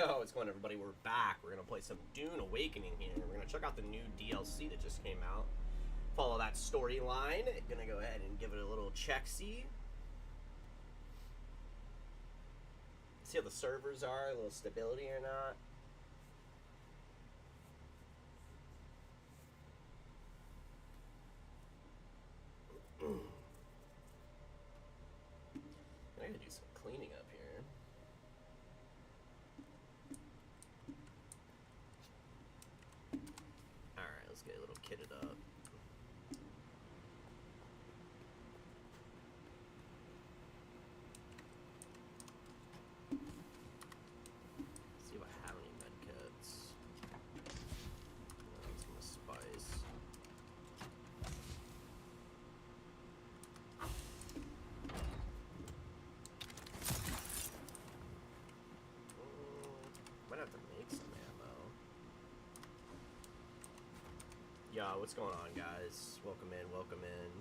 Yo, what's going on, everybody? We're back. We're going to play some Dune Awakening here. We're going to check out the new DLC that just came out. Follow that storyline. Going to go ahead and give it a little check-see. See how the servers are, a little stability or not. I gotta do some cleaning up here. Alright, let's get a little kitted up. See if I have any medkits. No, it's gonna spice. Might have to make some ammo. Yo, what's going on, guys? Welcome in, welcome in.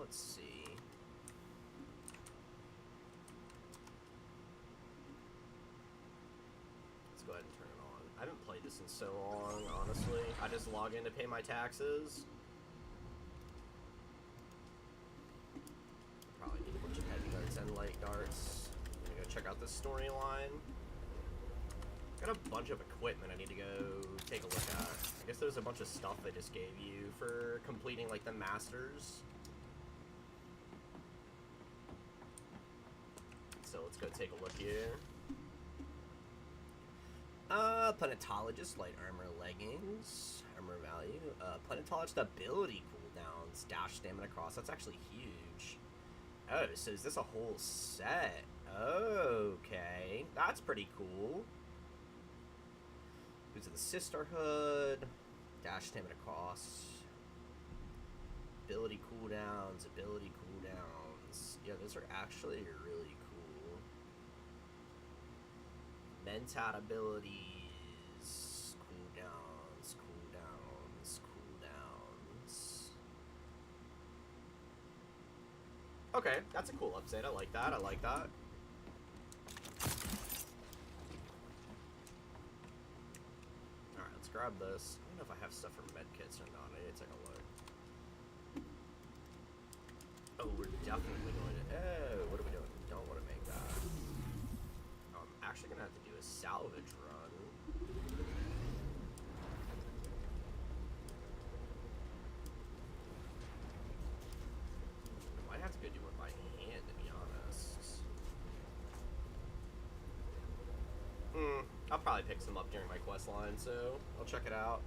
Let's see. Let's go ahead and turn it on. I haven't played this in so long, honestly. I just log in to pay my taxes. Probably need a bunch of heavy darts and light darts. I'm gonna go check out this storyline. Got a bunch of equipment I need to go take a look at. I guess there's a bunch of stuff they just gave you for completing, like, the masters. So let's go take a look here. Planetologist, light armor leggings, armor value. Planetologist ability cooldowns, dash stamina cross. That's actually huge. Oh, so is this a whole set? Okay, that's pretty cool. Boots of the Sisterhood, dash stamina cross, ability cooldowns, ability cooldowns. Yeah, those are actually really cool. Mentat abilities, cooldowns, cooldowns, cooldowns. Okay, that's a cool update. I like that. I like that. Grab this. I don't know if I have stuff for medkits or not. I need to take a look. Oh, we're definitely going to... Oh, what are we doing? We don't want to make that. I'm actually going to have to do a salvage run. I might have to go do it by hand, to be honest. I'll probably pick some up during my quest line, so I'll check it out.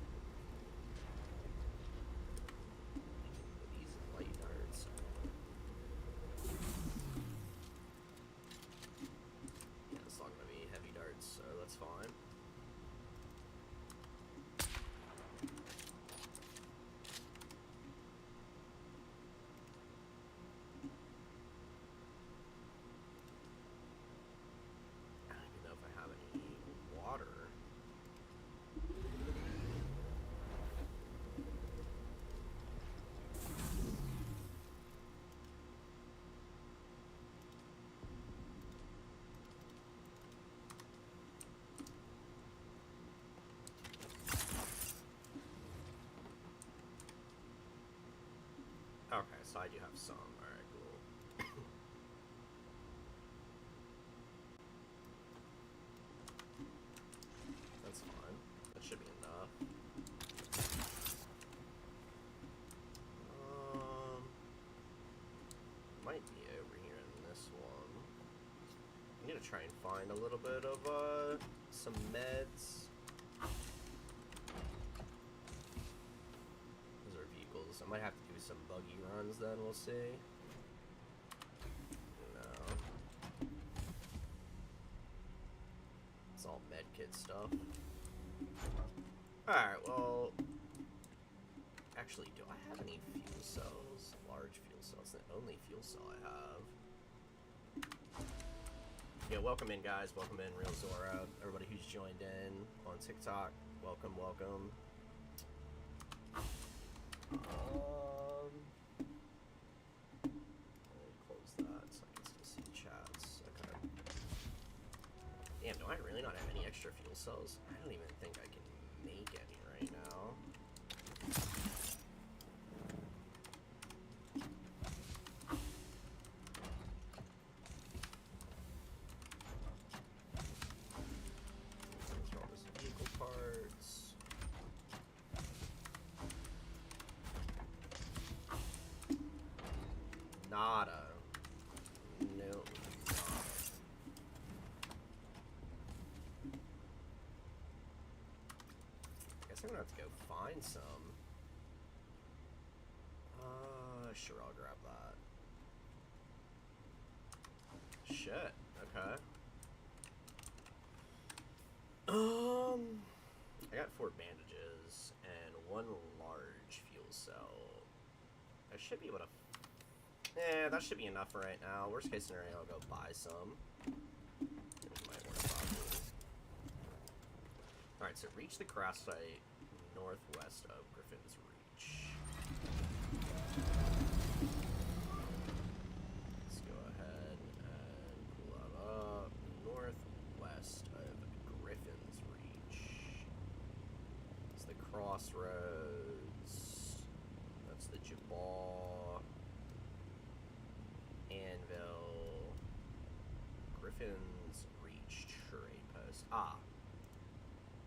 These light darts. Yeah, it's not gonna be heavy darts, so that's fine. I don't even know if I have any water. Okay, so I do have some. Alright, cool. That's fine. That should be enough. Might be over here in this one. I need to try and find a little bit of, some meds. Those are vehicles. I might have to do some buggy runs then, we'll see. No. It's all medkit stuff. Alright, well... Actually, do I have any fuel cells? Large fuel cells. The only fuel cell I have. Yeah, welcome in, guys. Welcome in, Real Zora. Everybody who's joined in on TikTok, welcome, welcome. Let me close that so I can still see chats. Okay. Damn, do I really not have any extra fuel cells? I don't even think I can make any right now. All this vehicle parts. Nada. No. Guess I'm gonna have to go find some. Sure, I'll grab that. Shit. Okay. I got 4 bandages and 1 large fuel cell. I should be able to. Yeah, that should be enough for right now. Worst case scenario, I'll go buy some. Alright, so reach the crash site northwest of Griffin's Reach. Let's go ahead and pull that up. Northwest of Griffin's Reach. It's the crossroads. That's the Jabal. Anvil. Griffin's Reach trade post. Ah.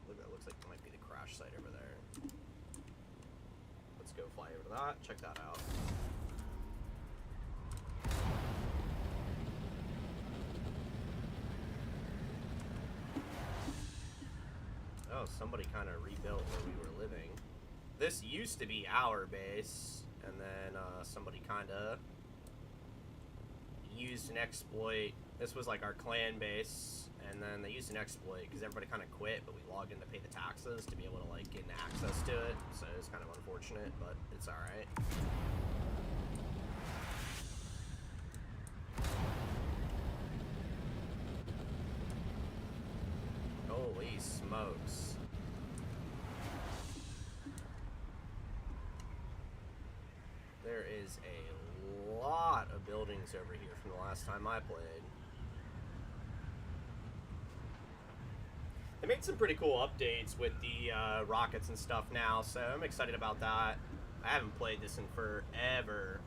Look, that looks like it might be the crash site over there. Let's go fly over to that. Check that out. Oh, somebody kind of rebuilt where we were living. This used to be our base, and then somebody kind of used an exploit. This was like our clan base, and then they used an exploit because everybody kind of quit, but we logged in to pay the taxes to be able to like get access to it. So it's kind of unfortunate, but it's all right. Holy smokes. There is a lot of buildings over here from the last time I played. They made some pretty cool updates with the rockets and stuff now, so I'm excited about that. I haven't played this in forever.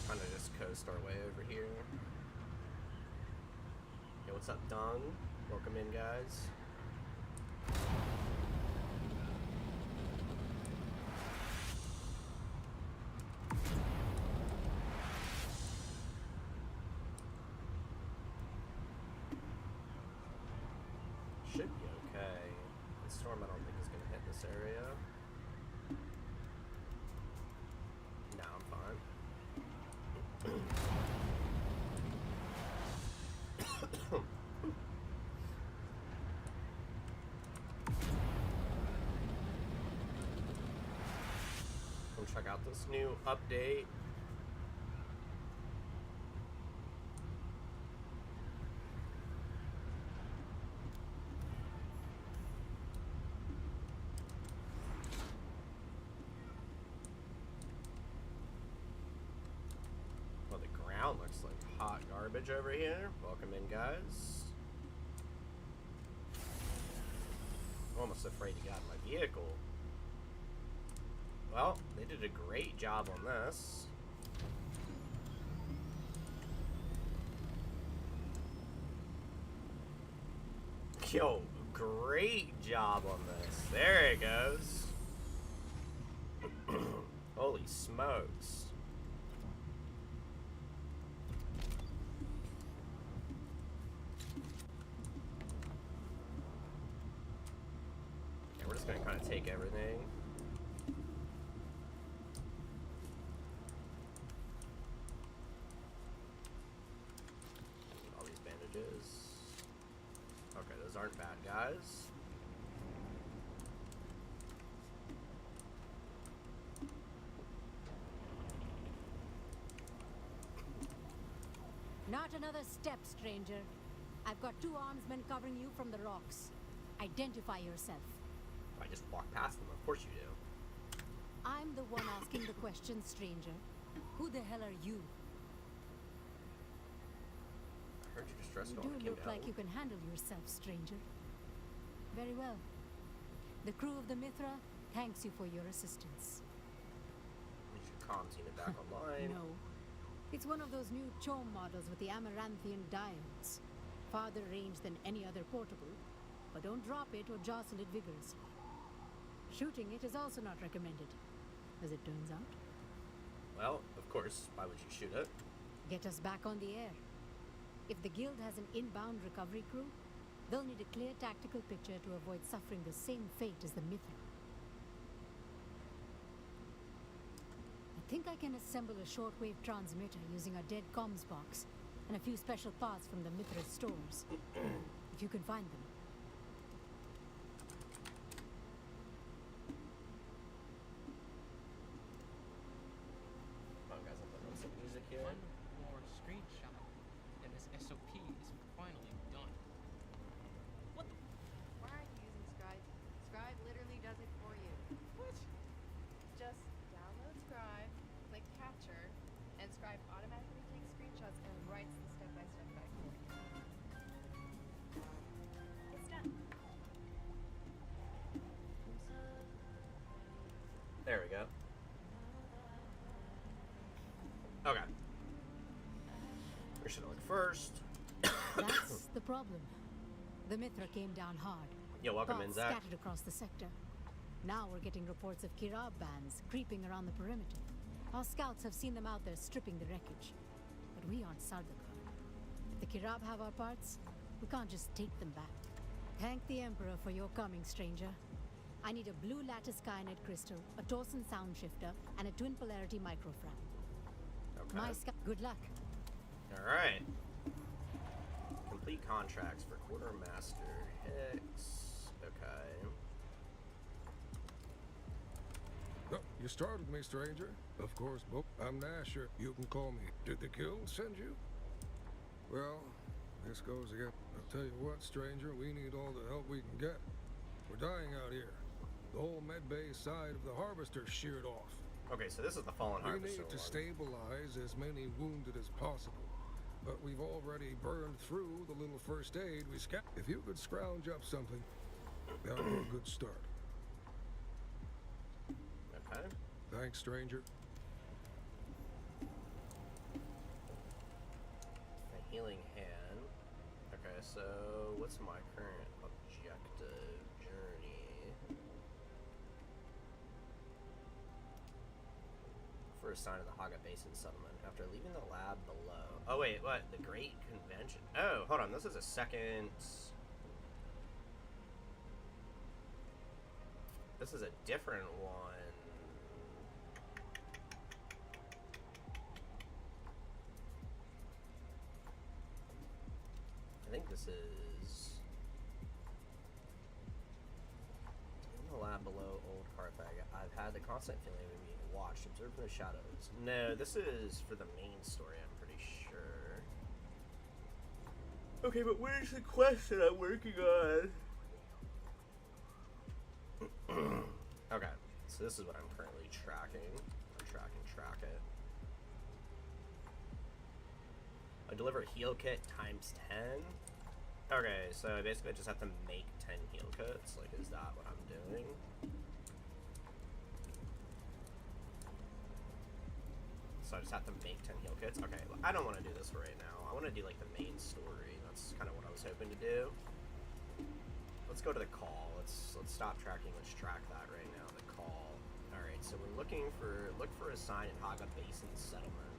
Kind of just coast our way over here. Hey, what's up, Dung? Welcome in, guys. Should be okay. The storm I don't think is going to hit this area. No, I'm fine. Come check out this new update. Well, the ground looks like hot garbage over here. Welcome in, guys. I'm almost afraid to get out of my vehicle. Well, they did a great job on this. Yo, great job on this. There it goes. Holy smokes. Yeah, we're just gonna kind of take everything. All these bandages. Okay, those aren't bad guys. Not another step, stranger. I've got 2 armsmen covering you from the rocks. Identify yourself. I just walk past them. Of course you do. I'm the one asking the question, stranger. Who the hell are you? I heard you distressed You when I do came look down. like you can handle yourself, stranger. Very well. The crew of the Mithra thanks you for your assistance. Is your comms unit back online? No. It's one of those new CHOAM models with the Amaranthian diodes. Farther range than any other portable, but don't drop it or jostle it vigorously. Shooting it is also not recommended, as it turns out. Well, of course, why would you shoot it? Get us back on the air. If the Guild has an inbound recovery crew, they'll need a clear tactical picture to avoid suffering the same fate as the Mithra. I think I can assemble a shortwave transmitter using a dead comms box and a few special parts from the Mithra's stores. If you can find them. Come on, guys, I'm putting on some music here. One more screenshot, and this SOP is finally done. What the? Why aren't you using Scribe? Scribe literally does it for you. What? Just download Scribe, click Capture, and Scribe automatically takes screenshots and writes the step-by-step guide for you. It's done. There we go. Okay. Where should I look first? That's the problem. The Mithra came down hard. Yo, welcome in, Pods Zach. scattered across the sector. Now we're getting reports of Kirab bands creeping around the perimeter. Our scouts have seen them out there stripping the wreckage. But we aren't Sardaukar. If the Kirab have our parts, we can't just take them back. Thank the Emperor for your coming, stranger. I need a blue lattice Skynet crystal, a Torsen sound shifter, and a twin polarity microfrag. Okay. My scout, good luck. Alright. Complete contracts for Quartermaster Hicks. Okay. Oh, you startled me, stranger. Of course, Bo. I'm Nasher. You can call me. Did the Guild send you? Well, this goes again. I'll tell you what, stranger, we need all the help we can get. We're dying out here. The whole medbay side of the Harvester sheared off. Okay, so this is the Fallen We Harvester need to one. stabilize as many wounded as possible. But we've already burned through the little first aid we If you could scrounge up something, that would be a good start. Okay. Thanks, stranger. A healing hand. Okay, so what's my current objective journey? For a sign of the Haga Basin settlement after leaving the lab below. Oh wait, what? The Great Convention? Oh, hold on. This is a second. This is a different one. I think this is in the lab below Old Carthage. I've had the constant feeling of being watched, observed from the shadows. No, this is for the main story, I'm pretty sure. Okay, but where's the quest that I'm working on? Okay, so this is what I'm currently tracking. Track it. I deliver a heal kit times 10. Okay, so basically I just have to make 10 heal kits. Like, is that what I'm doing? So I just have to make 10 heal kits? Okay, well, I don't want to do this right now. I want to do, like, the main story. That's kind of what I was hoping to do. Let's go to the call. Let's stop tracking. Let's track that right now. The call. Alright, so we're look for a sign in Haga Basin Settlement.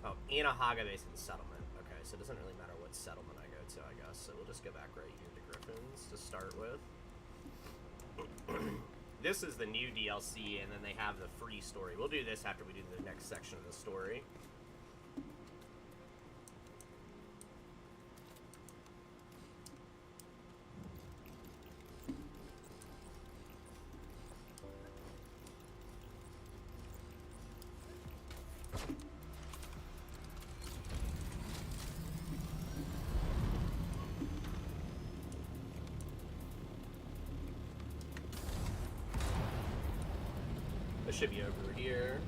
Oh, in a Haga Basin Settlement. Okay, so it doesn't really matter what settlement I go to, I guess. So we'll just go back right here to Griffins to start with. This is the new DLC, and then they have the free story. We'll do this after we do the next section of the story. This should be over here.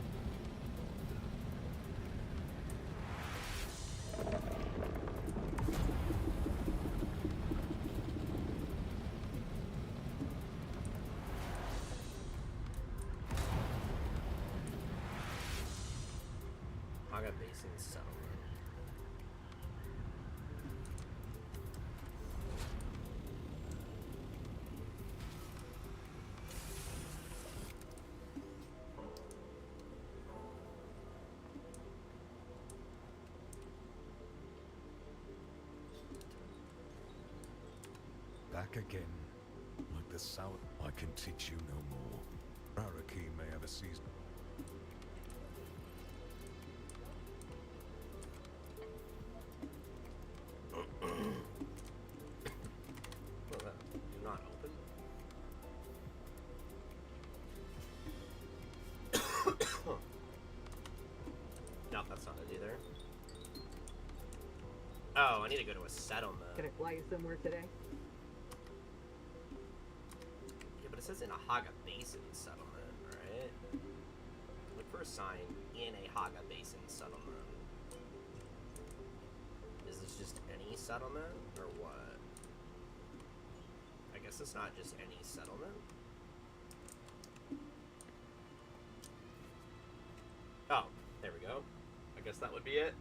Haga Basin Settlement. Back again. Like the sour, I can teach you no more. Araki may have a season. Well, that not open. Nope, that's not it either. Oh, I need to go to a settlement. Can I fly you somewhere today? Yeah, but it says in a Haga Basin settlement, right? Look for a sign in a Haga Basin settlement. Is this just any settlement, or what? I guess it's not just any settlement. Oh, there we go. I guess that would be it.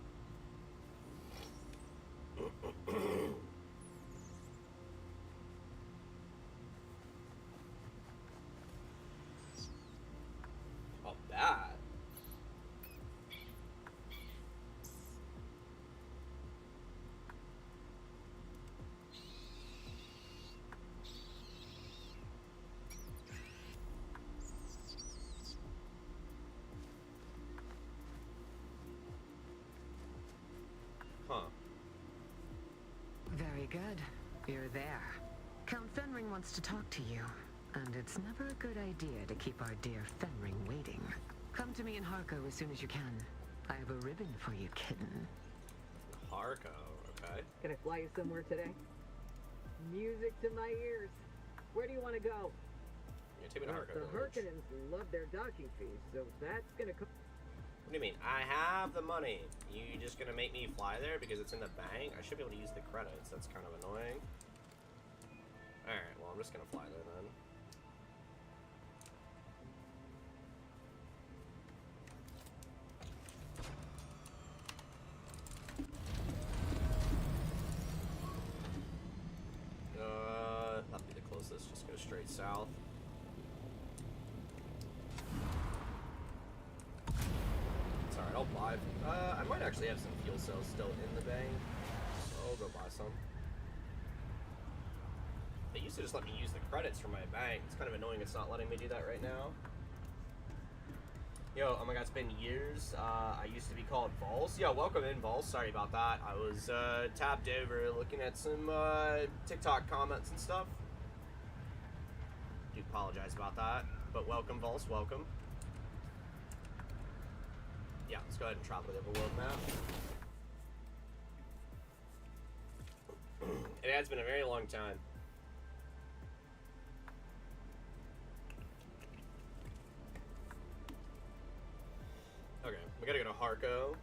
Oh, that. Huh. Very good. You're there. Count Fenring wants to talk to you, and it's never a good idea to keep our dear Fenring waiting. Come to me in Harko as soon as you can. I have a ribbon for you, kitten. Harko, okay. Can I fly you somewhere today? Music to my ears. Where do you want to go? Yeah, take me to Well, Harko the Village. Harkonnens love their docking fees, so that's gonna come. What do you mean? I have the money. You just gonna make me fly there because it's in the bank? I should be able to use the credits. That's kind of annoying. Alright, well, I'm just gonna fly there then. That'd be the closest. Just go straight south. It's alright, I'll buy. I might actually have some fuel cells still in the bank, so I'll go buy some. They used to just let me use the credits from my bank. It's kind of annoying it's not letting me do that right now. Yo, oh my god, it's been years. I used to be called Vols. Yo, welcome in, Vols. Sorry about that. I was tabbed over looking at some TikTok comments and stuff. Do apologize about that. But welcome, Vols. Welcome. Yeah, let's go ahead and travel to the overworld map. It has been a very long time. Okay, we gotta go to Harko.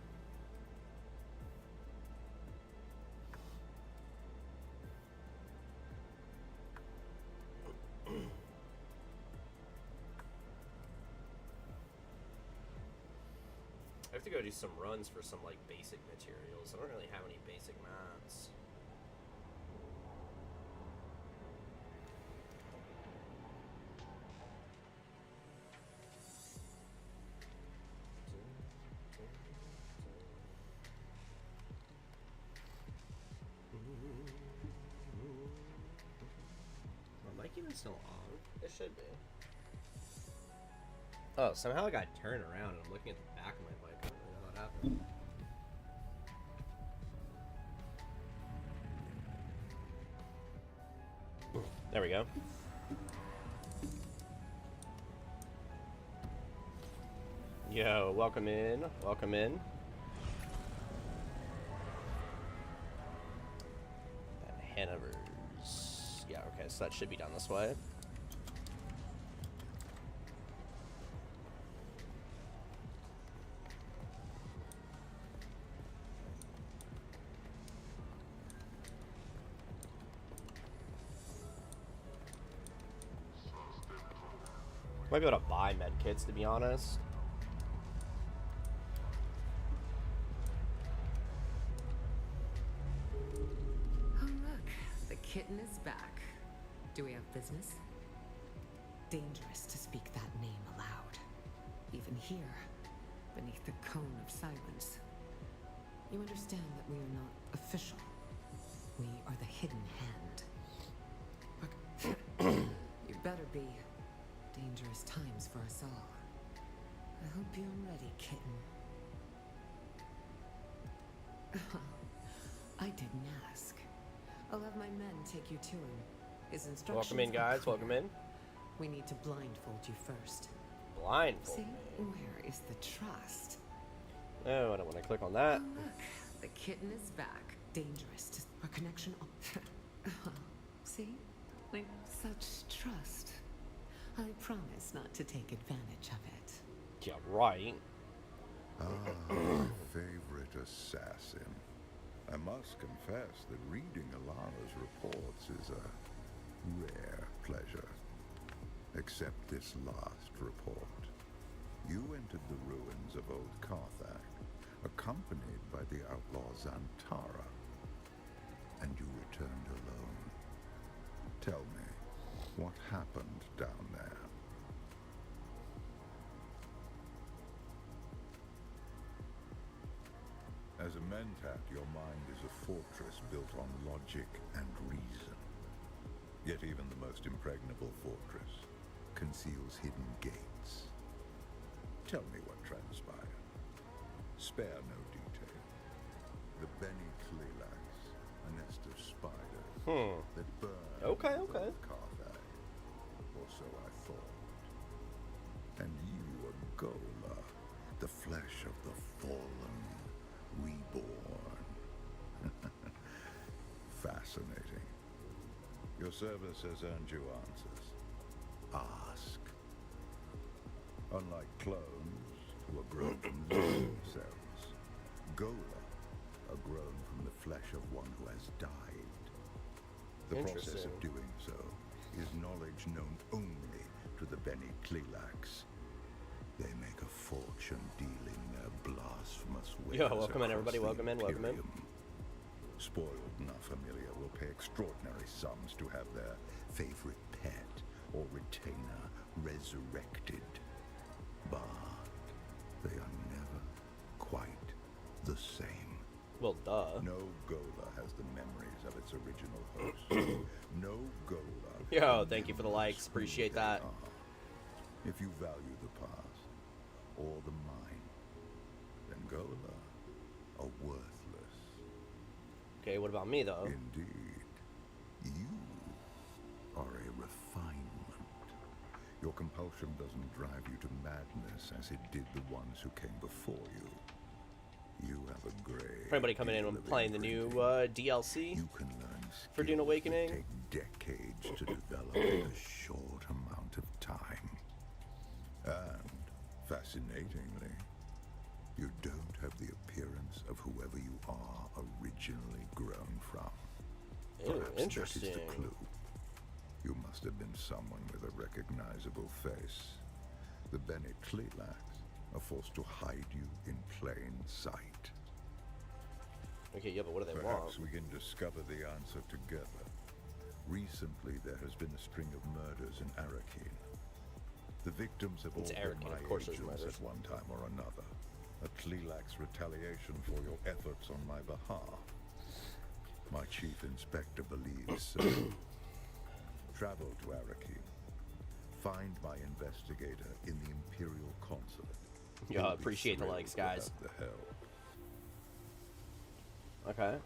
I have to go do some runs for some like basic materials. I don't really have any basic mats. Are mic even still on? It should be. Oh, somehow I got turned around and I'm looking at the back of my bike. I don't know how that happened. There we go. Yo, welcome in. Welcome in. Hanover's. Yeah, okay, so that should be down this way. Might be able to buy med kits, to be honest. Oh, look. The kitten is back. Do we have business? Dangerous to speak that name aloud. Even here, beneath the cone of silence. You understand that we are not official. We are the hidden hand. You better be. Dangerous times for us all. I hope you're ready, kitten. I didn't ask. I'll have my men take you to him. His instructions. Welcome in, guys. are clear. Welcome in. We need to blindfold you first. Blindfold. See, where is the trust? Oh, I don't want to click on that. Oh, look, the kitten is back. Dangerous to our connection. See, like such trust. I promise not to take advantage of it. Yeah, right. My favorite assassin. I must confess that reading Alara's reports is a rare pleasure. Except this last report. You entered the ruins of Old Carthag, accompanied by the outlaw Zantara, and you returned alone. Tell me, what happened down there? As a mentat, your mind is a fortress built on logic and reason. Yet even the most impregnable fortress conceals hidden gates. Tell me what transpired. Spare no detail. The Beni Klilax, a nest of spiders that burned Okay. Carthag. Or so I thought. And you, a Gola, the flesh of the fallen, reborn. Fascinating. Your service has earned you answers. Ask. Unlike clones, who are grown from living cells, Gola are grown from the flesh of one who has died. The process of doing so is knowledge known only to the Beni Klilax. They make a fortune dealing their blasphemous ways. Yo, welcome in, everybody. Welcome in, welcome in. Spoiled La Familia will pay extraordinary sums to have their favorite pet or retainer resurrected. But they are never quite the same. Well, duh. No Gola has the memories of its original host. No Gola. Yo, thank you for the likes. Appreciate that. If you value the past or the mind, then Gola are worthless. Okay, what about me, though? Indeed. You are a refinement. Your compulsion doesn't drive you to madness as it did the ones who came before you. You have a great. For anybody coming in and playing the new DLC you can learn for Dune Awakening. that take decades to develop in a short amount of time. And, fascinatingly, you don't have the appearance of whoever you are originally grown from. Ew, Perhaps interesting. that is the clue. You must have been someone with a recognizable face. The Beni Klilax are forced to hide you in plain sight. Okay, yeah, but what do they Perhaps want? we can discover the answer together. Recently, there has been a string of murders in Arakeen. The victims have all It's been Arakeen, my of course there's agents murders. at one time or another. A Klilax retaliation for your efforts on my behalf. My chief inspector believes so. Travel to Arakeen. Find my investigator in the Imperial Consulate. Yeah, He'll I be appreciate the thrilled likes, to guys. have the help. Okay.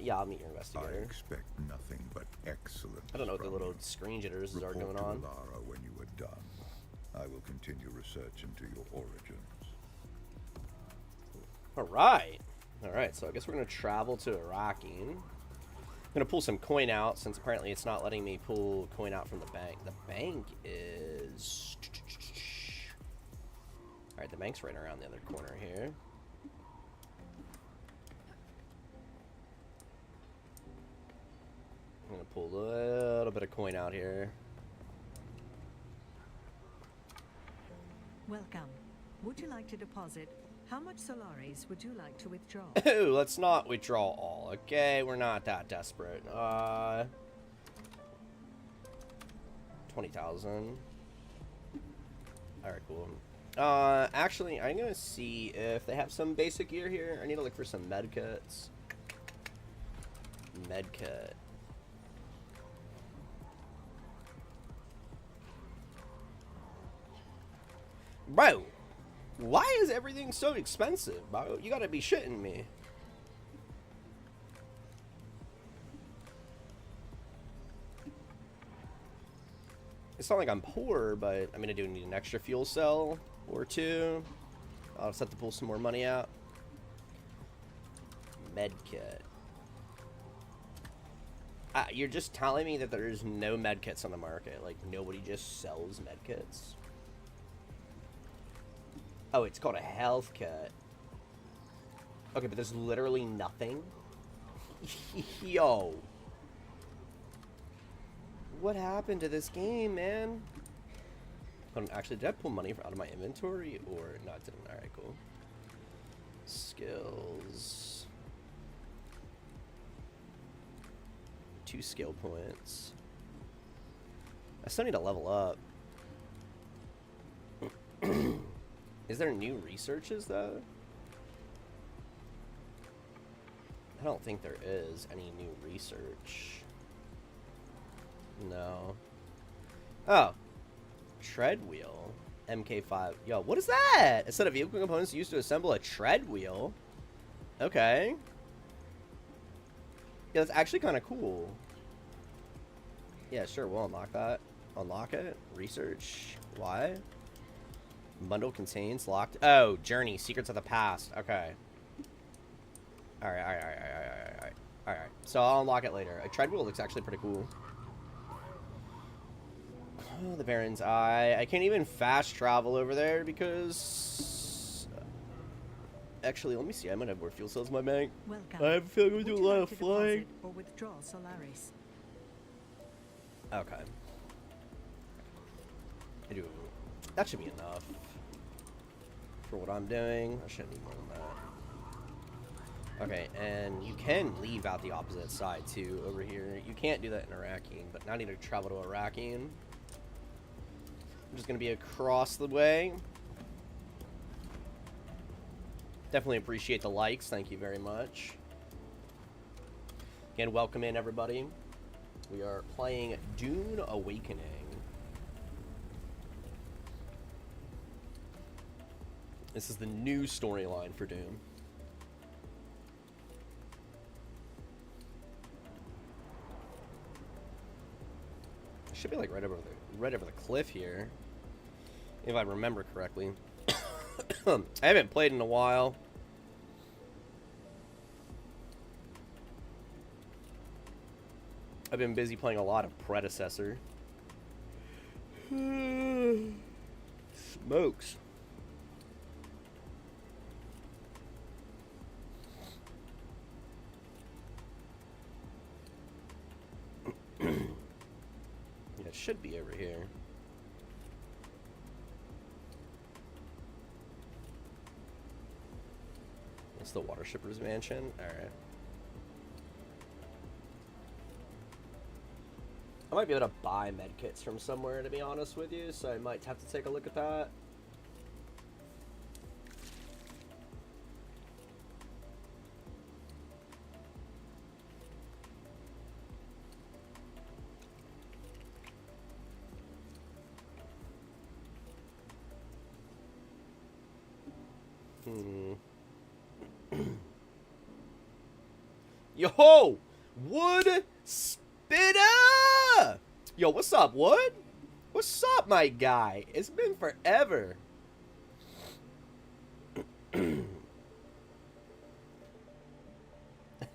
Yeah, I'll meet your I investigator. expect nothing but excellence. I don't know what the from little you. screen jitters are Report going to on. Alara when you are done. I will continue research into your origins. Alright, so I guess we're going to travel to Arakeen. I'm going to pull some coin out, since apparently it's not letting me pull coin out from the bank. The bank is... Alright, the bank's right around the other corner here. I'm going to pull a little bit of coin out here. Welcome. Would you like to deposit? How much Solaris would you like to withdraw? Ooh, let's not withdraw all, okay? We're not that desperate. 20,000. Alright, cool. Actually, I'm gonna see if they have some basic gear here. I need to look for some med kits. Med kit. Bro, why is everything so expensive, bro? You gotta be shitting me. It's not like I'm poor, but I mean, I do need an extra fuel cell or two. I'll just have to pull some more money out. Medkit. You're just telling me that there's no medkits on the market. Like, nobody just sells medkits. Oh, it's called a health kit. Okay, but there's literally nothing. Yo. What happened to this game, man? Hold on, actually, did I pull money out of my inventory? Or, no, I didn't. Alright, cool. Skills. 2 skill points. I still need to level up. Is there new researches, though? I don't think there is any new research. No. Oh. Tread wheel. MK5. Yo, what is that? A set of vehicle components used to assemble a tread wheel. Okay. Yeah, that's actually kind of cool. Yeah, sure, we'll unlock that. Unlock it. Research. Why? Bundle contains locked. Oh, journey. Secrets of the past. Okay. Alright. So I'll unlock it later. A tread wheel looks actually pretty cool. Oh, the Baron's Eye. I can't even fast travel over there because... Actually, let me see. I might have more fuel cells in my bank. Welcome. I have a feeling we do a lot of flying. Or withdraw Solaris? Okay. I do. That should be enough for what I'm doing. I shouldn't need more than that. Okay, and you can leave out the opposite side too over here. You can't do that in Iraqine, but now I need to travel to Iraqine. I'm just gonna be across the way. Definitely appreciate the likes. Thank you very much. Again, welcome in everybody. We are playing Dune Awakening. This is the new storyline for Dune. It should be like right over the cliff here, if I remember correctly. I haven't played in a while. I've been busy playing a lot of Predecessor. Smokes. Yeah, it should be over here. That's the Water Shipper's Mansion. Alright. I might be able to buy medkits from somewhere, to be honest with you, so I might have to take a look at that. Yo! Wood Spitter! Yo, what's up, Wood? What's up, my guy? It's been forever.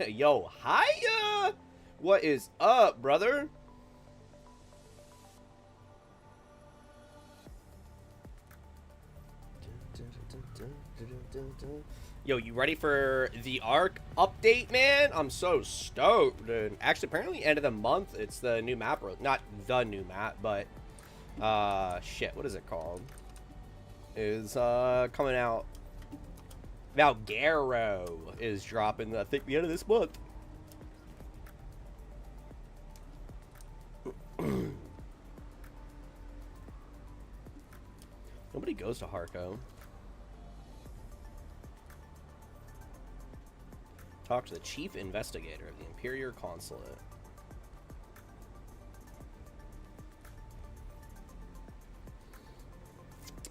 Yo, hiya! What is up, brother? Yo, you ready for the Ark update, man? I'm so stoked, dude. Actually, apparently, end of the month, it's the new map. Not the new map, but, shit, what is it called? is coming out. Valguero is dropping, I think, the end of this month. Nobody goes to Harco. Talk to the chief investigator of the Imperial Consulate.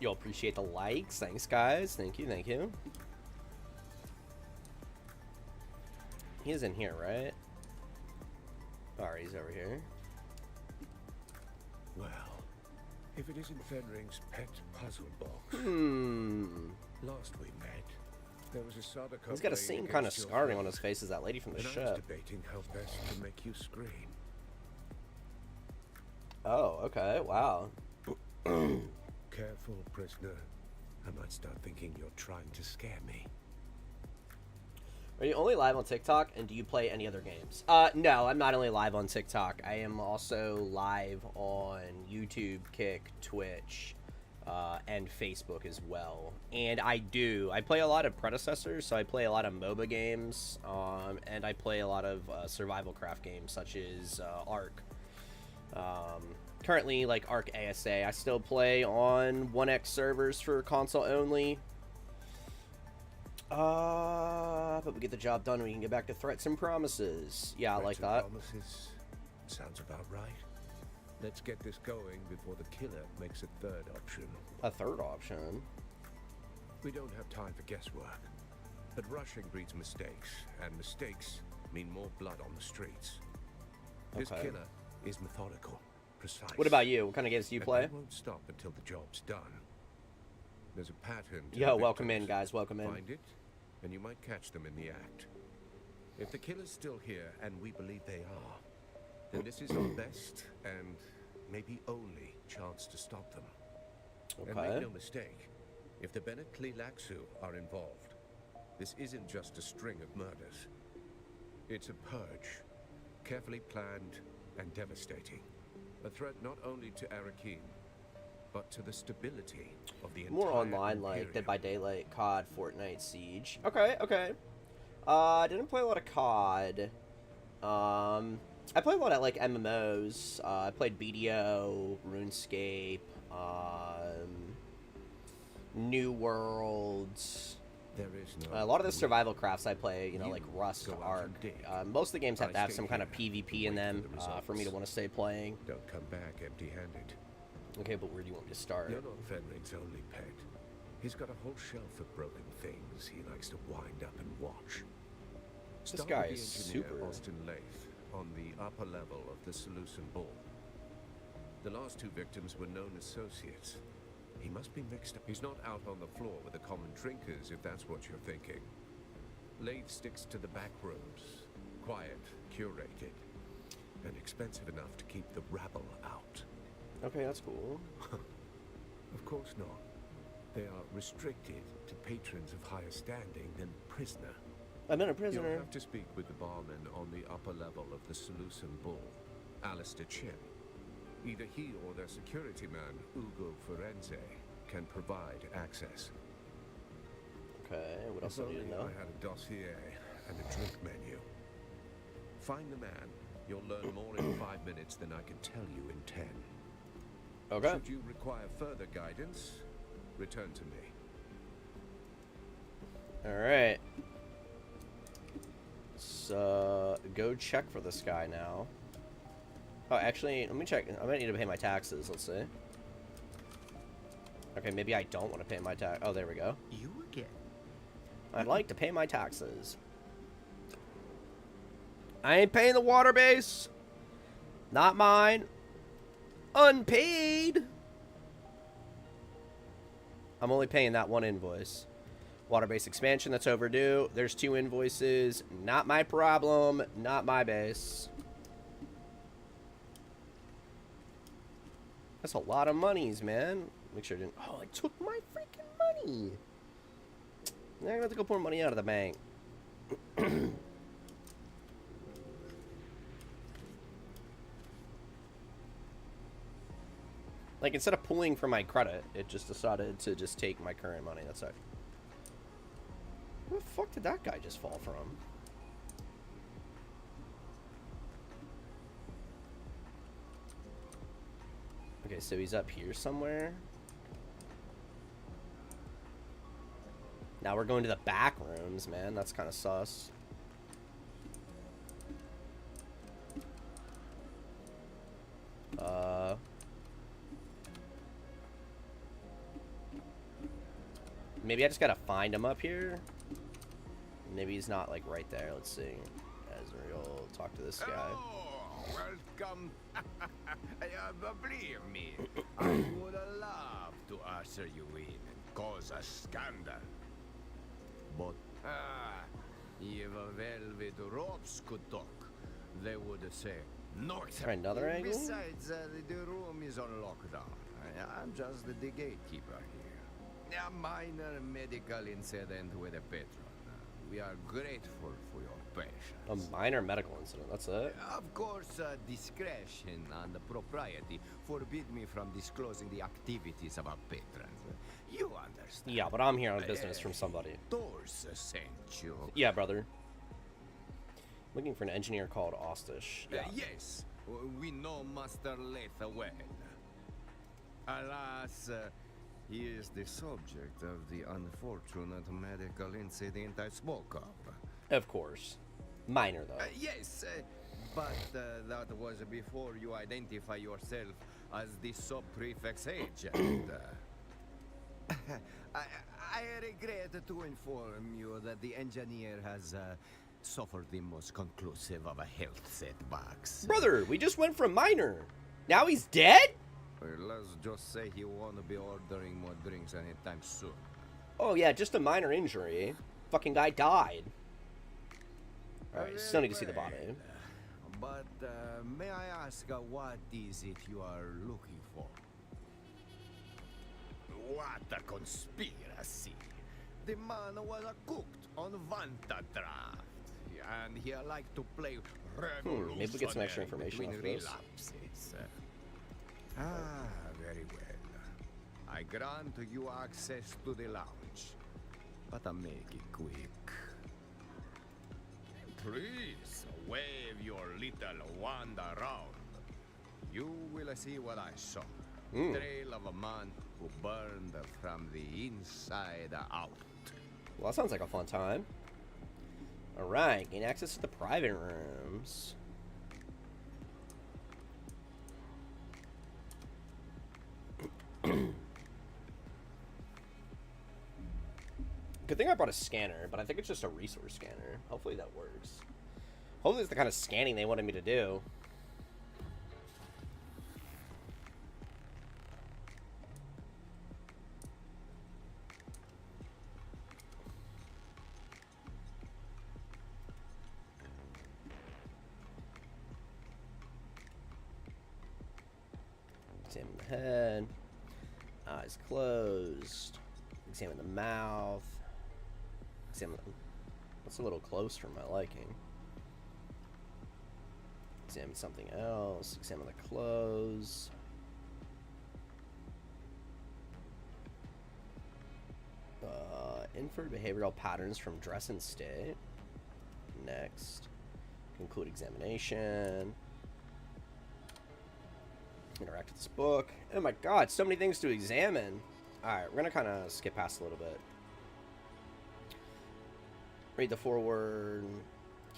You'll appreciate the likes. Thanks, guys. Thank you, thank you. He's in here, right? Alright, he's over here. Well, if it isn't Fenring's pet puzzle box. Last we met, there was a Sadako. He's got the same kind of scarring on his face as that lady from the and I was ship. debating how best to make you scream. Oh, okay. Wow. Careful, prisoner. I might start thinking you're trying to scare me. Are you only live on TikTok, and do you play any other games? No, I'm not only live on TikTok. I am also live on YouTube, Kick, Twitch, and Facebook as well. And I play a lot of predecessors, so I play a lot of MOBA games, and I play a lot of survival craft games, such as Ark. Currently, like Ark ASA, I still play on 1x servers for console only. But we get the job done, we can get back to threats and promises. Yeah, I like that. Promises sounds about right. Let's get this going before the killer makes a third option. A third option? We don't have time for guesswork. But rushing breeds mistakes, and mistakes mean more blood on the streets. This Okay. killer is methodical, precise. What about you? What kind of games do you and play? they won't stop until the job's done. There's a pattern to Yo, the welcome in, victims. guys. Welcome in. Find it, and you might catch them in the act. If the killer's still here, and we believe they are, then this is our best and maybe only chance to stop them. And Okay. make no mistake, if the Bennett Tlilaxu are involved, this isn't just a string of murders. It's a purge, carefully planned and devastating. A threat not only to Arakeen, but to the stability of the More entire online, like Imperium. Dead by Daylight, COD, Fortnite, Siege. Okay, okay. I didn't play a lot of COD. I play a lot of, like, MMOs. I played BDO, RuneScape, New Worlds. There is no A lot of the survival crafts I play, you know, like Rust, go out Ark. and dig. Most of the games have to I have stay some kind of here, PvP in wait them for the for me to results. want to stay playing. Don't come back empty-handed. Okay, but where do you want me to start? You're not Fenring's only pet. He's got a whole shelf of broken things he likes to wind up and watch. This Start guy with is the engineer, super. Austin Lath, on the upper level of the Seleucid Bull. The last two victims were known associates. He must be mixed up. He's not out on the floor with the common drinkers, if that's what you're thinking. Lath sticks to the back rooms. Quiet, curated, and expensive enough to keep the rabble out. Okay, that's cool. Of course not. They are restricted to patrons of higher standing than prisoner. I've been a You'll prisoner. have to speak with the barman on the upper level of the Seleucid Bull, Alistair Chin. Either he or their security man, Ugo Forense, can provide access. Okay, what else If do I need only to know? I had a dossier and a drink menu. Find the man. You'll learn more in 5 minutes than I can tell you in 10. Okay. Should you require further guidance, return to me. Alright. So, go check for this guy now. Oh, actually, let me check. I might need to pay my taxes. Let's see. Okay, maybe I don't want to pay my tax. Oh, there we go. You again? I'd like to pay my taxes. I ain't paying the water base. Not mine. Unpaid. I'm only paying that one invoice. Water base expansion, that's overdue. There's 2 invoices. Not my problem. Not my base. That's a lot of monies, man. Make sure I didn't... Oh, I took my freaking money. Now I have to go pour money out of the bank. Like, instead of pulling from my credit, it just decided to just take my current money. That's it. Where the fuck did that guy just fall from? Okay, so he's up here somewhere. Now we're going to the back rooms, man. That's kind of sus. Maybe I just gotta find him up here. Maybe he's not, like, right there. Let's see. Ezreal, talk to this guy. Oh, welcome. Believe me, I would love to usher you in and cause a scandal. But, if velvet ropes could talk, they would say, no. Try another angle? Besides, the room is on lockdown. I'm just the gatekeeper here. A minor medical incident with a patron. We are grateful for your patience. A minor medical incident, that's it? Of course, discretion and propriety forbid me from disclosing the activities of our patrons. You understand? Yeah, but I'm here on business from somebody. Thors sent you. Yeah, brother. Looking for an engineer called Ostish. Yeah. Yes, we know Master Letha well. Alas, he is the subject of the unfortunate medical incident I spoke of. Of course. Minor, though. Yes, but that was before you identify yourself as the sub-prefect's agent. I regret to inform you that the engineer has suffered the most conclusive of a health setbacks. Brother, we just went from minor. Now he's dead? Well, let's just say he won't be ordering more drinks anytime soon. Oh, yeah, just a minor injury. Fucking guy died. Alright, still need to see the body. But may I ask what is it you are looking for? What a conspiracy! The man was cooked on Vanta draft, and he liked to play revolutionary maybe we get some extra information between off this. relapses. Very well. I grant you access to the lounge, but I make it quick. Please wave your little wand around. You will see what I saw. Trail of a man who burned from the inside out. Well, that sounds like a fun time. Alright, gain access to the private rooms. Good thing I brought a scanner, but I think it's just a resource scanner. Hopefully that works. Hopefully it's the kind of scanning they wanted me to do. Examine the head. Eyes closed. Examine the mouth. Examine. That's a little close for my liking. Examine something else. Examine the clothes. Infer behavioral patterns from dress and state. Next. Conclude examination. Interact with this book. Oh my god, so many things to examine. Alright, we're gonna kind of skip past a little bit. Read the foreword.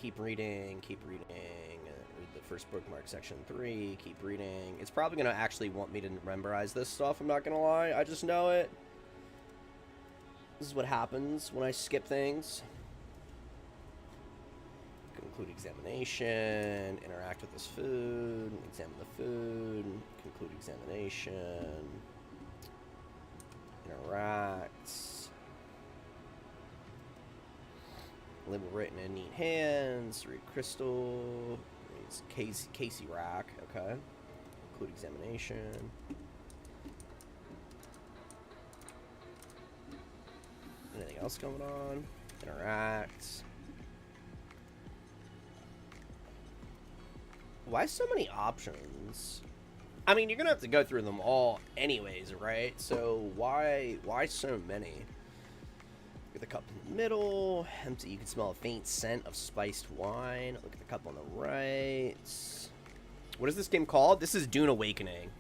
Keep reading. Keep reading. Read the first bookmark, section 3. Keep reading. It's probably gonna actually want me to memorize this stuff, I'm not gonna lie. I just know it. This is what happens when I skip things. Conclude examination. Interact with this food. Examine the food. Conclude examination. Interact. Label written in neat hands. Read crystal. It's Casey rack. Okay. Conclude examination. Anything else going on? Interact. Why so many options? I mean, you're gonna have to go through them all anyways, right? So why so many? Look at the cup in the middle. Empty. You can smell a faint scent of spiced wine. Look at the cup on the right. What is this game called? This is Dune Awakening.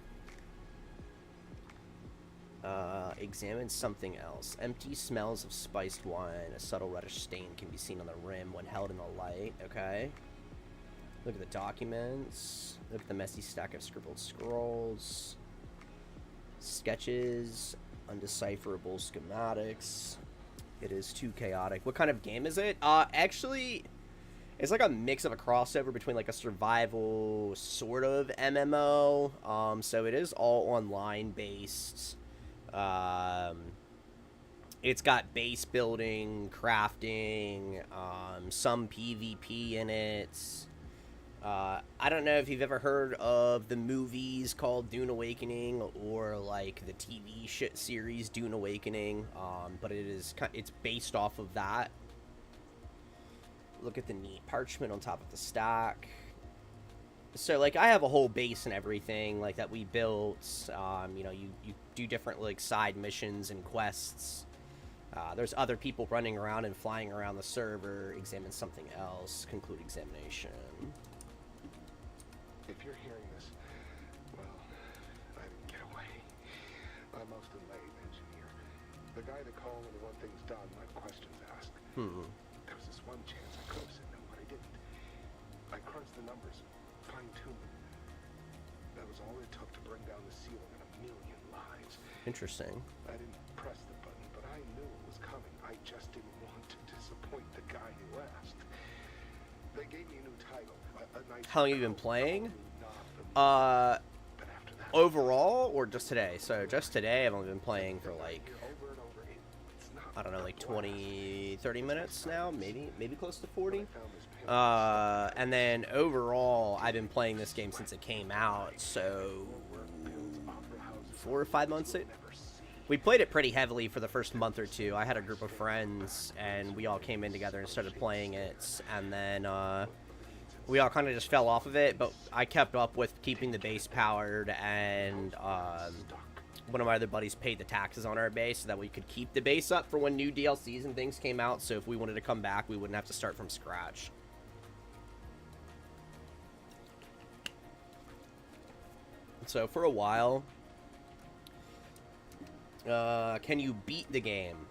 Examine something else. Empty smells of spiced wine. A subtle reddish stain can be seen on the rim when held in the light. Okay. Look at the documents. Look at the messy stack of scribbled scrolls. Sketches. Undecipherable schematics. It is too chaotic. What kind of game is it? Actually, it's like a mix of a crossover between like a survival sort of MMO. So it is all online based. It's got base building, crafting, some PvP in it. I don't know if you've ever heard of the movies called Dune Awakening or like the TV series Dune Awakening, but it's based off of that. Look at the neat parchment on top of the stack. So like I have a whole base and everything like that we built. You know, you do different like side missions and quests. There's other people running around and flying around the server. Examine something else. Conclude examination. If you're hearing this, well, I didn't get away. I'm most a lathe engineer. The guy to call when you want things done, my questions asked. There was this one chance I could have said no, but I didn't. I crunched the numbers, fine-tuned them. That was all it took to bring down the ceiling in 1 million lives. Interesting. I didn't press the button, but I knew it was coming. I just didn't want to disappoint the guy who asked. They gave me a new title. How long have you been playing? Overall or just today? So just today I've only been playing for like, I don't know, like 20, 30 minutes now, maybe close to 40. And then overall I've been playing this game since it came out, so 4 or 5 months. We played it pretty heavily for the first month or two. I had a group of friends and we all came in together and started playing it, and then we all kind of just fell off of it, but I kept up with keeping the base powered, and one of my other buddies paid the taxes on our base so that we could keep the base up for when new DLCs and things came out, so if we wanted to come back, we wouldn't have to start from scratch. So for a while, can you beat the game?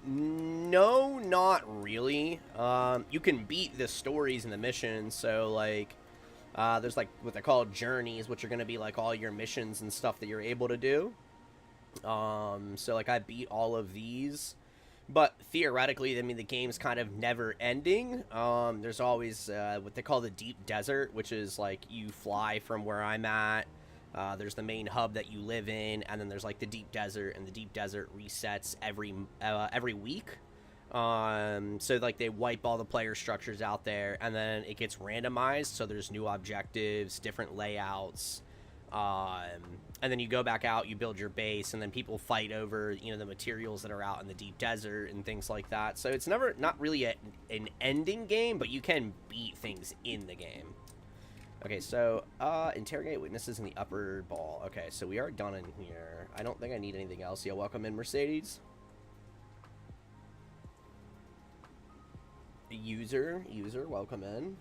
No, not really. You can beat the stories and the missions, so like there's like what they call journeys, which are going to be like all your missions and stuff that you're able to do. So like I beat all of these, but theoretically, I mean, the game's kind of never ending. There's always what they call the deep desert, which is like you fly from where I'm at. There's the main hub that you live in, and then there's like the deep desert, and the deep desert resets every week. So like they wipe all the player structures out there, and then it gets randomized, so there's new objectives, different layouts, and then you go back out, you build your base, and then people fight over, you know, the materials that are out in the deep desert and things like that. So it's not really an ending game, but you can beat things in the game. Okay, so, interrogate witnesses in the upper ball. Okay, so we are done in here. I don't think I need anything else. Yeah, welcome in, Mercedes. User, welcome in.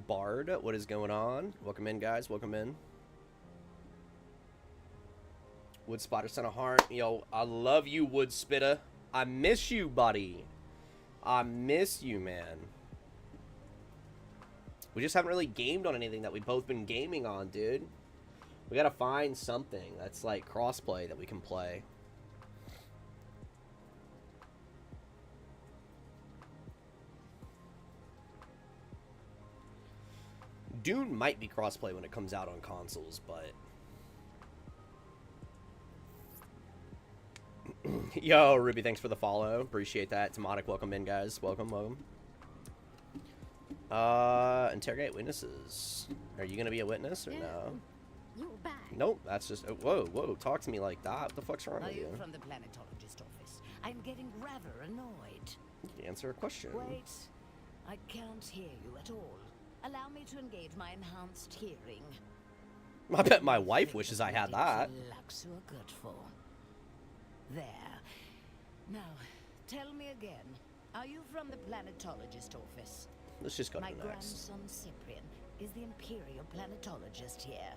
Bard, what is going on? Welcome in, guys, welcome in. Wood Spotter sent a heart. Yo, I love you, Wood Spitter. I miss you, buddy. I miss you, man. We just haven't really gamed on anything that we've both been gaming on, dude. We gotta find something that's like crossplay that we can play. Dune might be crossplay when it comes out on consoles, but... Yo, Ruby, thanks for the follow. Appreciate that. Tomatic, welcome in, guys. Welcome. Interrogate witnesses. Are you gonna be a witness or no? You're back. Nope, that's just... Oh, whoa, talk to me like that. What the fuck's wrong with you? From the planetologist office. I'm getting rather annoyed. Answer a question. Wait. I can't hear you at all. Allow me to engage my enhanced hearing. I bet my wife wishes I had that. Lux you are good for. There. Now, tell me again. Are you from the planetologist office? Let's just go to my the next. grandson Cyprian is the imperial planetologist here.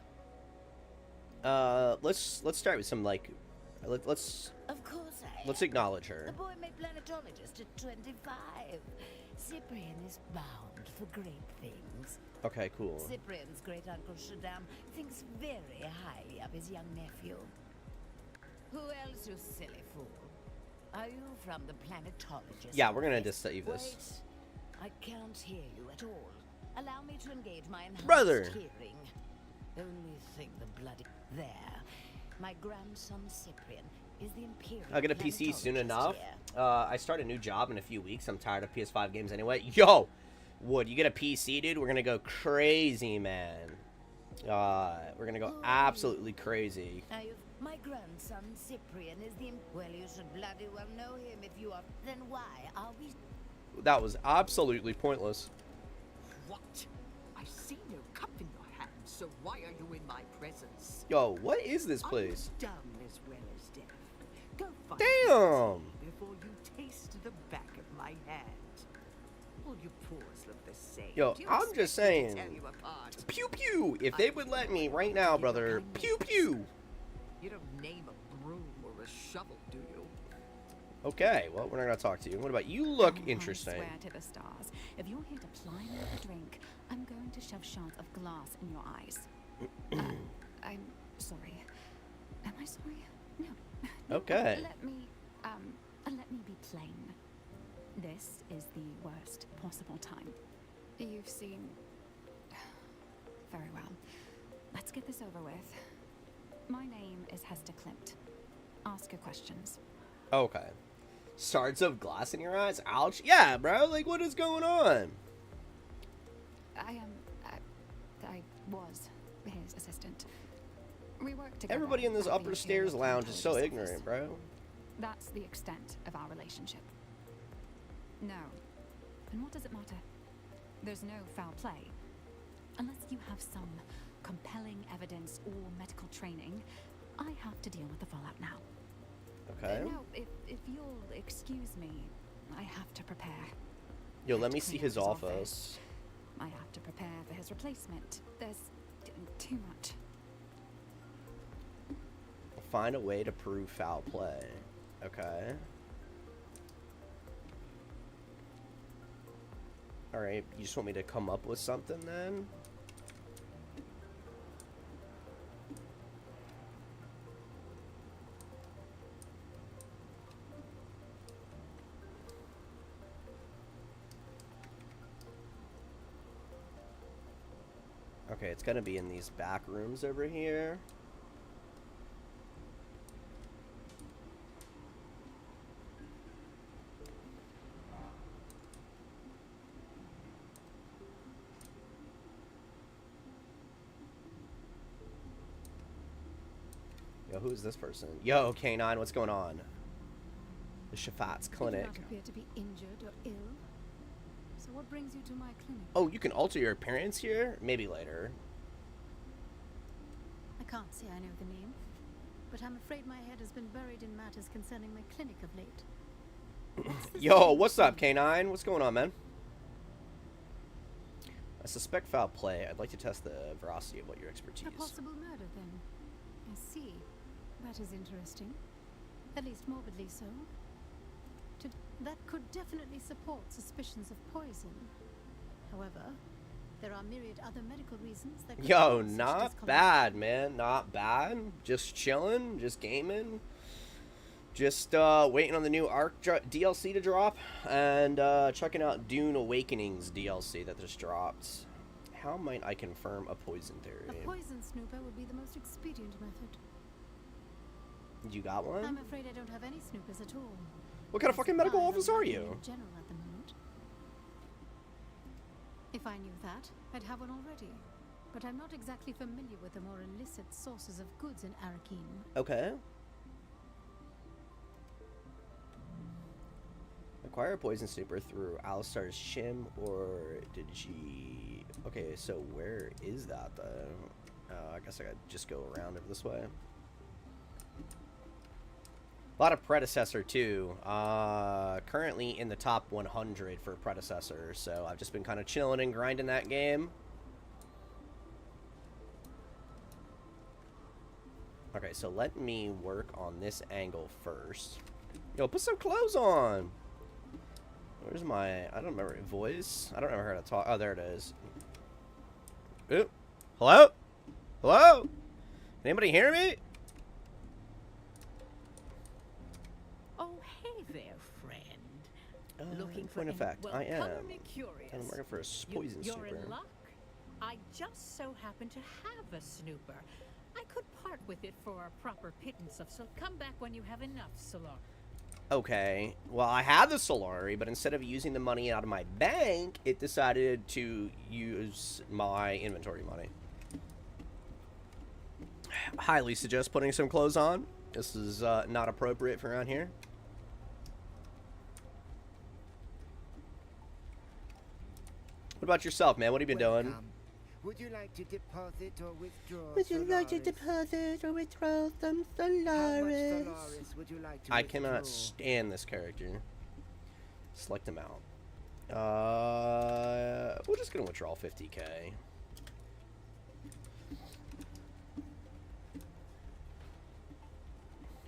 Let's start with some like, let's. Of course I Let's am. acknowledge her. The boy made planetologist at 25. Cyprian is bound for great things. Okay, cool. Cyprian's great uncle Shaddam thinks very highly of his young nephew. Who else, you silly fool? Are you from the planetologist? Yeah, we're gonna just save this. Wait, I can't hear you at all. Allow me to engage my enhanced Brother. hearing. Only think the bloody there. My grandson Cyprian is the imperial. I'll get a PC soon planetologist enough. here. I start a new job in a few weeks. I'm tired of PS5 games anyway. Yo, Wood, you get a PC, dude? We're gonna go crazy, man. We're gonna go absolutely crazy. My grandson Cyprian is the. Well, you should bloody well know him if you are. Then why are we? That was absolutely pointless. What? I see no cup in your hand, so why are you in my presence? Yo, what is this place? Are you dumb as well as deaf? Go find Damn! before you taste the back of my hand. All you pores look the same. Yo, Do you I'm expect just me to saying. tell you apart? Pew pew! If they would let me right now, brother. Pew pew! You don't name a broom or a shovel, do you? Okay, well, we're not gonna talk to you. What about you? Look I interesting. swear to the stars, if you're here to ply me with a drink, I'm going to shove shards of glass in your eyes. I'm sorry. Am I sorry? No. No, Okay. Let me be plain. This is the worst possible time. You've seen. Very well. Let's get this over with. My name is Hester Klimt. Ask your questions. Okay. Shards of glass in your eyes? Ouch. Yeah, bro. Like, what is going on? I was his assistant. We worked together. Everybody in this at the upper stairs Imperial lounge is so Planetologist's ignorant, office. bro. That's the extent of our relationship. No. And what does it matter? There's no foul play. Unless you have some compelling evidence or medical training, I have to deal with the fallout now. Okay. No, if you'll excuse me, I have to prepare. Yo, let me see his office. I have to prepare for his replacement. There's too much. Find a way to prove foul play. Okay. Alright, you just want me to come up with something then? Okay, it's gonna be in these back rooms over here. Yo, who is this person? Yo, K9, what's going on? The Shafat's clinic. You do not appear to be injured or ill. So what brings you to my clinic? Oh, you can alter your appearance here? Maybe later. I can't say I know the name, but I'm afraid my head has been buried in matters concerning my clinic of late. Yo, what's up, K9? What's going on, man? I suspect foul play. I'd like to test the veracity of what your expertise. A possible murder, then. I see. That is interesting. At least morbidly so. That could definitely support suspicions of poison. However, there are myriad other medical reasons that could Yo, cause such not discomfort. bad, man. Not bad. Just chilling, just gaming. Just waiting on the new Arc DLC to drop. And checking out Dune Awakenings DLC that just dropped. How might I confirm a poison theory? A poison snooper would be the most expedient method. You got one? I'm afraid I don't have any snoopers at all. What kind of fucking medical office are you? In general at the moment. If I knew that, I'd have one already. But I'm not exactly familiar with the more illicit sources of goods in Arakeen. Okay. acquire a poison snooper through Alistar's shim, or did she... Okay, so where is that, though? I guess I gotta just go around it this way. A lot of predecessor, too. Currently in the top 100 for predecessor, so I've just been kind of chilling and grinding that game. Okay, so let me work on this angle first. Yo, put some clothes on! Where's my... I don't remember... Voice? I don't remember how to talk. Oh, there it is. Ooh. Hello? Hello? Anybody hear me? Oh, hey there, friend. Looking for in fact, well, I am. color me curious. And I'm looking for a poison You're snooper. in luck. I just so happen to have a snooper. I could part with it for a proper pittance of, so come back when you have enough, Solar. Okay, well, I had the Solari, but instead of using the money out of my bank, it decided to use my inventory money. Highly suggest putting some clothes on. This is not appropriate for around here. What about yourself, man? What have you been doing? Would you like to deposit or withdraw? Would you like to deposit or withdraw some Solaris? Would you like to I cannot stand this character. Select him out. We're just gonna withdraw 50k.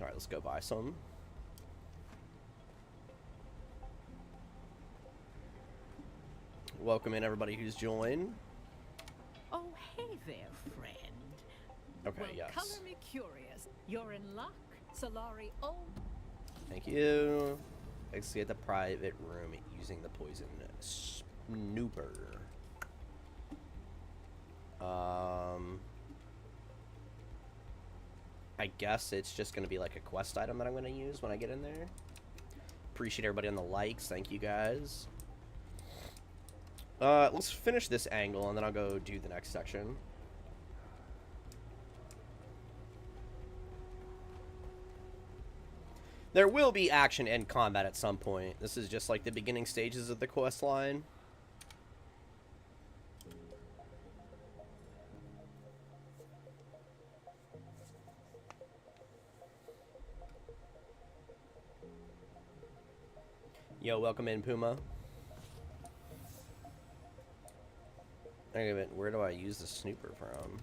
All right, let's go buy some. Welcome in everybody who's joined. Oh, hey there, friend. Okay, well, yes. Color me curious. You're in luck, Solari. Oh. Thank you. Exit the private room using the poison snooper. I guess it's just gonna be like a quest item that I'm gonna use when I get in there. Appreciate everybody on the likes. Thank you guys. Let's finish this angle and then I'll go do the next section. There will be action and combat at some point. This is just like the beginning stages of the quest line. Yo, welcome in, Puma. Okay, where do I use the snooper from?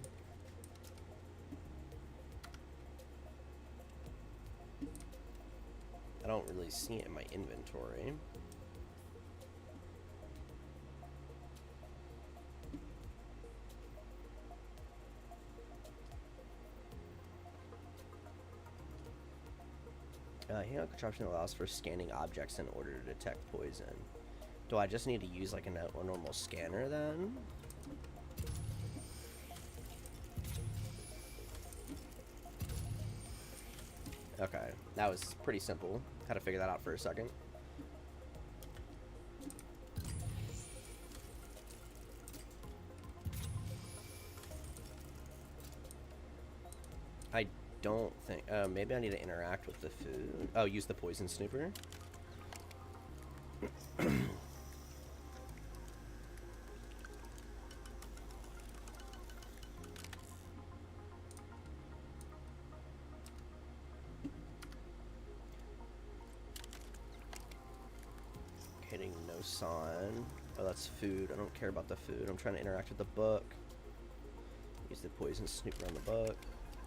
I don't really see it in my inventory. Handheld contraption allows for scanning objects in order to detect poison. Do I just need to use like a normal scanner then? Okay, that was pretty simple. Had to figure that out for a second. I don't think... maybe I need to interact with the food. Oh, use the poison snooper. Hitting no sign. Oh, that's food. I don't care about the food. I'm trying to interact with the book. Use the poison snooper on the book.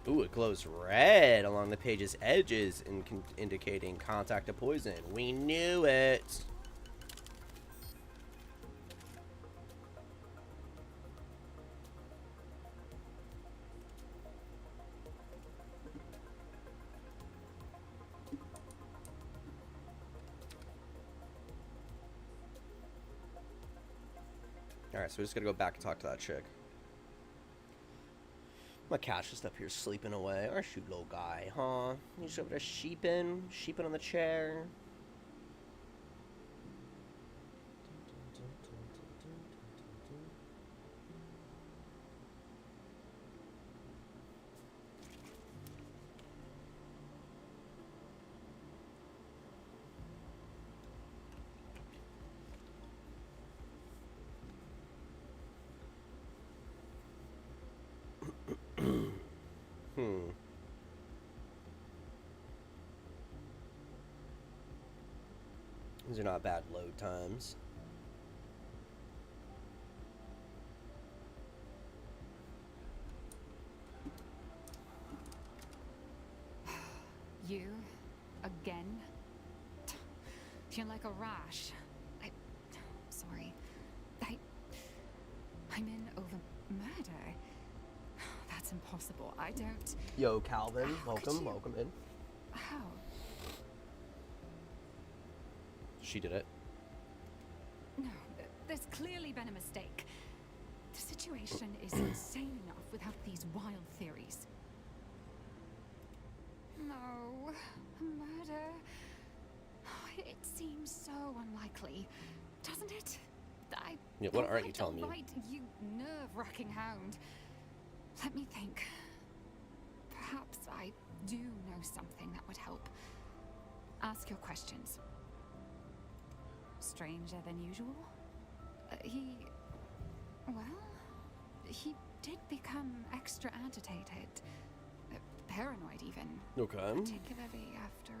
Ooh, it glows red along the page's edges, indicating contact to poison. We knew it! Alright, so we're just gonna go back and talk to that chick. My cat's just up here sleeping away. Aren't you, little guy, huh? You just over there sheeping on the chair. These are not bad load times. You? Again? Feel like a rash. Sorry. I'm in over murder. That's impossible. I don't... Yo, Calvin, welcome in. How? She did it. No, there's clearly been a mistake. The situation is insane enough without these wild theories. No, murder. It seems so unlikely, doesn't it? Yeah, what aren't you telling me? Right, you nerve-wracking hound. Let me think. Perhaps I do know something that would help. Ask your questions. Stranger than usual? He did become extra agitated. Paranoid, even. Okay. Particularly after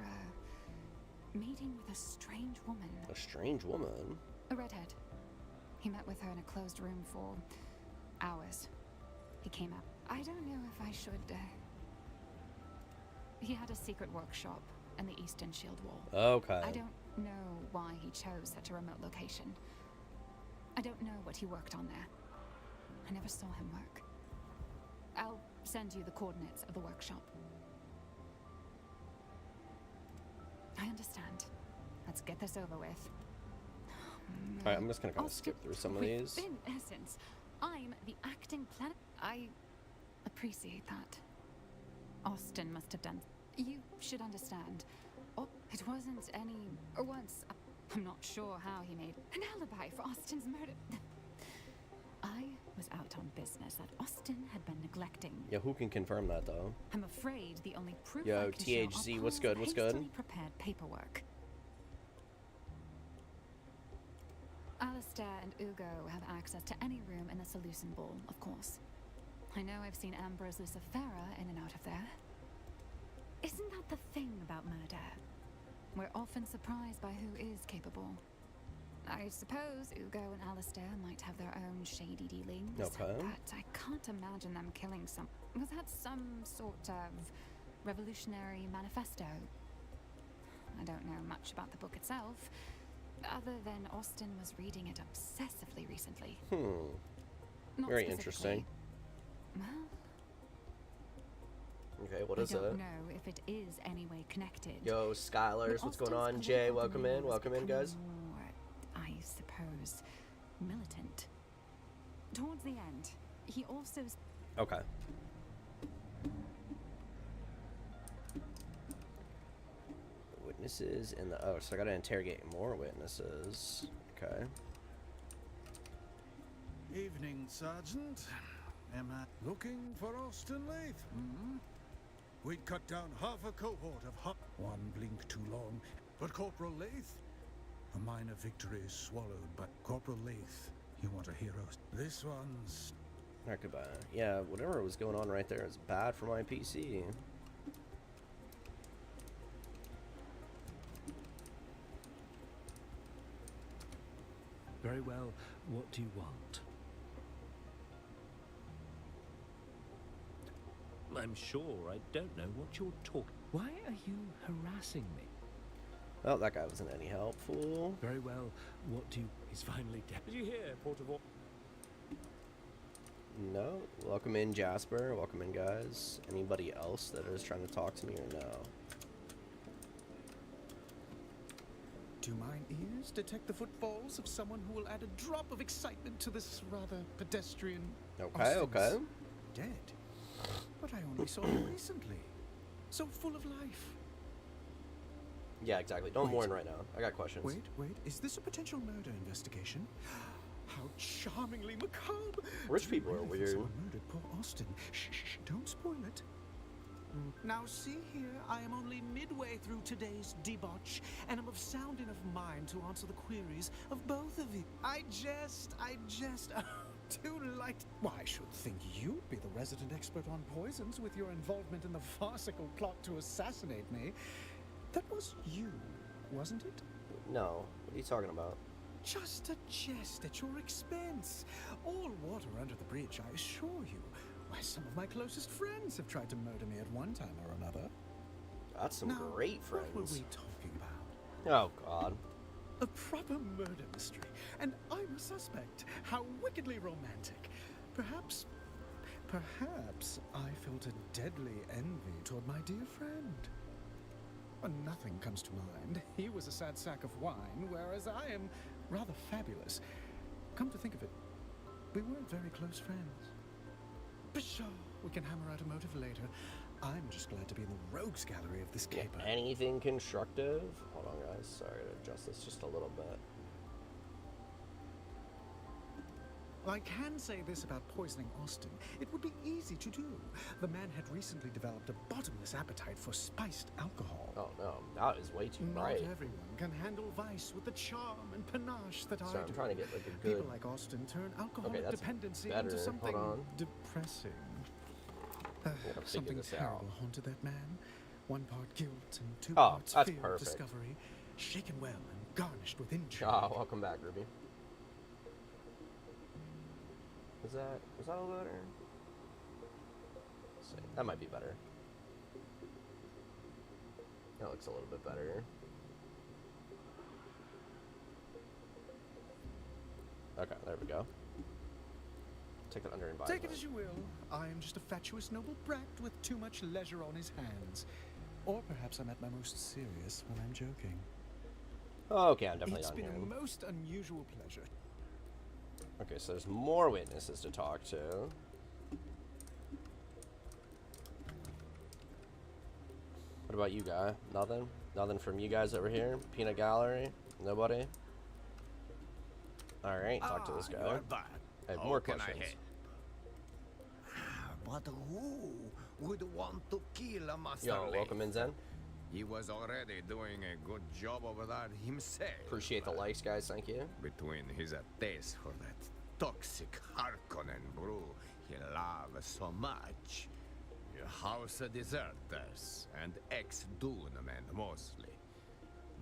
a meeting with a strange woman. A strange woman? A redhead. He met with her in a closed room for hours. He came up. I don't know if I should... He had a secret workshop in the Eastern Shield Wall. Okay. I don't know why he chose such a remote location. I don't know what he worked on there. I never saw him work. I'll send you the coordinates of the workshop. I understand. Let's get this over with. Alright, I'm just gonna kind of skip through some of these. In essence, I'm the acting planet. I appreciate that. Austin must have done. You should understand. Oh, it wasn't any. Or once. I'm not sure how he made an alibi for Austin's murder. I was out on business that Austin had been neglecting. Yeah, who can confirm that though? I'm afraid the only proof. Yo, I can show THZ, what's good? What's good? hastily prepared paperwork. Alistair and Ugo have access to any room in the Seleucid Ball, of course. I know I've seen Ambrose Lucifera in and out of there. Isn't that the thing about murder? We're often surprised by who is capable. I suppose Ugo and Alistair might have their own shady dealings. Okay. But I can't imagine them killing some... Was that some sort of revolutionary manifesto? I don't know much about the book itself, other than Austin was reading it obsessively recently. Not Very specifically. interesting. Well, okay, what is I don't it? know if it is any way connected. Yo, Skylers, what's going on? Austin's Jay, political welcome demeanor in. was Welcome in, guys. becoming more, I suppose, militant. Towards the end, he also... Okay. Witnesses in the... Oh, so I gotta interrogate more witnesses. Okay. Evening, Sergeant. Am I looking for Austin Lath? We'd cut down half a cohort of one blink too long. But Corporal Lath? A minor victory is swallowed by Corporal Lath. You want a hero? This one's... Alright, goodbye. Yeah, whatever was going on right there is bad for my PC. Very well. What do you want? I'm sure I don't know what you're talking. Why are you harassing me? Oh, that guy wasn't any help, fool. Very well. What do you... He's finally dead. Did you hear, Portavoy? No. Welcome in, Jasper. Welcome in, guys. Anybody else that is trying to talk to me or no? Do mine ears detect the footfalls of someone who will add a drop of excitement to this rather pedestrian... Okay, Austin's okay. dead. But I only saw him recently. So full of life. Yeah, exactly. Don't Wait. mourn right now. I got questions. Wait. Is this a potential murder investigation? How charmingly macabre! Rich Do you people are really think weird. someone murdered poor Austin? Shh, don't spoil it. Now see here, I am only midway through today's debauch, and am of sound enough mind to answer the queries of both of you. I jest. too light. Why, I should think you'd be the resident expert on poisons with your involvement in the farcical plot to assassinate me. That was you, wasn't it? No. What are you talking about? Just a jest at your expense. All water under the bridge, I assure you. Why, some of my closest friends have tried to murder me at one time or another. That's some Now, great friends. What were we talking about? Oh, God. A proper murder mystery, and I'm a suspect. How wickedly romantic. Perhaps I felt a deadly envy toward my dear friend. Nothing comes to mind. He was a sad sack of wine, whereas I am rather fabulous. Come to think of it, we weren't very close friends. Pshaw, we can hammer out a motive later. I'm just glad to be in the rogues gallery of this caper. Anything constructive? Hold on, guys. Sorry to adjust this just a little bit. I can say this about poisoning Austin. It would be easy to do. The man had recently developed a bottomless appetite for spiced alcohol. Oh, no. That is way too Not bright. everyone can handle vice with the charm and panache that I Sorry, I'm do. trying to get like a good... People like Austin turn alcoholic Okay, that's dependency better. into something Hold on. depressing. gotta figure Something this terrible out. haunted that man. One part guilt and two Oh, parts that's fear of perfect. discovery. Shaken well and garnished with intrigue. Oh, welcome back, Ruby. Was that a little better? Let's see. That might be better. That looks a little bit better. Okay, there we go. Take it under environment. Take it as you will. I am just a fatuous noble brat with too much leisure on his hands. Or perhaps I'm at my most serious when I'm joking. Okay, I'm definitely It's done been here. a most unusual pleasure. Okay, so there's more witnesses to talk to. What about you, guy? Nothing? Nothing from you guys over here? Peanut Gallery? Nobody? Alright, talk to this guy. You're back. I have How more can I questions. help? But who would want to kill a master Yo, Leif? welcome in, Zen. He was already doing a good job over there himself. Appreciate the likes, guys. Thank you. Between his taste for that toxic Harkonnen brew he loves so much. House of Deserters and ex-Dune men mostly.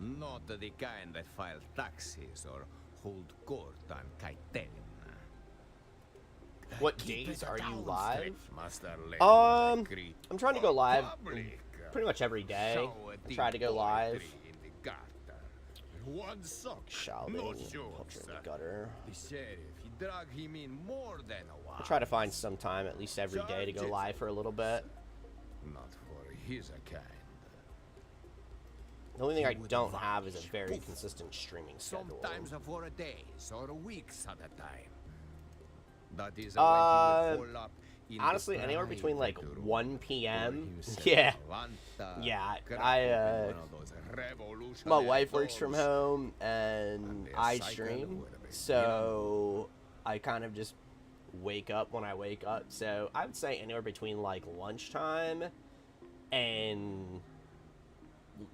Not the kind that file taxes or hold court on Kaiten. What Keep days it are you down, live? Stretch, Master Leif. I'm Greet trying to go for live public. pretty much every day. Show I try to go live. in the gutter. One sock, Shouting, no culture shoes. in the gutter. The sheriff, he dragged him in more than a while. I try to find some time, at least every day, to go live for a little bit. Not for his kind. The only thing I don't have is a very consistent streaming schedule. Sometimes for days or weeks at a time. That is Uh, when he will fall up in honestly, the anywhere between like private room 1 p.m. where he Yeah, Lanta, yeah. grab I one of those my revolutionary wife works from doors. home and they I cycle stream, with it, so I kind of just wake up when I wake up. So I would say anywhere between like lunchtime and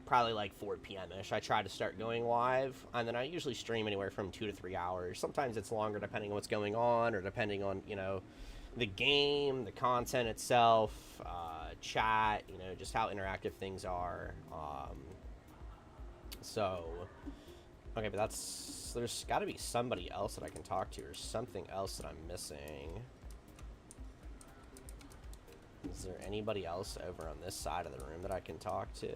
probably like 4 p.m.-ish. I try to start going live, and then I usually stream anywhere from 2 to 3 hours. Sometimes it's longer depending on what's going on, or depending on, you know, the game, the content itself, chat, you know, just how interactive things are. So, okay, but there's got to be somebody else that I can talk to, or something else that I'm missing. Is there anybody else over on this side of the room that I can talk to?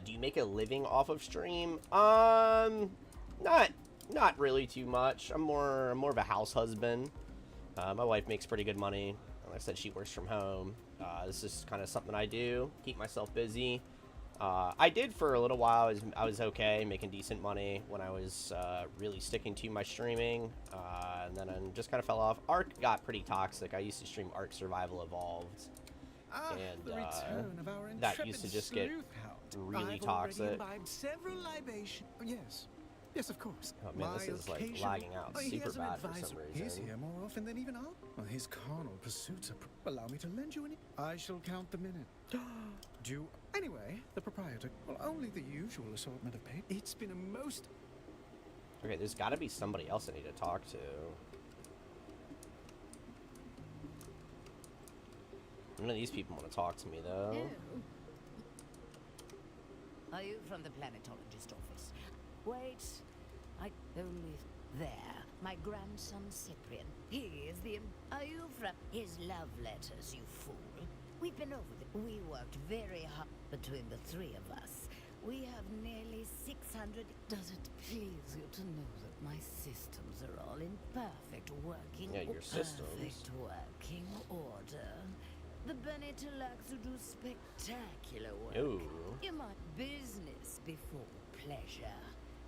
Do you make a living off of stream? Not really too much. I'm more of a house husband. My wife makes pretty good money. Like I said, she works from home. This is kind of something I do, keep myself busy. I did for a little while. I was okay, making decent money when I was really sticking to my streaming, and then I just kind of fell off. Ark got pretty toxic. I used to stream Ark Survival Evolved, and the return of our that used to just get sleuth hound. really I've toxic. already imbibed several libations. Yes. Yes, of course. Oh man, this is like occasional- lagging out He super has an bad for advisor. some He's reason. here more often than even I. Well, his carnal pursuits are allow me to lend you any. I shall count the minute. Anyway, the proprietor, well, only the usual assortment of paint. It's been a most... Okay, there's got to be somebody else I need to talk to. None of these people want to talk to me, though. Are you from the planetologist office? Wait, I only... There, my grandson Cyprian. He is the... Are you from... His love letters, you fool. We've been over the... We worked very hard between the three of us. We have nearly 600... Does it please you to know that my systems are all in perfect working... Yeah, your systems. Perfect working order. The Benetalax who do spectacular work. Ooh. You might business before pleasure.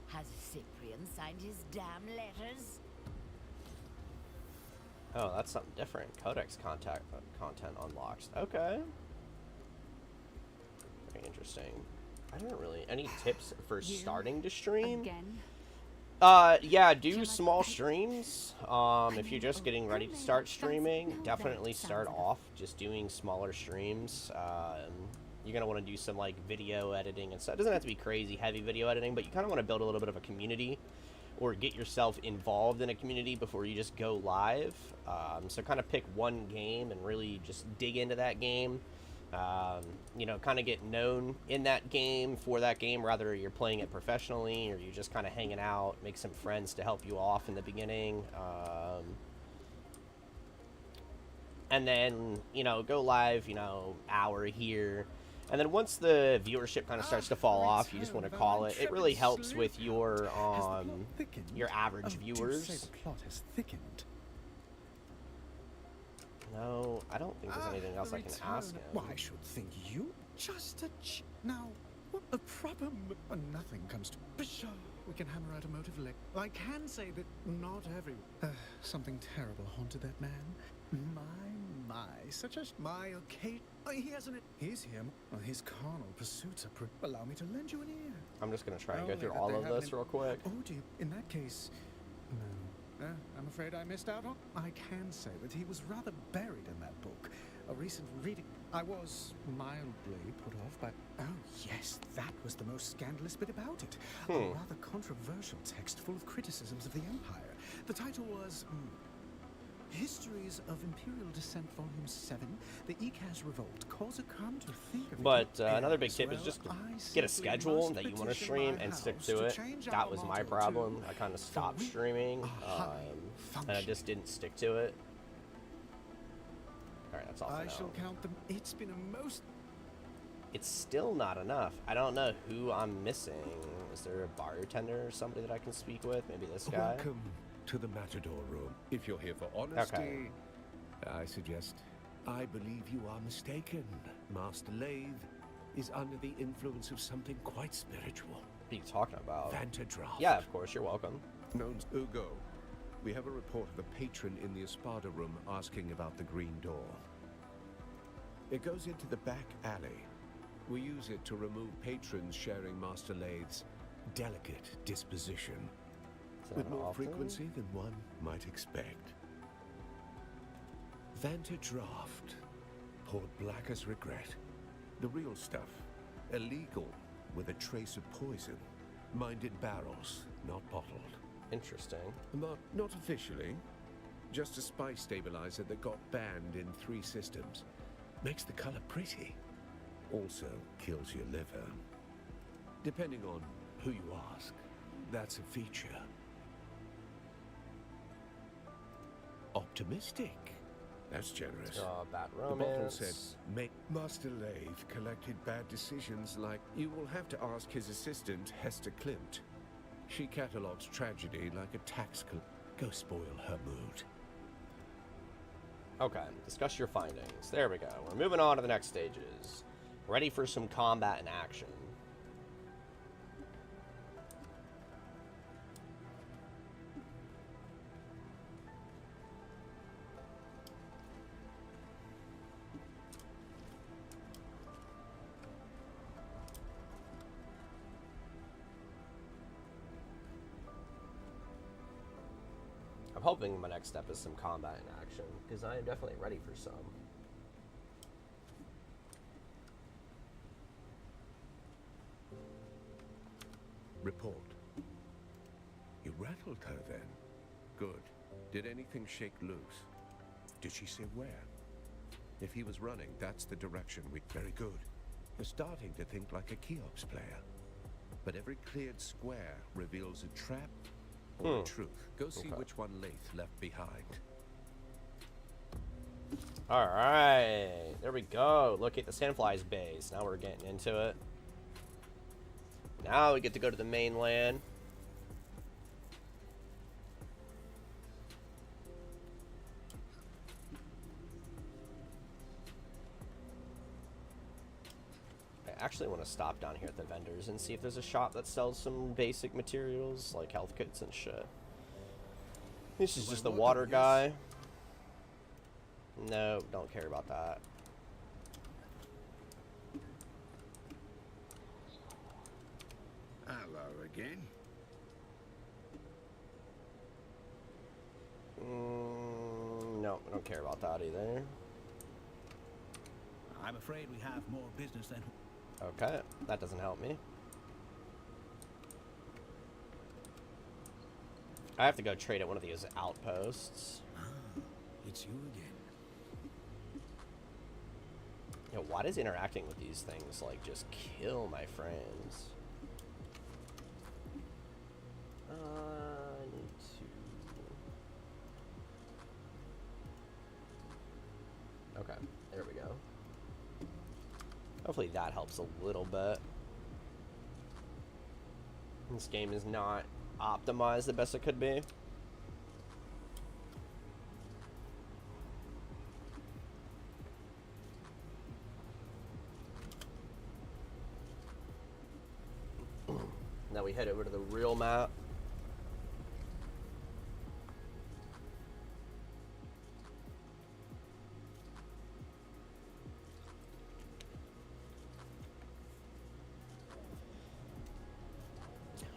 Has Cyprian signed his damn letters? Oh, that's something different. Codex content unlocked. Okay. Very interesting. I don't really... Any tips for starting to stream? Again? Yeah, do small streams. If you're just getting ready to start streaming, definitely start off just doing smaller streams. You're going to want to do some, like, video editing and stuff. It doesn't have to be crazy heavy video editing, but you kind of want to build a little bit of a community or get yourself involved in a community before you just go live. So kind of pick one game and really just dig into that game. You know, kind of get known in that game for that game, whether you're playing it professionally or you're just kind of hanging out, make some friends to help you off in the beginning. And then, you know, go live, you know, hour here. And then once the viewership kind of starts to fall off, you just want to call it. It really helps with your average viewers. The plot has thickened. No, I don't think there's anything else I can ask him. Why, I should think you just a now. What a proper nothing comes to. Pshaw, we can hammer out a motive lick. I can say that not every something terrible haunted that man. My, such as my occasion. He hasn't. He's him. Well, his carnal pursuits are. Allow me to lend you an ear. I'm just gonna try and go Only through that all they of haven't this real quick. Oh, do you? In that case, no. I'm afraid I missed out on. I can say that he was rather buried in that book. A recent reading. I was mildly put off by. Oh yes, that was the most scandalous bit about it. A rather controversial text full of criticisms of the Empire. The title was. Histories of Imperial Descent, Volume 7, The Ekaz Revolt, Cause a Come to Think of it. But another big tip is just to get a schedule that you want to stream and stick to it. That was my problem. I kind of stopped streaming, and I just didn't stick to it. Alright, that's all for now. I shall count them. It's been a most... It's still not enough. I don't know who I'm missing. Is there a bartender or somebody that I can speak with? Maybe this guy? Welcome to the Matador Room. If you're here for honesty, I suggest... I believe you are mistaken. Master Lathe is under the influence of something quite spiritual. What are you talking about? Vantadraft. Yeah, of course, you're welcome. Known as Ugo. We have a report of a patron in the Espada room asking about the green door. It goes into the back alley. We use it to remove patrons sharing Master Lathe's delicate disposition. With more frequency than one might expect. Vantadraft. Poured black as regret. The real stuff. Illegal with a trace of poison. Mined in barrels, not bottled. Interesting. Not officially. Just a spice stabilizer that got banned in 3 systems. Makes the color pretty. Also kills your liver. Depending on who you ask, that's a feature. Optimistic. That's generous. Bad The bottle romance. said, "Make Master Lathe collected bad decisions like you will have to ask his assistant, Hester Klimt. She catalogs tragedy like a tax Go spoil her mood." Okay, discuss your findings. There we go. We're moving on to the next stages. Ready for some combat and action. I'm hoping my next step is some combat and action, because I am definitely ready for some. Report. You rattled her then? Good. Did anything shake loose? Did she say where? If he was running, that's the direction we... Very good. You're starting to think like a Cheops player. But every cleared square reveals a trap or a truth. Go see which one Lath left behind. Alright, there we go. Look at the Sandfly's base. Now we're getting into it. Now we get to go to the mainland. I actually want to stop down here at the vendors and see if there's a shop that sells some basic materials like health kits and shit. This is just the water guy. No, don't care about that. Hello again. No, I don't care about that either. I'm afraid we have more business than... Okay, that doesn't help me. I have to go trade at one of these outposts. It's you again. Yo, why does interacting with these things, like, just kill my friends? I need to... Okay, there we go. Hopefully that helps a little bit. This game is not optimized the best it could be. Now we head over to the real map.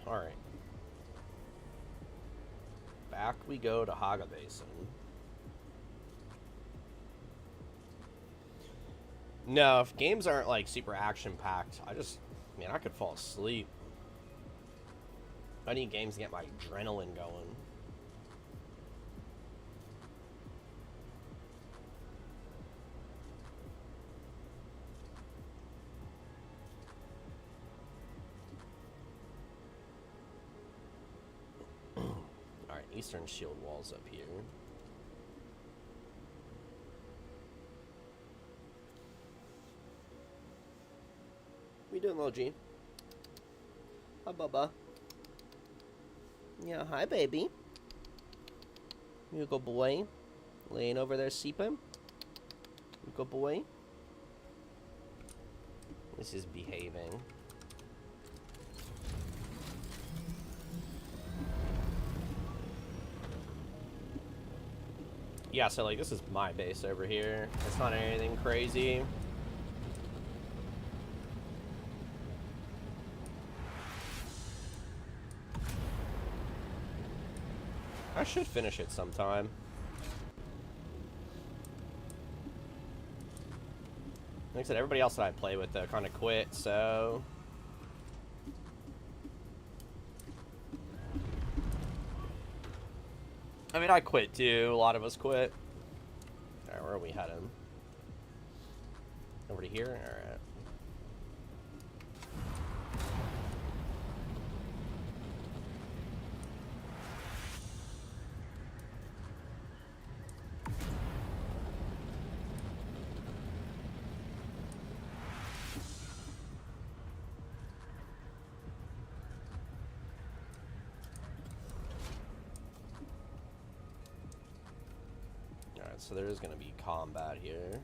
Alright. Back we go to Haga Basin. No, if games aren't like super action-packed, man, I could fall asleep. I need games to get my adrenaline going. Alright, Eastern Shield Wall's up here. What you doing, little G? Hi, Bubba. Yeah, hi, baby. You good boy. Laying over there sleeping. You good boy. This is behaving. Yeah, so like this is my base over here. It's not anything crazy. I should finish it sometime. Like I said, everybody else that I play with kind of quit, so... I mean, I quit too. A lot of us quit. Alright, where are we heading? Over to here? Alright. So there is going to be combat here.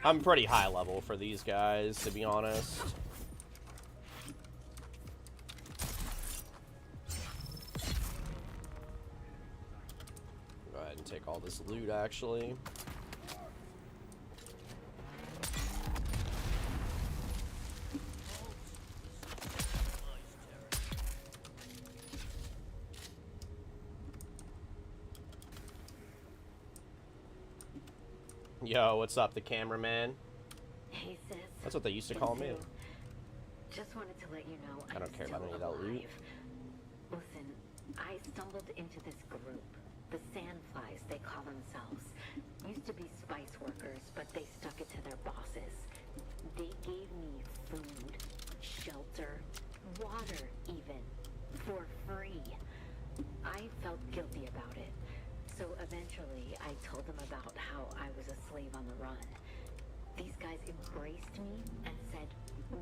I'm pretty high level for these guys, to be honest. Go ahead and take all this loot, actually. Yo, what's up, the cameraman? Hey, sis. That's what they used to call me. Just wanted to let you know I don't care about any of that loot. Listen, I stumbled into this group. The Sandflies, they call themselves. Used to be spice workers, but they stuck it to their bosses. They gave me food, shelter, water even, for free. I felt guilty about it. So eventually, I told them about how I was a slave on the run. These guys embraced me and said,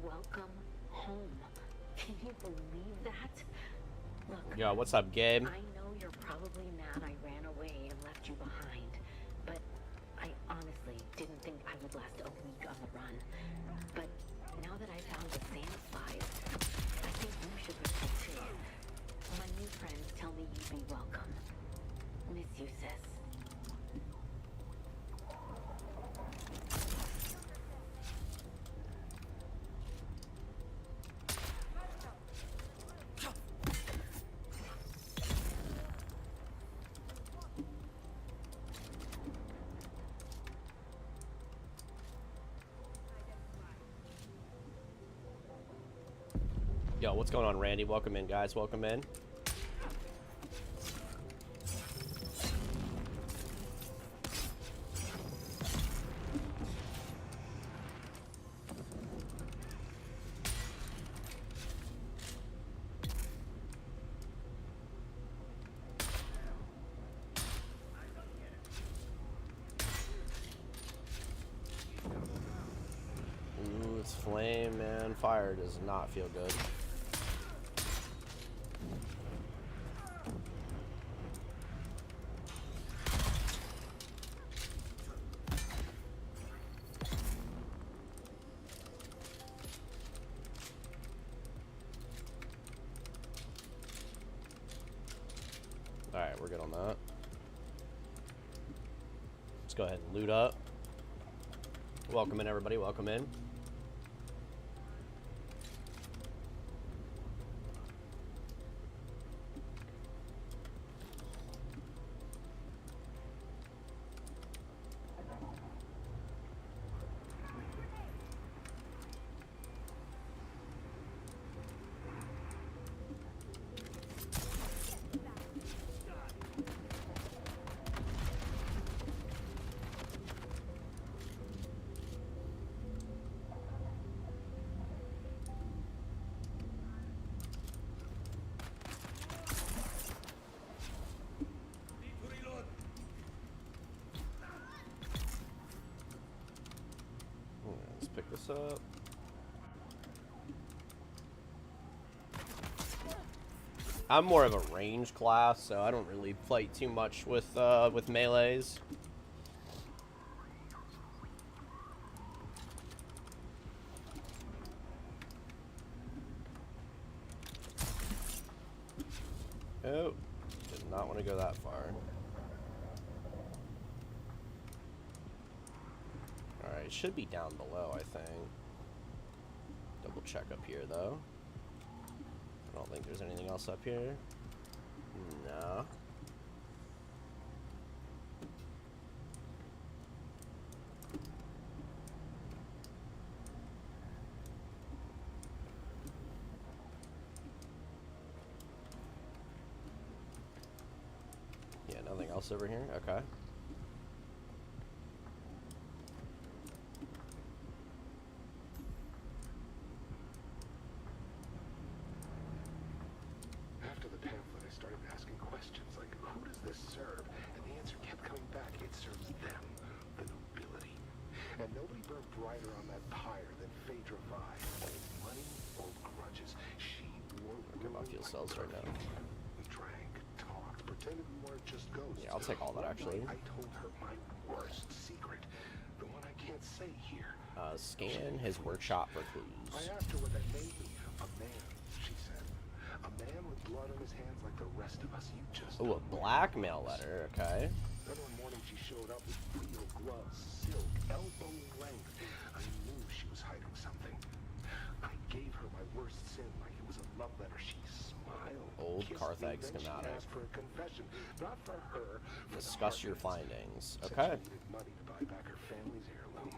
"Welcome home." Can you believe that? Look, Yo, what's up, Gabe? I know you're probably mad I ran away and left you behind, but I honestly didn't think I would last a week on the run. But now that I found the Sandflies, I think you should return too. My new friends tell me you'd be welcome. Miss you, sis. Yo, what's going on, Randy? Welcome in, guys. Welcome in. Ooh, it's flame, man. Fire does not feel good. Alright, we're good on that. Let's go ahead and loot up. Welcome in, everybody. Welcome in. Let's pick this up. I'm more of a range class, so I don't really fight too much with melees. Oh, did not want to go that far. Alright, it should be down below, I think. Double check up here, though. I don't think there's anything else up here. No. Yeah, nothing else over here? Okay. After the pamphlet, I started asking questions like, who does this serve? And the answer kept coming back. It serves them, the nobility. And nobody burned brighter on that pyre than Phaedra Vi. Old money, old grudges. She wore Get my fuel cells right now. We drank, talked, pretended we weren't just ghosts. Yeah, I'll take all that, actually. I told her my worst secret. The one I can't say here. Scan his workshop for I clues. asked her what that made me. A man, she said. A man with blood on his hands like the rest of us. You just Oh, a blackmail letter, okay. Then one morning she showed up with real gloves, silk, elbow length. I knew she was hiding something. I gave her my worst sin like it was a love letter. She smiled. Old kissed Carthage me, then schematic. She asked for a confession, not for her. For Discuss your findings. Said Okay. she needed money to buy back her family's heirloom.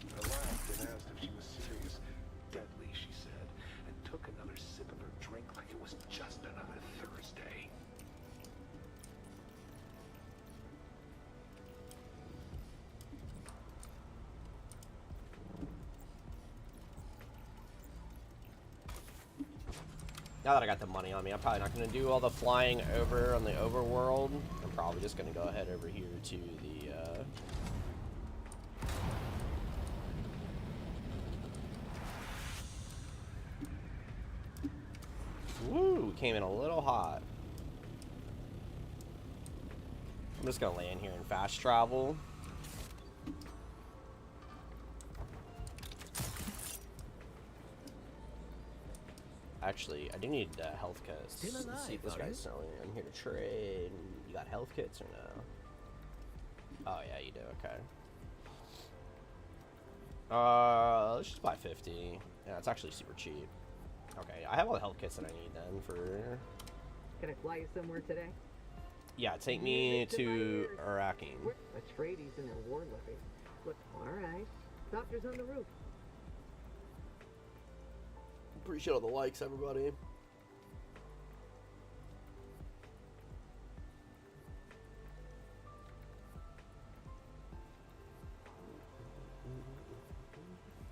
I laughed and asked if she was serious. Deadly, she said, and took another sip of her drink like it was just another Thursday. Now that I got the money on me, I'm probably not going to do all the flying over on the overworld. I'm probably just going to go ahead over here to the, Woo! Came in a little hot. I'm just going to land here and fast travel. Actually, I do need health kits. Still Let's see alive, if this are guy's you? selling. I'm here to trade. You got health kits or no? Oh yeah, you do. Okay. Let's just buy 50. Yeah, it's actually super cheap. Okay, I have all the health kits that I need then for. Gonna fly you somewhere today? Yeah, take me to Arakin. Atreides and their war levy. Look, all right. Doctor's on the roof. Appreciate all the likes, everybody.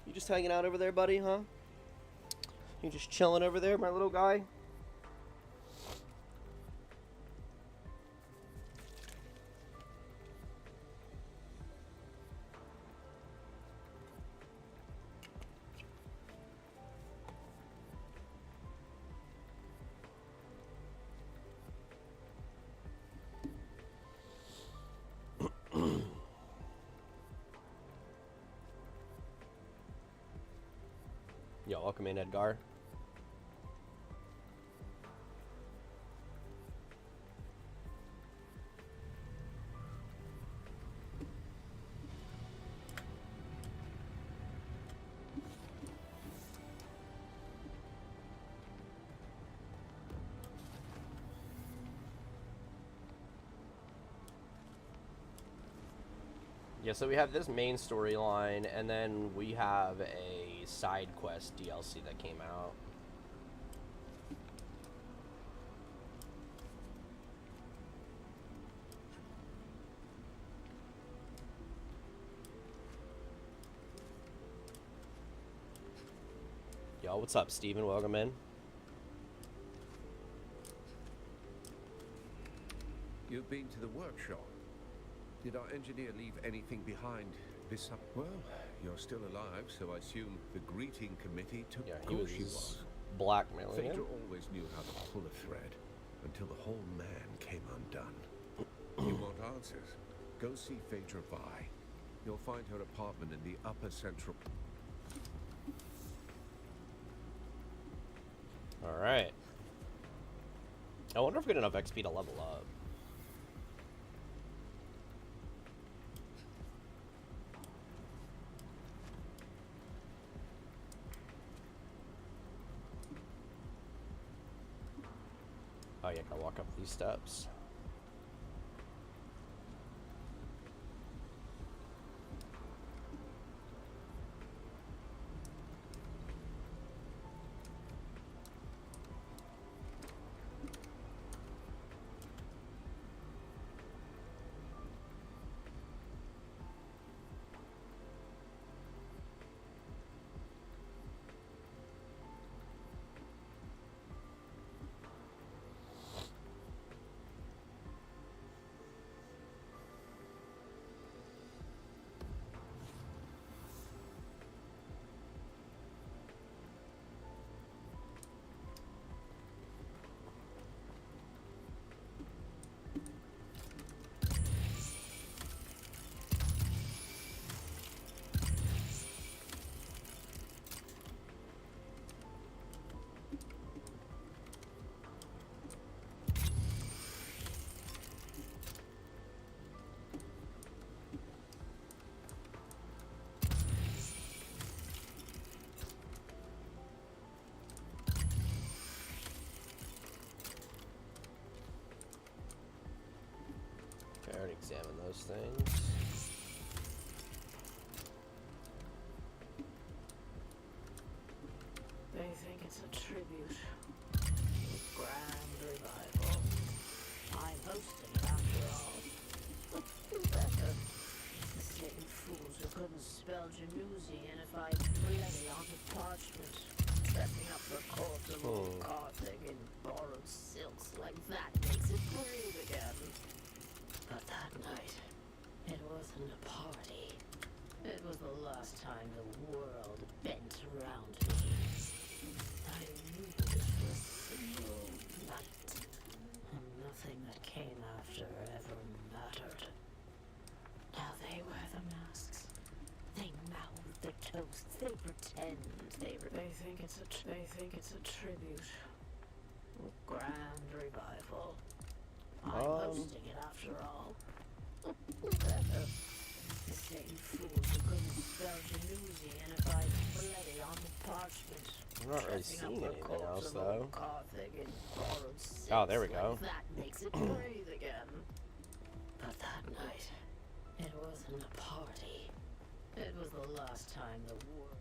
You just hanging out over there, buddy, huh? You just chilling over there, my little guy? Yo, welcome in, Edgar. Yeah, so we have this main storyline, and then we have a side quest DLC that came out. Yo, what's up, Steven? Welcome in. You've been to the workshop. Did our engineer leave anything behind this up? Well, you're still alive, so I assume the greeting committee took. Yeah, Of he course was she was. blackmailing him. Phaedra always knew how to pull a thread until the whole man came undone. You want answers? Go see Phaedra Vi. You'll find her apartment in the upper central. Alright. I wonder if we get enough XP to level up. Oh yeah, gotta walk up these steps. examine those things. They think it's a tribute. Grand revival. I'm hosting it after all. Who better? The same fools who couldn't spell Januzzian if I bled it onto parchment. Dressing up the corpse of old Carthage in borrowed silks like that makes it breathe again. But that night, it wasn't a party. It was the last time the world bent around me. I knew it for a single night, and nothing that came after ever mattered. Now they wear the masks. They mouth their toasts. They pretend they think it's a tribute. Grand revival. I'm hosting it after all. Who better? The same fools who couldn't spell Januzzian if I bled it on the parchment. I'm not really seeing anything else though. Oh, Oh, there we go. That makes it breathe again. But that night, it wasn't a party. It was the last time the world.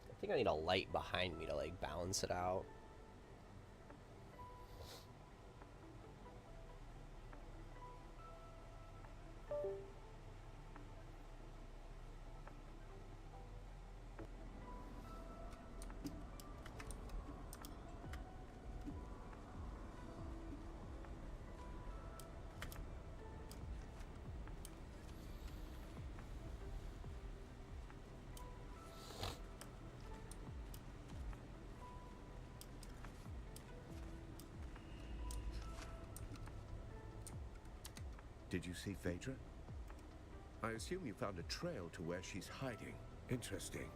I think I need a light behind me to like balance it out. Did you see Phaedra? I assume you found a trail to where she's hiding. Interesting.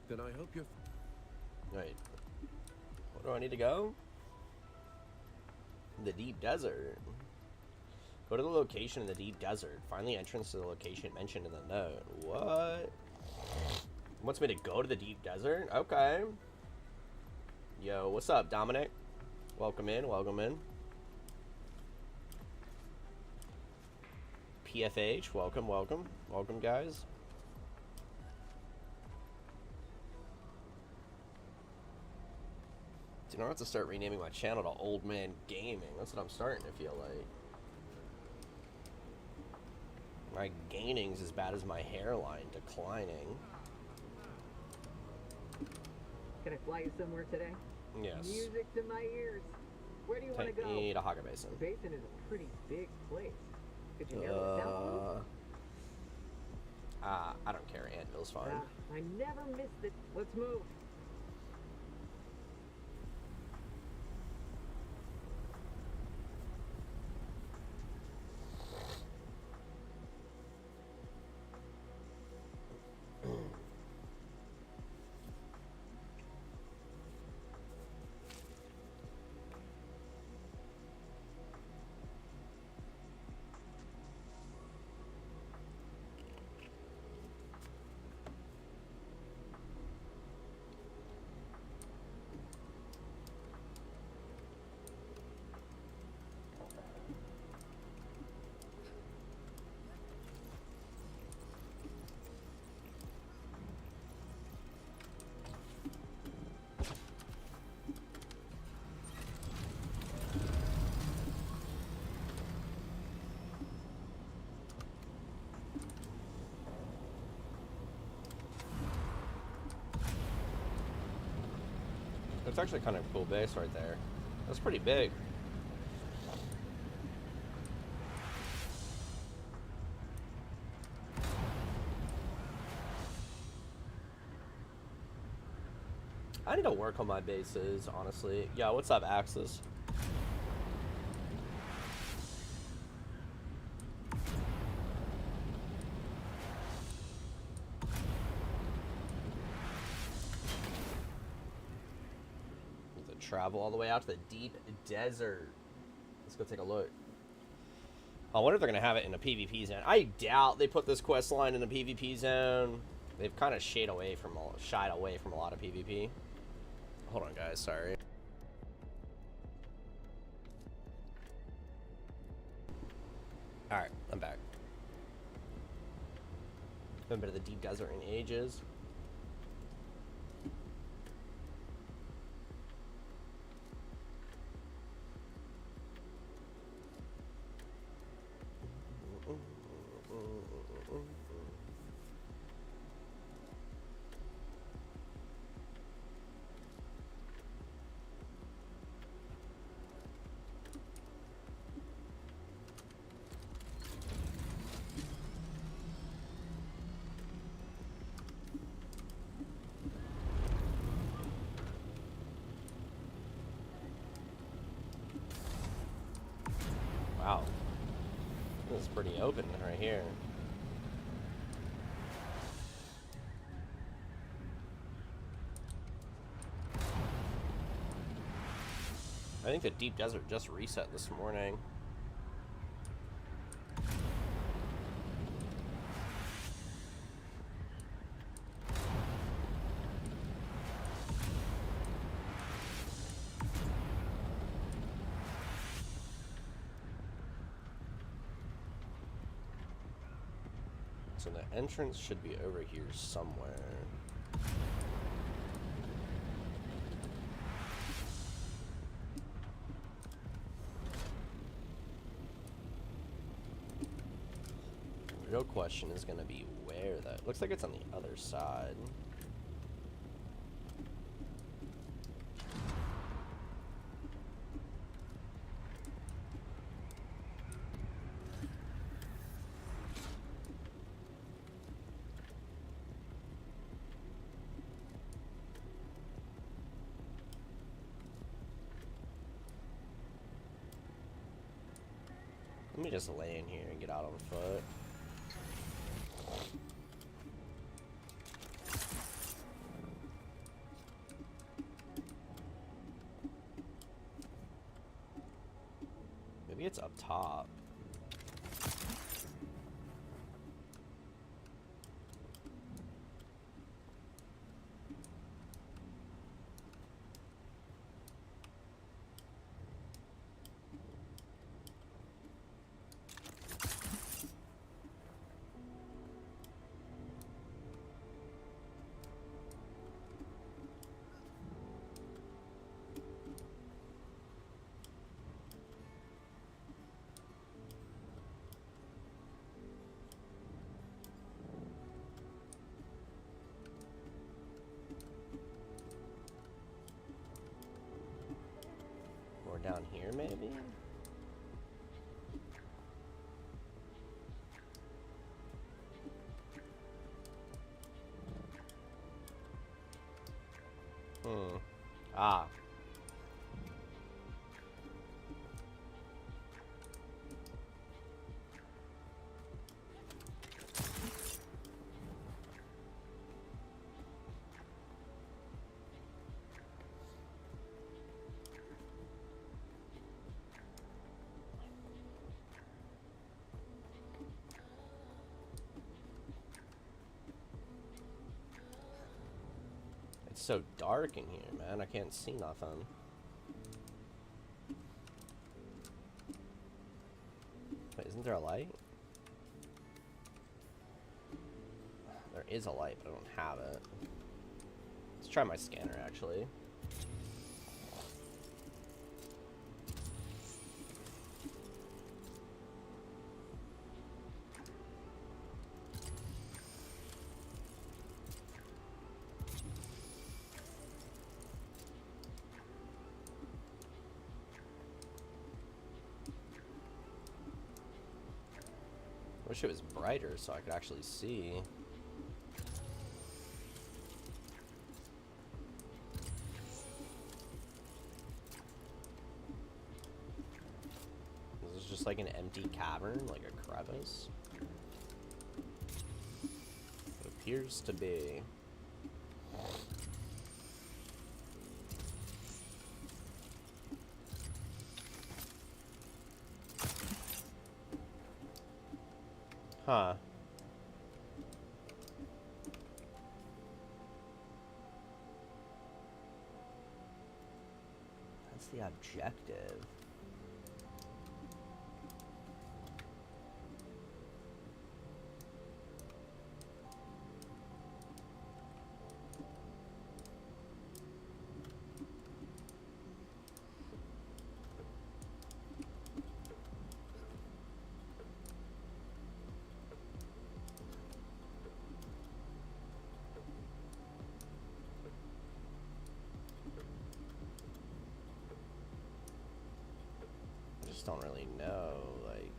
Then I hope you're... Right. Where do I need to go? The deep desert. Go to the location in the deep desert. Find the entrance to the location mentioned in the note. What? Wants me to go to the deep desert? Okay. Yo, what's up, Dominic? Welcome in, welcome in. PFH, welcome, welcome. Welcome, guys. Dude, I have to start renaming my channel to Old Man Gaming. That's what I'm starting to feel like. My gaining's as bad as my hairline declining. Can I fly you somewhere today? Yes. Music to my ears. Where do you want to go? Take me to Haga Basin. The basin is a pretty big place. Could you narrow it down? I don't care. Anvil's fine. I never missed it. Let's move. That's actually kind of a cool base right there. That's pretty big. I need to work on my bases, honestly. Yeah, what's up, Axis? Travel all the way out to the deep desert. Let's go take a look. I wonder if they're going to have it in a PvP zone. I doubt they put this quest line in a PvP zone. They've kind of shied away from a lot of PvP. Hold on, guys. Sorry. All right, I'm back. Haven't been to the deep desert in ages. Wow. This is pretty open right here. I think the deep desert just reset this morning. So the entrance should be over here somewhere. The real question is going to be where that... Looks like it's on the other side. Let me just lay in here and get out on foot. Maybe it's up top. Or down here, maybe? Ah. It's so dark in here, man. I can't see nothing. Wait, isn't there a light? There is a light, but I don't have it. Let's try my scanner, actually. Wish it was brighter so I could actually see. Is this just like an empty cavern, like a crevice? It appears to be. Huh. That's the objective. Don't really know, like,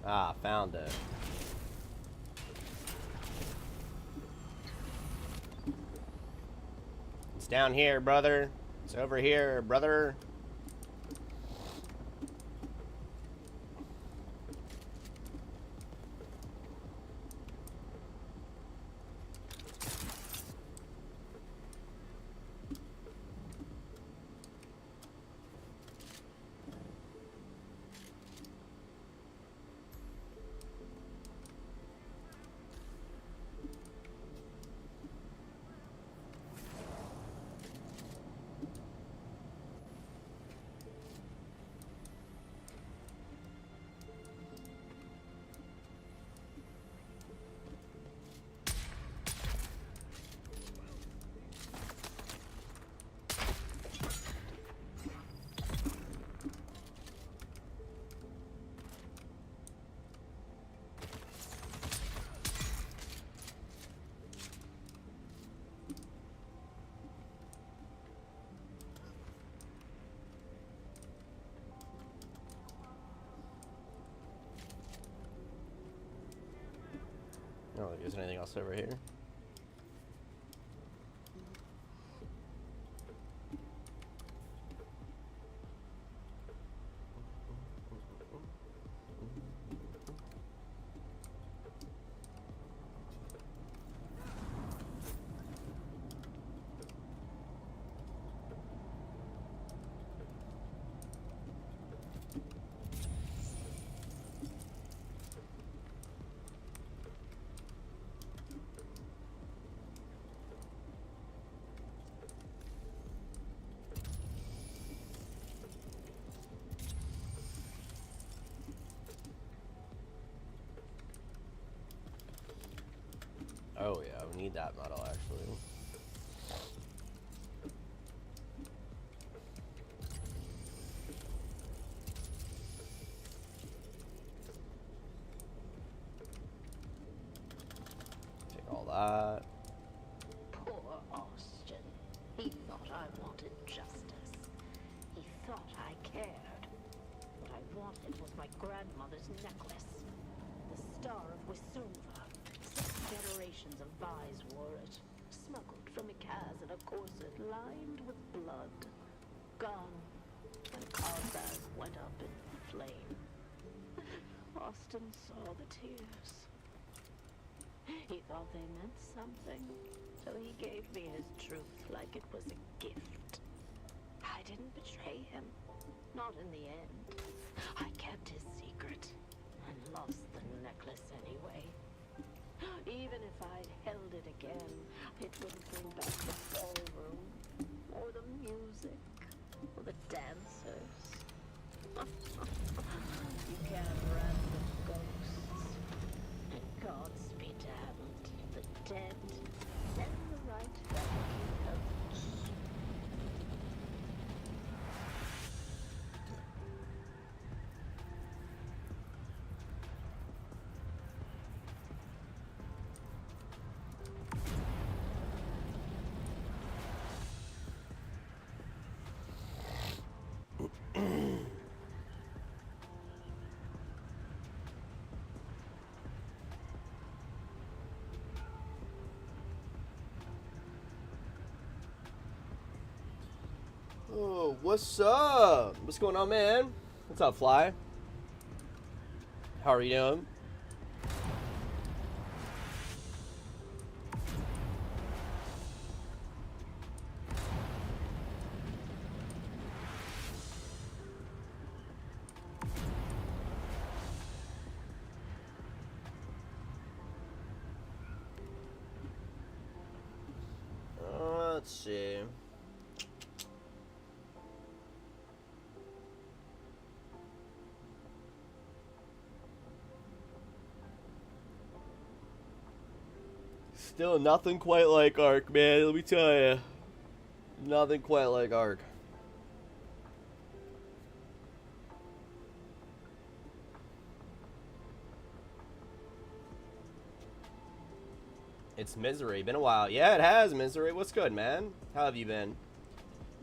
ah, found it. It's down here, brother. It's over here, brother. I don't think there's anything else over here. Oh yeah, we need that metal actually. Take all that. Poor Austin. He thought I wanted justice. He thought I cared. What I wanted was my grandmother's necklace. The Star of Wisuva. 6 generations of Vais wore it. Smuggled from Ikaz in a corset lined with blood. Gone when Kazbaz went up in flame. Austin saw the tears. He thought they meant something, so he gave me his truth like it was a gift. I didn't betray him. Not in the end. I kept his secret and lost the necklace anyway. Even if I held it again, it wouldn't bring back the ballroom, or the music, or the dancers. You can't run the ghosts. And gods be damned, the dead, and the right family notes. Oh, what's up? What's going on, man? What's up, Fly? How are you doing? Let's see. Still nothing quite like Ark, man. Let me tell you. Nothing quite like Ark. It's Misery. Been a while. Yeah, it has, Misery. What's good, man? How have you been?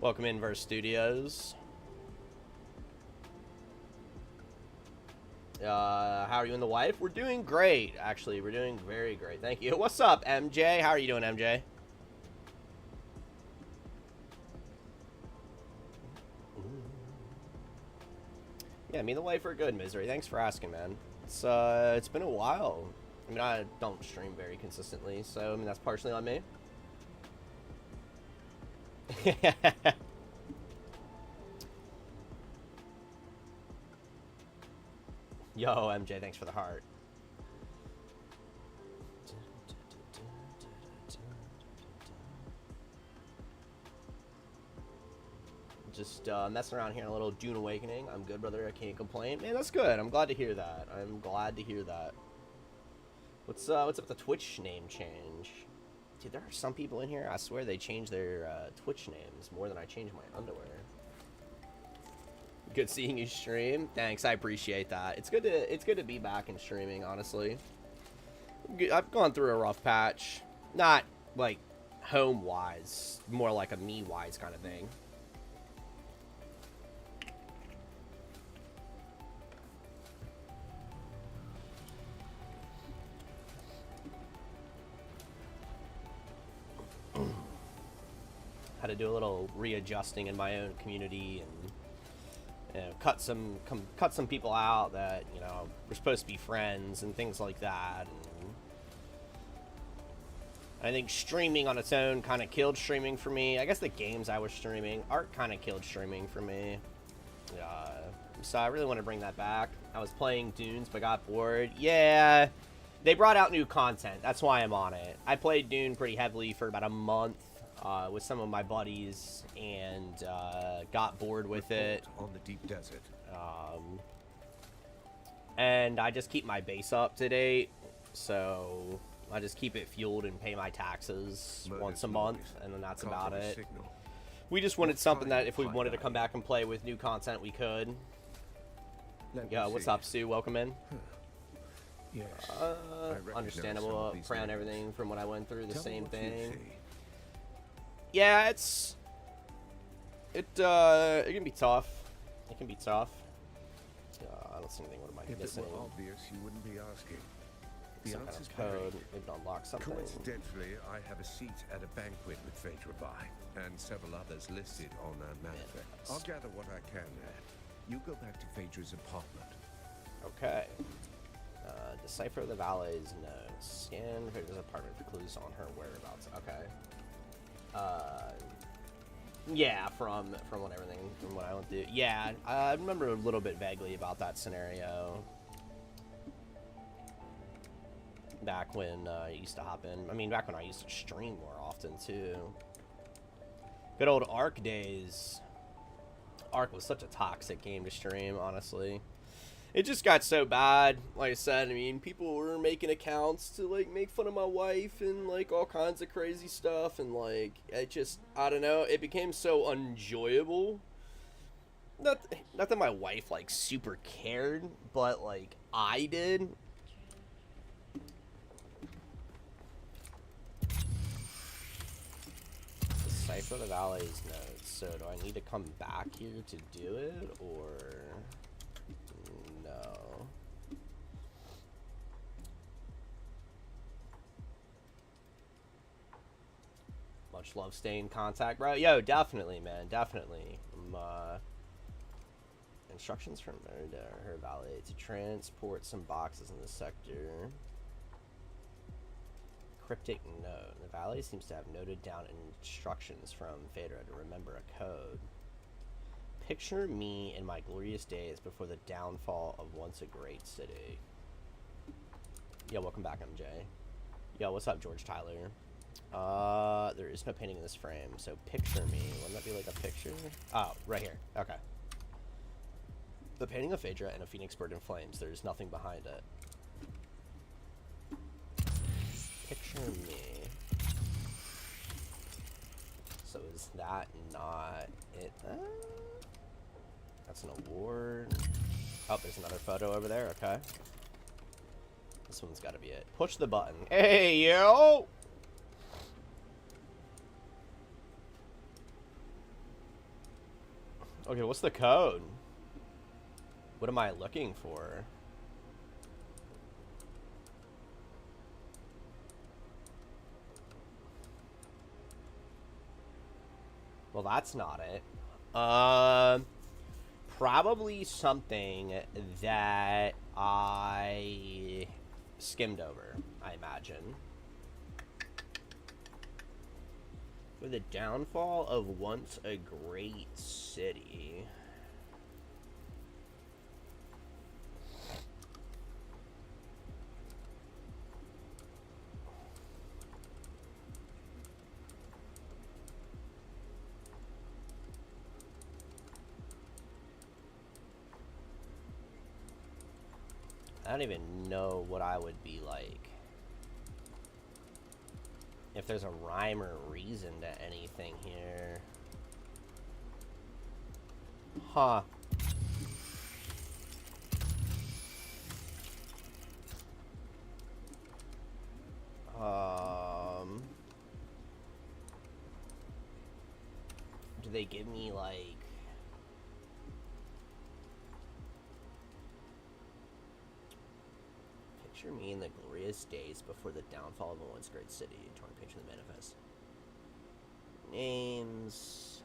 Welcome in Verse Studios. How are you and the wife? We're doing great, actually. We're doing very great. Thank you. What's up, MJ? How are you doing, MJ? Yeah, me and the wife are good, Misery. Thanks for asking, man. It's been a while. I mean, I don't stream very consistently, so, I mean, that's partially on me. Yo, MJ, thanks for the heart. Just messing around here in a little Dune Awakening. I'm good, brother. I can't complain. Man, that's good. I'm glad to hear that. I'm glad to hear that. What's up with the Twitch name change? Dude, there are some people in here, I swear they change their Twitch names more than I change my underwear. Good seeing you stream. Thanks, I appreciate that. It's good to be back in streaming, honestly. I've gone through a rough patch. Not like home-wise, more like a me-wise kind of thing. Had to do a little readjusting in my own community and, you know, cut some people out that, you know, were supposed to be friends and things like that. And I think streaming on its own kind of killed streaming for me. I guess the games I was streaming, Art kind of killed streaming for me. So I really want to bring that back. I was playing Dunes but got bored. Yeah, they brought out new content. That's why I'm on it. I played Dune pretty heavily for about a month. With some of my buddies, and got bored with it. On the deep desert. And I just keep my base up to date, so I just keep it fueled and pay my taxes once a month, and then that's about it. We just wanted something that if we wanted to come back and play with new content, we could. Yo, what's up, Sue? Welcome in. Yes. Understandable. Proud everything from what I went through. The same thing. Yeah, it can be tough. It can be tough. I don't see anything. What am I missing? If it were obvious, you wouldn't be asking. The Some kind answer's of code. buried. Maybe unlock something. Coincidentally, I have a seat at a banquet with Phaedra Bai, and several others listed on our manifest. I'll gather what I can there. You go back to Phaedra's apartment. Okay. Decipher the valet's note. Scan Phaedra's apartment for clues on her whereabouts. Okay. Yeah, from what I went through. Yeah, I remember a little bit vaguely about that scenario. back when I used to hop in. I mean, back when I used to stream more often, too. Good old Ark days. Ark was such a toxic game to stream, honestly. It just got so bad. Like I said, I mean, people were making accounts to, like, make fun of my wife and, like, all kinds of crazy stuff. And, like, it just, I don't know, it became so unenjoyable. Not that my wife, like, super cared, but, like, I did. Decipher the valet's notes. So, do I need to come back here to do it, or no? Much love, stay in contact, bro. Yo, definitely, man, definitely. Instructions from her valet to transport some boxes in the sector. Cryptic note. The valet seems to have noted down instructions from Phaedra to remember a code. Picture me in my glorious days before the downfall of once a great city. Yo, welcome back, MJ. Yo, what's up, George Tyler? There is no painting in this frame, so picture me. Wouldn't that be like a picture? Oh, right here. Okay. The painting of Phaedra and a phoenix bird in flames. There's nothing behind it. Picture me. So is that not it? That's an award. Oh, there's another photo over there. Okay. This one's got to be it. Push the button. Hey, yo! Okay, what's the code? What am I looking for? Well, that's not it. Probably something that I skimmed over, I imagine. For the downfall of once a great city. I don't even know what I would be like. If there's a rhyme or reason to anything here. Huh. Do they give me like... Picture me in the glorious days before the downfall of a once great city. Torn page of the manifest. Names.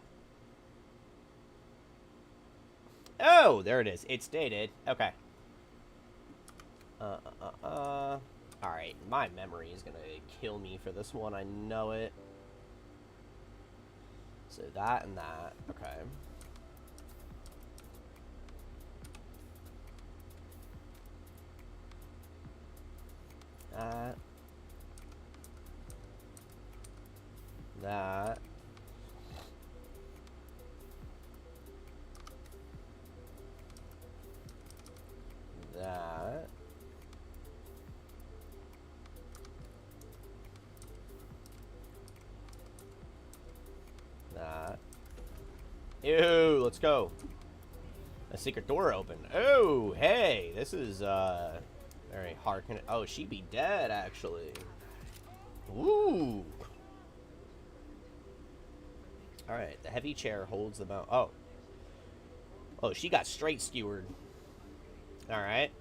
Oh, there it is. It's dated. Okay. Alright, my memory is gonna kill me for this one. I know it. So that and that. Okay. That. That. That. That. Ew, let's go. A secret door open. Oh, hey, this is, very harken. Oh, she'd be dead, actually. Ooh. Alright, the heavy chair holds the mount. Oh. Oh, she got straight skewered. Alright.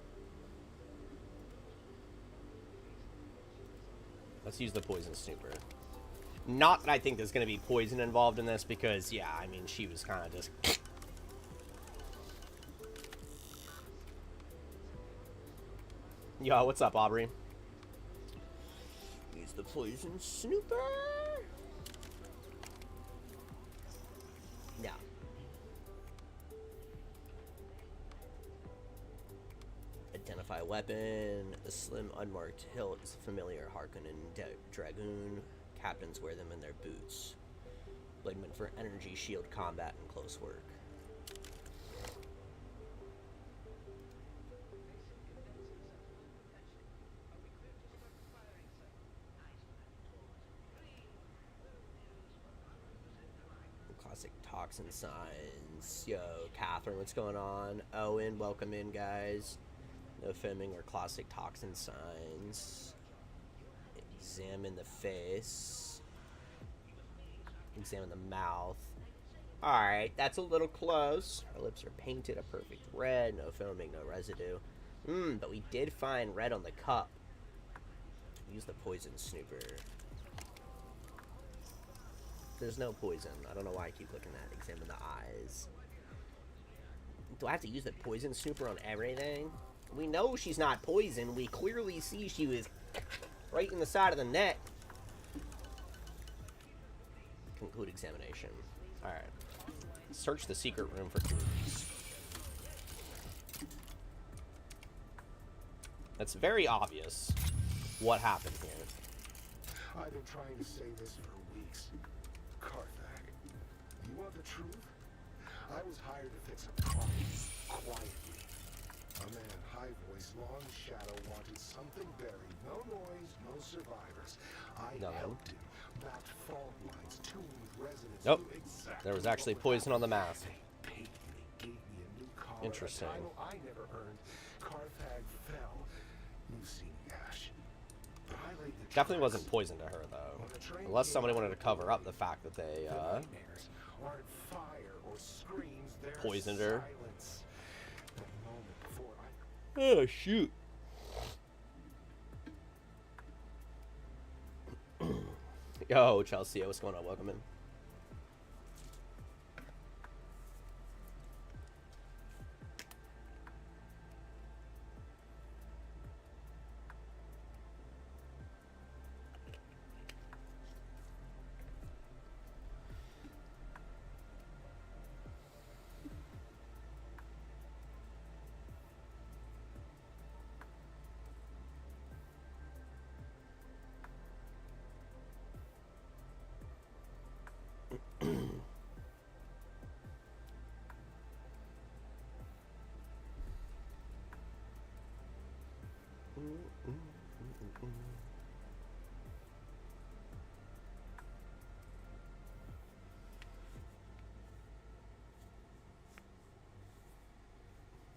Let's use the poison snooper. Not that I think there's going to be poison involved in this, because, yeah, I mean, she was kind of just... Yo, what's up, Aubrey? Use the poison snooper. Yeah. Modify weapon. A slim unmarked hilt is familiar. Harkonnen Dragoon. Captains wear them in their boots. Blademan for energy, shield, combat, and close work. Classic toxin signs. Yo, Catherine, what's going on? Owen, welcome in, guys. No filming or classic toxin signs. Examine the face. Examine the mouth. Alright, that's a little close. Our lips are painted a perfect red. No filming, no residue. But we did find red on the cup. Use the poison snooper. There's no poison. I don't know why I keep looking at it. Examine the eyes. Do I have to use the poison snooper on everything? We know she's not poisoned. We clearly see she was right in the side of the neck. Conclude examination. Alright. Search the secret room for clues. That's very obvious what happened here. I've been trying to say this for weeks. Carthag, you want the truth? I was hired to fix a problem quietly. A man, high voice, long shadow, wanted something buried. No noise, no survivors. I helped him. Mapped fault lines, tuned resonance. Nope. There was actually poison on the mask. Paid me, gave me a new collar, Interesting. a title I never earned. Carthag fell. You've seen Ash. But I laid the Definitely tracks. wasn't poison to her, though. Unless somebody wanted to cover up the fact that they, Nightmares aren't fire or screams, they're poisoned her. silence. That moment before Oh, shoot. Yo, Chelsea, what's going on? Welcome in.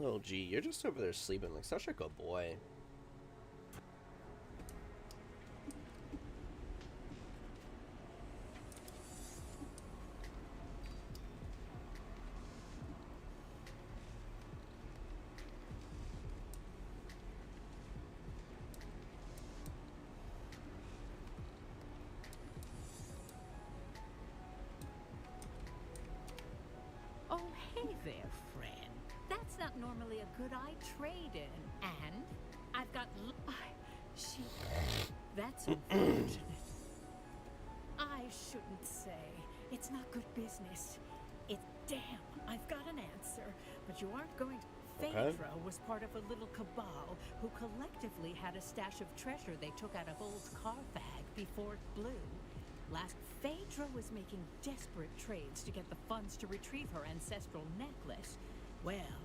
Little G, you're just over there sleeping like such a good boy. Oh, hey there, friend. That's not normally a good eye trade in. And I've got. That's unfortunate. I shouldn't say. It's not good business. Damn, I've got an answer, but you aren't going to. Phaedra was part of a little cabal who collectively had a stash of treasure they took out of old Carthag before it blew. Last, Phaedra was making desperate trades to get the funds to retrieve her ancestral necklace. Well,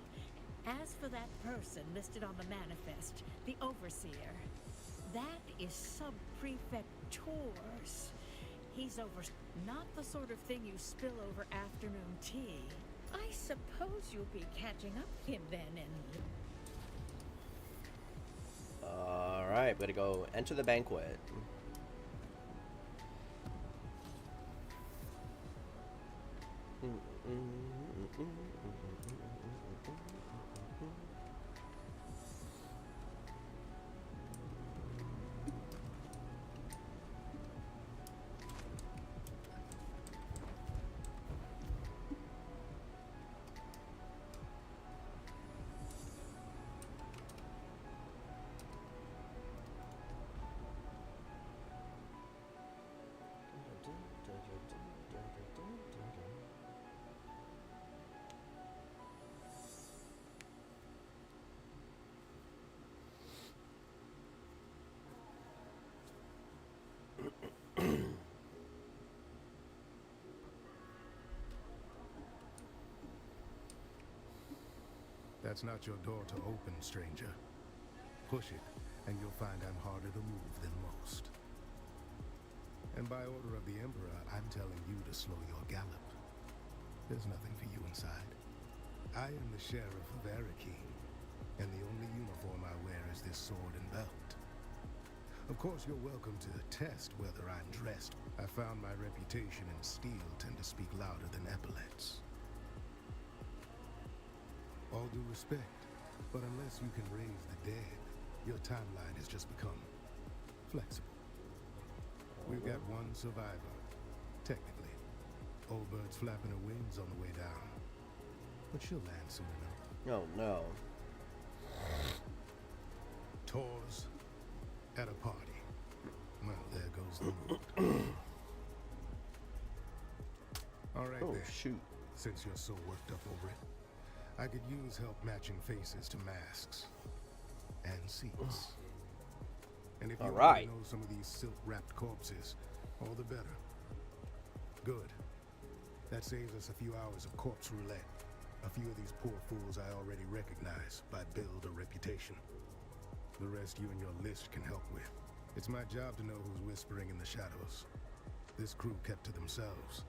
as for that person listed on the manifest, the Overseer, that is Sub-Prefectors. He's not the sort of thing you spill over afternoon tea. I suppose you'll be catching up with him then and... Alright, we gotta go enter the banquet. That's not your door to open, stranger. Push it, and you'll find I'm harder to move than most. And by order of the Emperor, I'm telling you to slow your gallop. There's nothing for you inside. I am the Sheriff of Arakeen, and the only uniform I wear is this sword and belt. Of course, you're welcome to test whether I'm dressed. I found my reputation in steel tend to speak louder than epaulets. All due respect, but unless you can raise the dead, your timeline has just become flexible. We've got one survivor, technically. Old bird's flapping her wings on the way down, but she'll land soon enough. Oh no. Tours at a party. Well, there goes the mood. All right, Oh, then. shoot. Since you're so worked up over it, I could use help matching faces to masks and seats. And if you already know some of these silk-wrapped corpses, all the better. Good. That saves us a few hours of corpse roulette. A few of these poor fools I already recognize by build or reputation. The rest you and your list can help with. It's my job to know who's whispering in the shadows. This crew kept to themselves.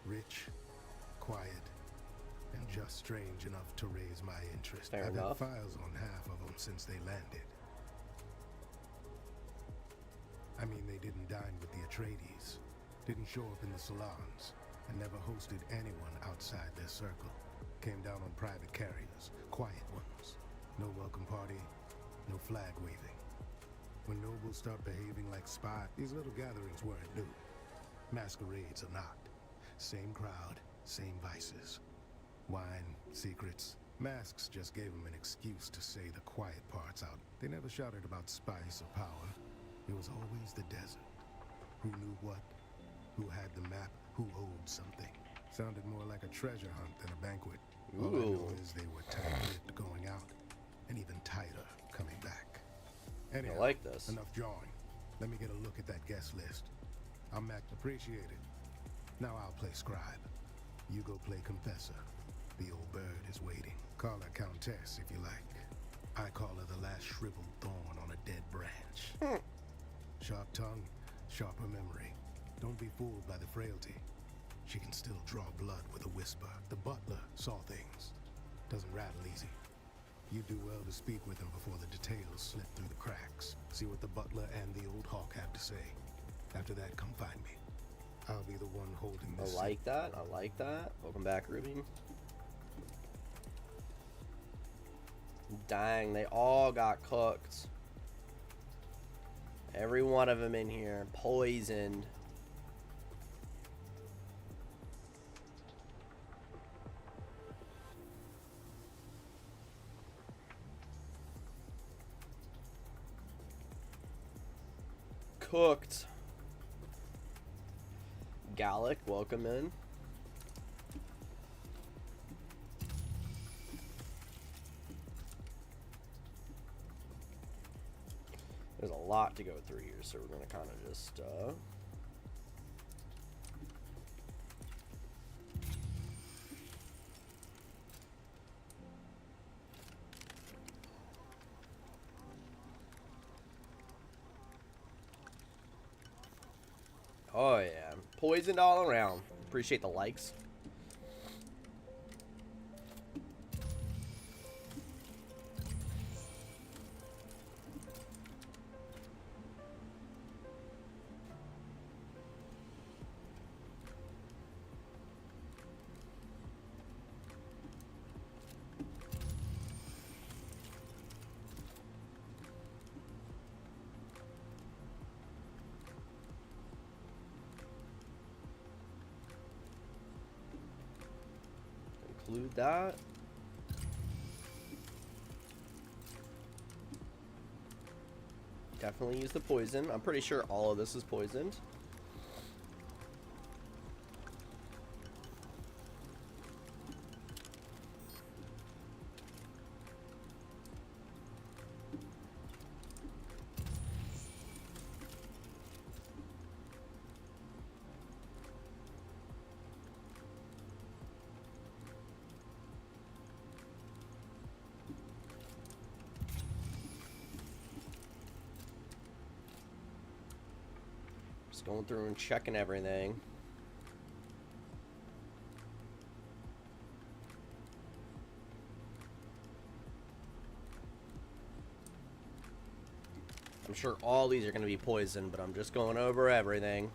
Rich, quiet, and just strange enough to raise my interest. I've had files on half of them since they landed. I mean, they didn't dine with the Atreides, didn't show up in the salons, and never hosted anyone outside their circle. Came down on private carriers, quiet ones. No welcome party, no flag waving. When nobles start behaving like spies, these little gatherings weren't new. Masquerades are not. Same crowd, same vices. Wine, secrets. Masks just gave them an excuse to say the quiet parts out. They never shouted about spice or power. It was always the desert. Who knew what? Who had the map? Who owed something? Sounded more like a treasure hunt than a banquet. All I know is they were tight-lipped going out, and even tighter coming back. Anyhow, I like this. Enough jawing. Let me get a look at that guest list. I'm Mac. Appreciate it. Now I'll play scribe. You go play confessor. The old bird is waiting. Call her countess if you like. I call her the last shriveled thorn on a dead branch. Sharp tongue, sharper memory. Don't be fooled by the frailty. She can still draw blood with a whisper. The butler saw things. Doesn't rattle easy. You do well to speak with him before the details slip through the cracks. See what the butler and the old hawk have to say. After that, come find me. I'll be the one holding this. I like that. I like that. Welcome back, Ruby. Dang, they all got cooked. Every one of them in here poisoned. Cooked. Gallic, welcome in. There's a lot to go through here, so we're going to kind of just oh yeah, poisoned all around. Appreciate the likes. Include that. Definitely use the poison. I'm pretty sure all of this is poisoned. Just going through and checking everything. I'm sure all these are going to be poison, but I'm just going over everything.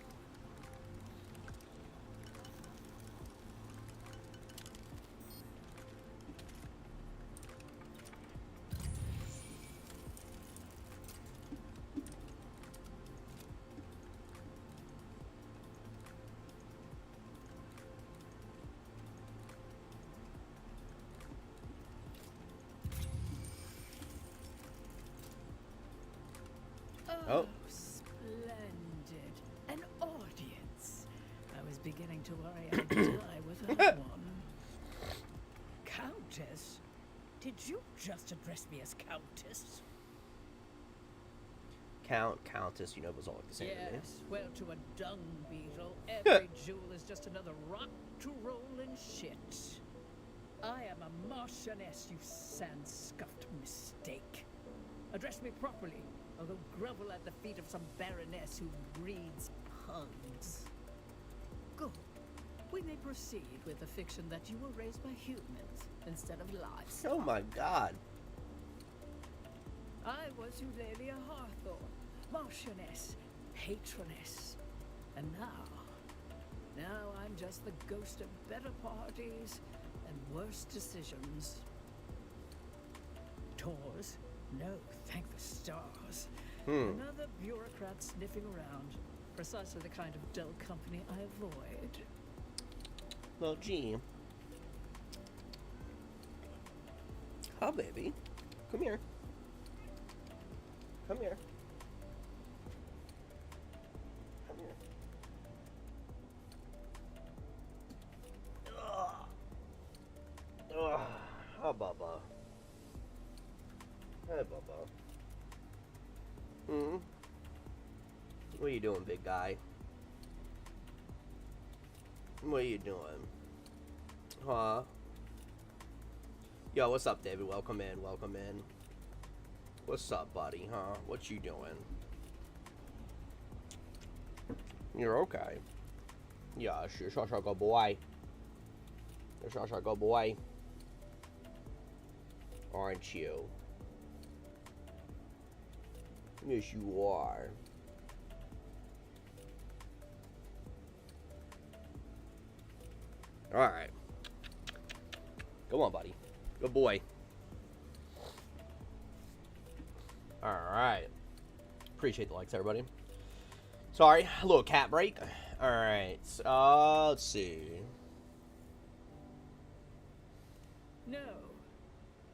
Oh, splendid. An audience. I was beginning to worry I'd die without one. Countess? Did you just address me as Countess? Countess, you know, it was all like the same to me. Yes, well, to a dung beetle, every jewel is just another rock to roll in shit. I am a Marchioness, you sand-scuffed mistake. Address me properly, or go grovel at the feet of some baroness who breeds pugs. Good. We may proceed with the fiction that you were raised by humans instead of livestock. Oh my god. I was Eulalia Hawthorne, Marchioness, Patroness, and now I'm just the ghost of better parties and worse decisions. Tours? No, thank the stars. Another bureaucrat sniffing around. Precisely the kind of dull company I avoid. Well, gee. Hi, baby. Come here. Come here. Come here. Ugh. Hi, Bubba. Hey, Bubba. What are you doing, big guy? What are you doing? Huh? Yo, what's up, David? Welcome in, welcome in. What's up, buddy, huh? What you doing? You're okay. Yes, you're such a good boy. You're such a good boy. Aren't you? Yes, you are. Alright. Come on, buddy. Good boy. Alright. Appreciate the likes, everybody. Sorry, a little cat break. Alright. Let's see. No.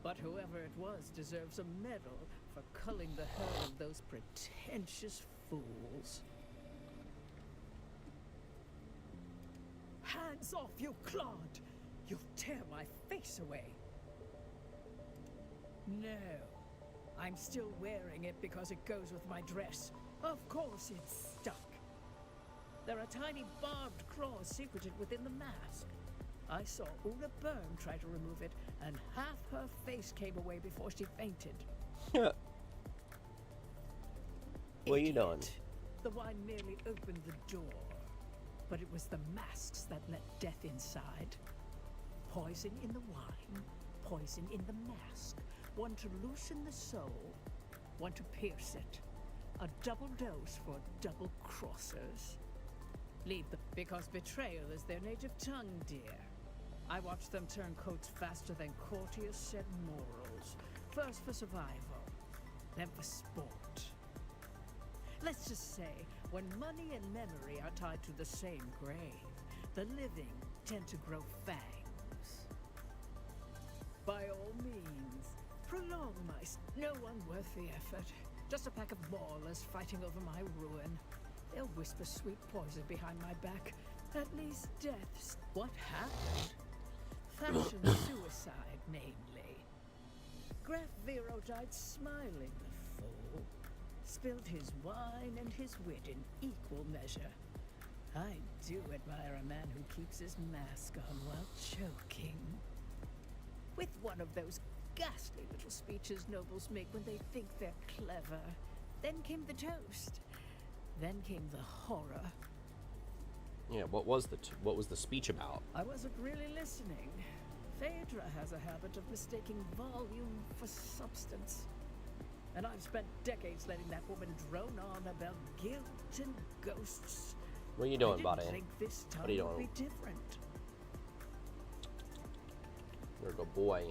But whoever it was deserves a medal for culling the herd of those pretentious fools. Hands off, you clod! You'll tear my face away. No. I'm still wearing it because it goes with my dress. Of course it's stuck. There are tiny barbed claws secreted within the mask. I saw Una Byrne try to remove it, and half her face came away before she fainted. What are you doing? The wine merely opened the door, but it was the masks that let death inside. Poison in the wine, poison in the mask. One to loosen the soul, one to pierce it. A double dose for double crossers. Leave them, because betrayal is their native tongue, dear. I watched them turn coats faster than courtiers said morals. First for survival, then for sport. Let's just say, when money and memory are tied to the same grave, the living tend to grow fangs. By all means, prolong my... No one worth the effort. Just a pack of ballers fighting over my ruin. They'll whisper sweet poison behind my back. At least death's... What happened? Fashion suicide, namely. Graf Vero died smiling, the fool. Spilled his wine and his wit in equal measure. I do admire a man who keeps his mask on while choking. With one of those ghastly little speeches nobles make when they think they're clever. Then came the toast. Then came the horror. Yeah, what was the speech about? I wasn't really listening. Phaedra has a habit of mistaking volume for substance. And I've spent decades letting that woman drone on about guilt and ghosts. What are you doing, I buddy? didn't think this time What are you would doing? be different. You're a good boy.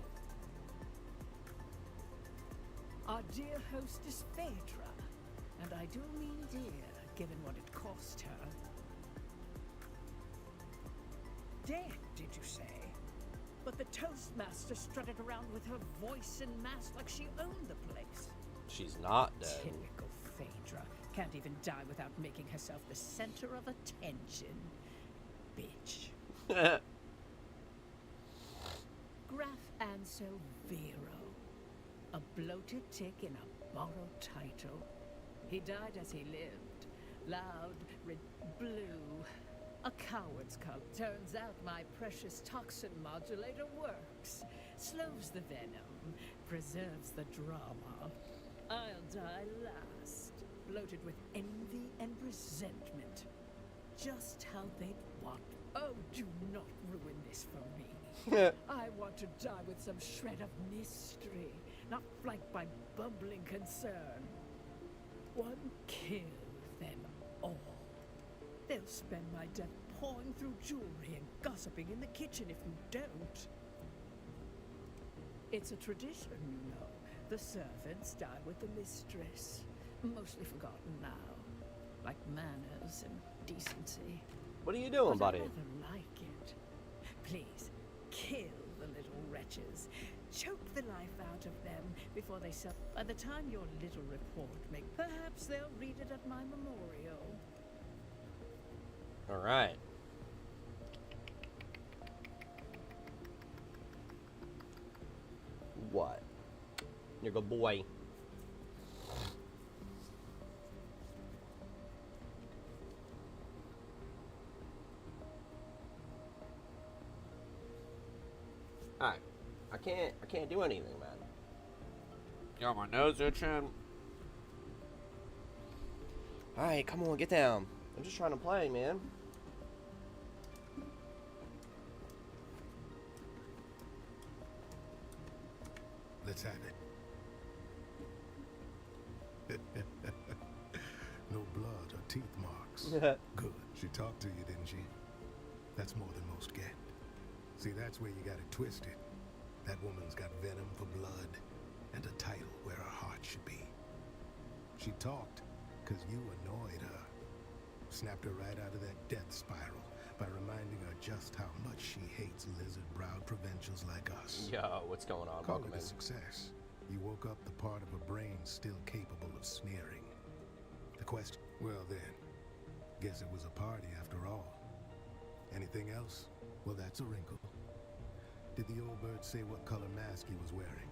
Our dear hostess Phaedra, and I do mean dear, given what it cost her. Dead, did you say? But the Toastmaster strutted around with her voice and mask like she owned the place. She's not dead. Typical Phaedra. Can't even die without making herself the center of attention. Bitch. Graf Anso Vero. A bloated tick in a borrowed title. He died as he lived. Loud, blue. A coward's cub. Turns out my precious toxin modulator works. Slows the venom. Preserves the drama. I'll die last. Bloated with envy and resentment. Just how they'd want. Oh, do not ruin this for me. I want to die with some shred of mystery, not flanked by bumbling concern. One kill them all. They'll spend my death pawing through jewelry and gossiping in the kitchen if you don't. It's a tradition, you know. The servants die with the mistress. Mostly forgotten now. Like manners and decency. What are you doing, But buddy? I rather like it. Please, kill the little wretches. Choke the life out of them before they sell. By the time your little report makes, perhaps they'll read it at my memorial. All right. What? You're a good boy. Alright. I can't do anything, man. Got my nose itching. Alright, come on, get down. I'm just trying to play, man. Let's have it. No blood or teeth marks. Good. She talked to you, didn't she? That's more than most get. See, that's where you got it twisted. That woman's got venom for blood and a title where her heart should be. She talked because you annoyed her. Snapped her right out of that death spiral by reminding her just how much she hates lizard-browed provincials like us. Yo, what's going on? Call Welcome it a in. success. You woke up the part of her brain still capable of sneering. The question, well then, guess it was a party after all. Anything else? Well, that's a wrinkle. Did the old bird say what color mask he was wearing?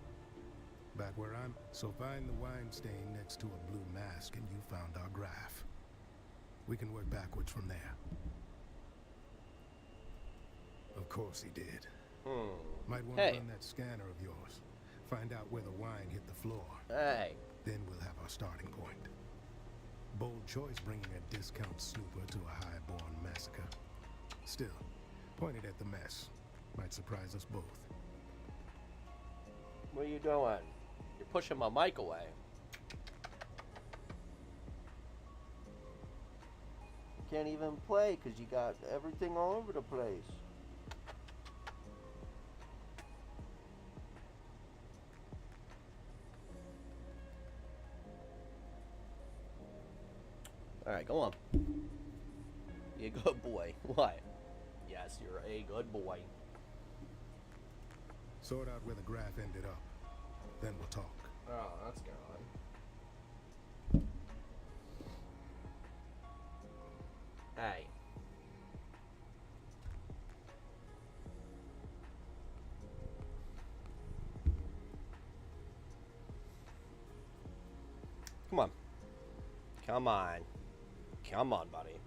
Back where I'm, so find the wine stain next to a blue mask and you found our graph. We can work backwards from there. Of course he did. Might want to Hey. run that scanner of yours. Find out where the wine hit the floor. Hey. Then we'll have our starting point. Bold choice bringing a discount snooper to a high-born massacre. Still, pointed at the mess. Might surprise us both. What are you doing? You're pushing my mic away. Can't even play because you got everything all over the place. Alright, go on. Be a good boy. What? Yes, you're a good boy. Sort out where the graph ended up. Then we'll talk. Oh, that's gone. Hey. Come on. Come on. Come on, buddy.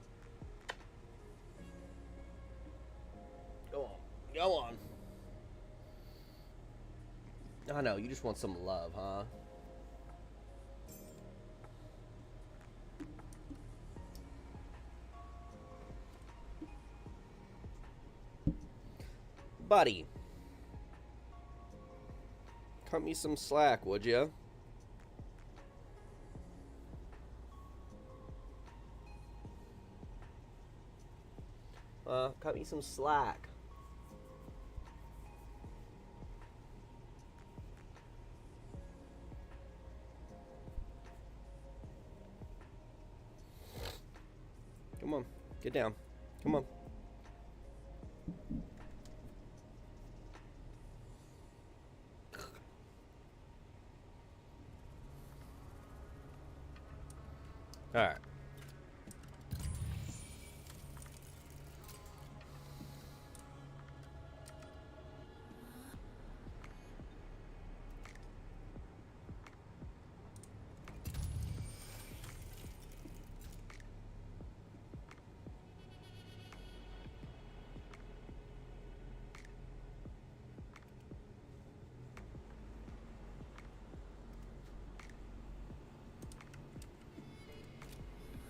Go on. Go on. I know, you just want some love, huh? buddy. Cut me some slack, would ya? Cut me some slack. Come on, get down. Come on. All right.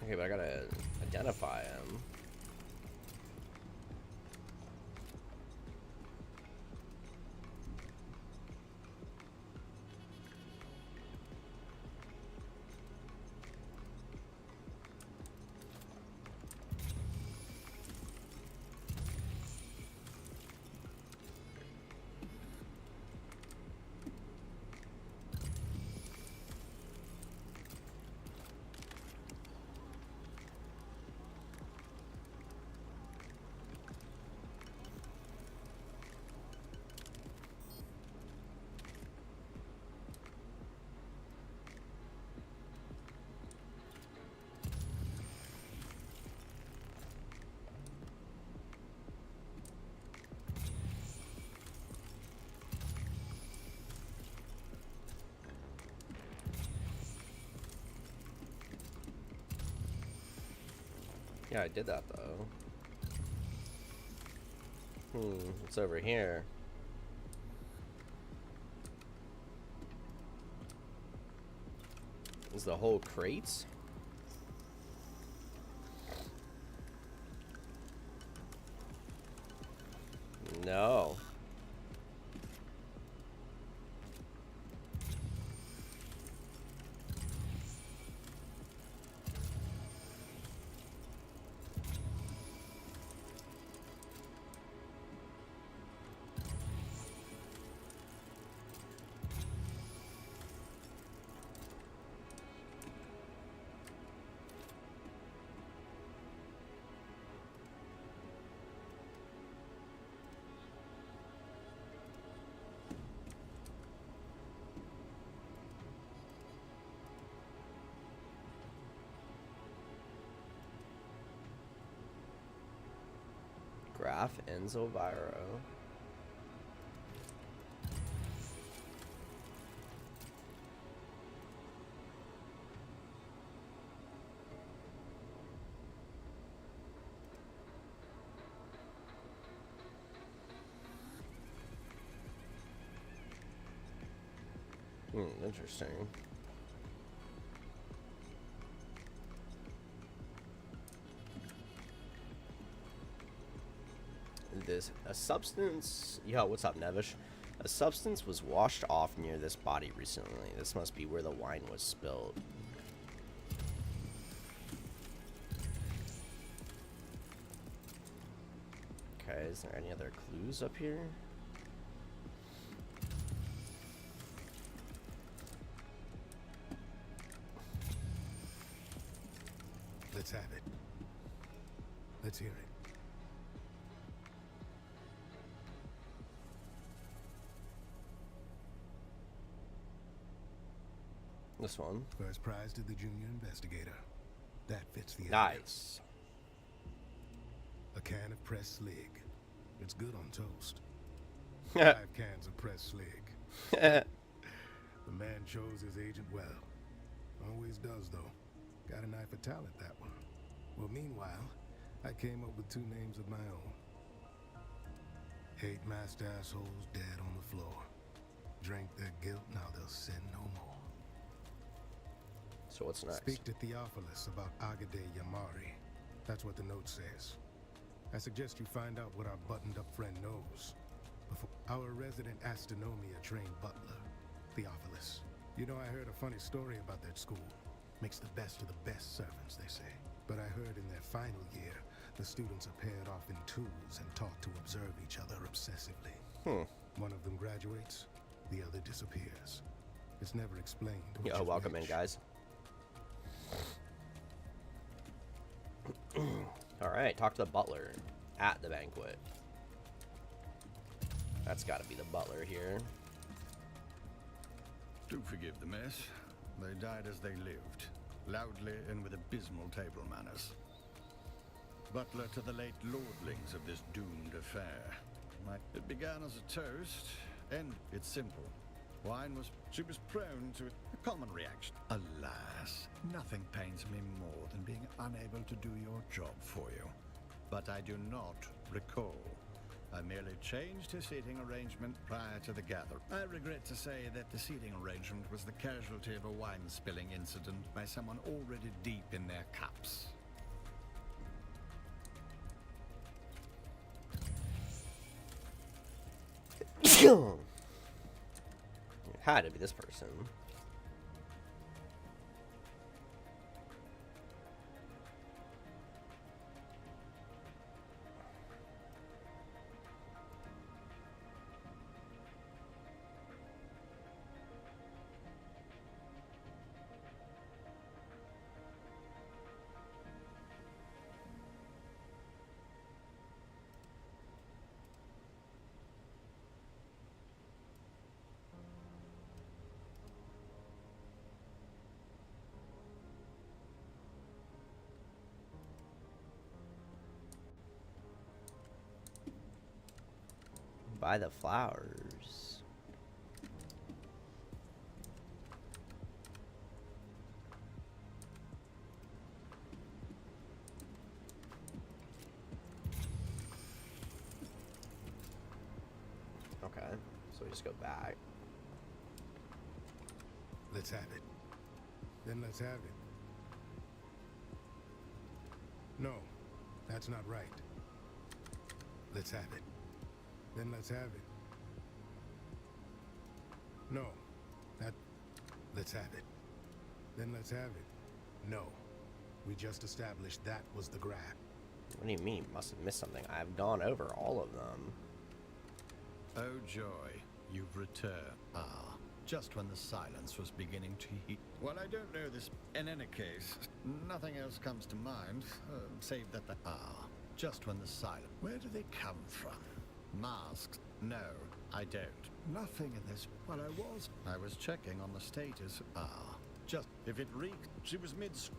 Okay, but I gotta identify him. Yeah, I did that though. What's over here? Is the whole crates? No. Graph Enzo Viro. Interesting. A substance. Yo, what's up, Nevish? A substance was washed off near this body recently. This must be where the wine was spilled. Okay, is there any other clues up here? Let's have it. Let's hear it. This one. First prize to the junior investigator. That fits the nice. A can of pressed slig. It's good on toast. 5 cans of pressed slig. The man chose his agent well. Always does, though. Got an eye for talent, that one. Well, meanwhile, I came up with 2 names of my own. 8 masked assholes dead on the floor. Drank their guilt, now they'll sin no more. So what's next? Speak to Theophilus about Agade Yamari. That's what the note says. I suggest you find out what our buttoned-up friend knows. before. Our resident astronomia-trained butler, Theophilus. You know, I heard a funny story about that school. Makes the best of the best servants, they say. But I heard in their final year, the students are paired off in twos and taught to observe each other obsessively. One of them graduates, the other disappears. It's never explained. Yo, welcome in, guys. Alright, talk to the butler at the banquet. That's gotta be the butler here. Do forgive the mess. They died as they lived, loudly and with abysmal table manners. Butler to the late lordlings of this doomed affair. It began as a toast, and it's simple. She was prone to a common reaction. Alas, nothing pains me more than being unable to do your job for you. But I do not recall. I merely changed his seating arrangement prior to the gather. I regret to say that the seating arrangement was the casualty of a wine spilling incident by someone already deep in their cups. It had to be this person. Buy the flowers. Okay, so we just go back. Let's have it. Then let's have it. No, that's not right. Let's have it. Then let's have it. No, let's have it. Then let's have it. No, we just established that was the grab. What do you mean? Must have missed something. I've gone over all of them. Oh joy, you've returned. Ah, just when the silence was beginning to heat. Well, I don't know this. In any case, nothing else comes to mind, save that just when the silence. Where do they come from? Masks? No, I don't. Nothing in this. Well, I was checking on the status. Just if it reeked. She was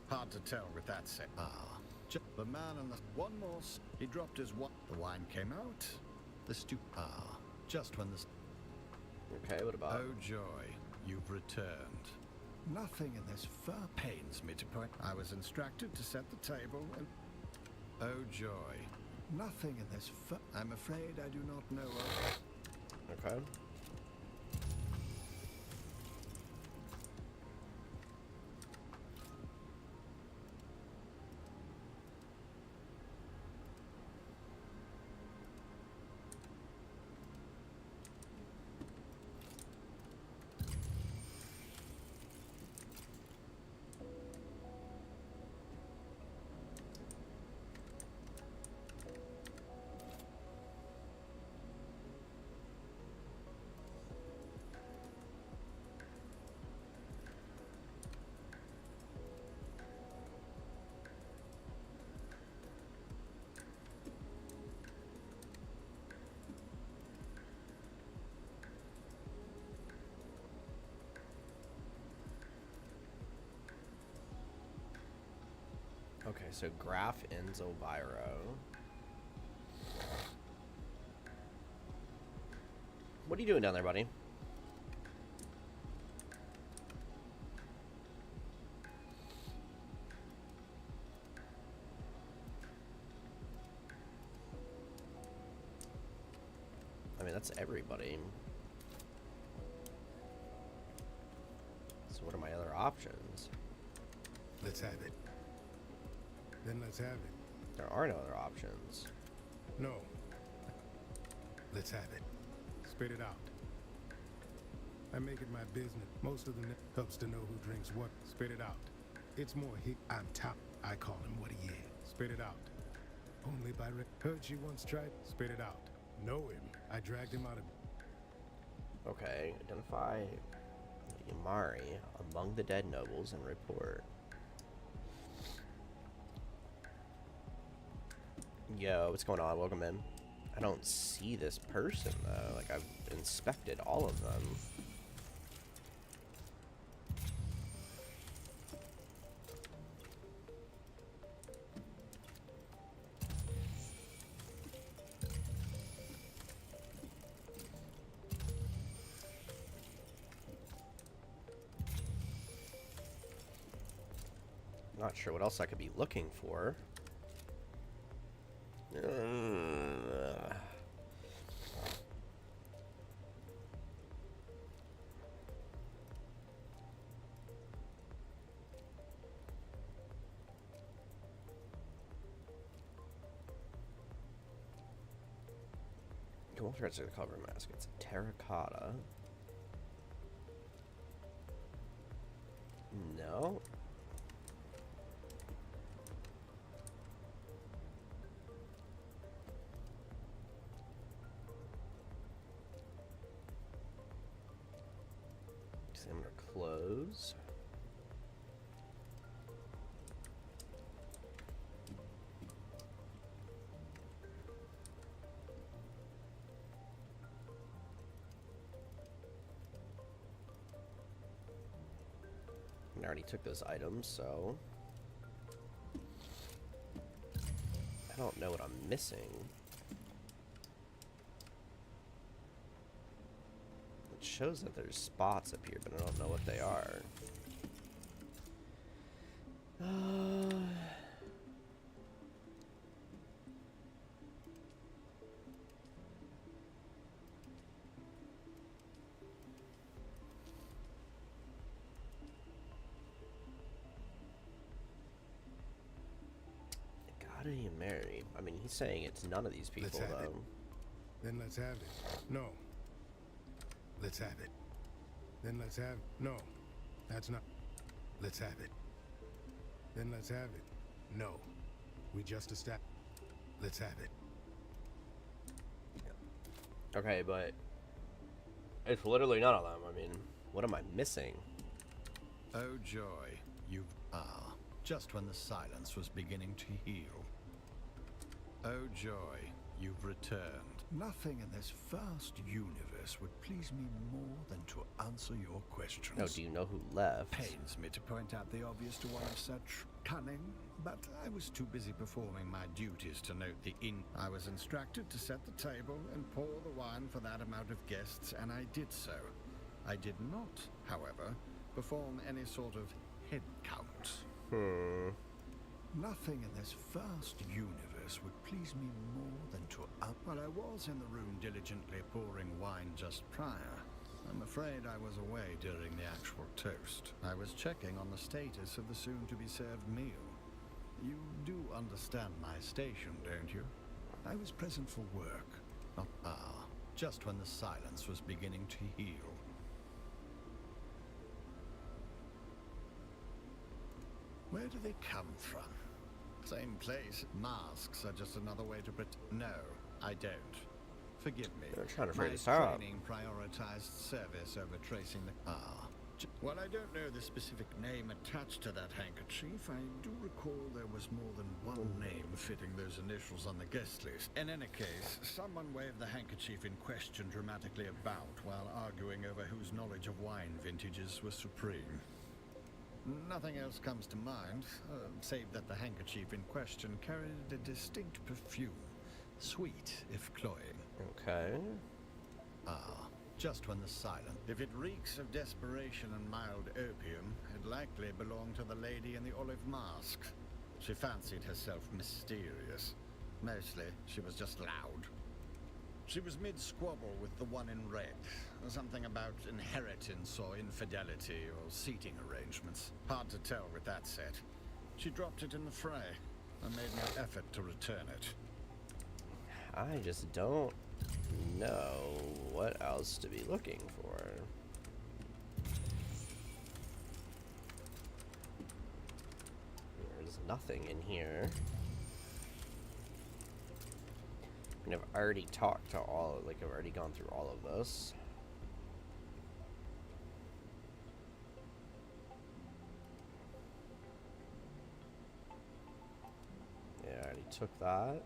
hard to tell with that set. The man and the one more. He dropped his wine. The wine came out. The just when the. Okay, what about? Oh joy, you've returned. Nothing in this fur pains me to point. I was instructed to set the table and. Oh joy. Nothing in this. I'm afraid I do not know of. Okay. Okay, so Graf ends Elviro. What are you doing down there, buddy? I mean, that's everybody. So what are my other options? Let's have it. Then let's have it. There are no other options. No. Let's have it. Spit it out. I make it my business. Most of them helps to know who drinks what. Spit it out. It's more I'm top. I call him what he is. Spit it out. Only by heard she once tried. Spit it out. Know him. I dragged him out of. Okay, identify Yamari among the dead nobles and report. Yo, what's going on? Welcome in. I don't see this person though. Like, I've inspected all of them. Not sure what else I could be looking for. Gold threads are the cover mask. It's terracotta. No. Examiner clothes. I already took those items, so I don't know what I'm missing. It shows that there's spots up here, but I don't know what they are. Gotti and Mary. I mean, he's saying it's none of these people, Let's have though. it. Then let's have it. No. Let's have it. Then let's have. No. That's not. Let's have it. Then let's have it. No. We just established. Let's have it. Okay, but it's literally none of them. I mean, what am I missing? Oh joy, you've just when the silence was beginning to heal. Oh joy, you've returned. Nothing in this vast universe would please me more than to answer your questions. Oh, do you know who left? Pains me to point out the obvious to one of such cunning, but I was too busy performing my duties to note the I was instructed to set the table and pour the wine for that amount of guests, and I did so. I did not, however, perform any sort of head count. Nothing in this vast universe would please me more than to While I was in the room diligently pouring wine just prior, I'm afraid I was away during the actual toast. I was checking on the status of the soon-to-be-served meal. You do understand my station, don't you? I was present for work, not just when the silence was beginning to heal. Where do they come from? Same place. Masks are just another way to No, I don't. Forgive me. They're trying to My figure this out. training prioritized service over tracing the... While I don't know the specific name attached to that handkerchief, I do recall there was more than one name fitting those initials on the guest list. In any case, someone waved the handkerchief in question dramatically about while arguing over whose knowledge of wine vintages was supreme. Nothing else comes to mind, save that the handkerchief in question carried a distinct perfume. Sweet, if cloying. Okay. Just when the silence. If it reeks of desperation and mild opium, it likely belonged to the lady in the olive mask. She fancied herself mysterious. Mostly, she was just loud. She was mid-squabble with the one in red. Something about inheritance or infidelity or seating arrangements. Hard to tell with that set. She dropped it in the fray and made no effort to return it. I just don't know what else to be looking for. There's nothing in here. And I've already talked to all, like I've already gone through all of this. Yeah, I already took that.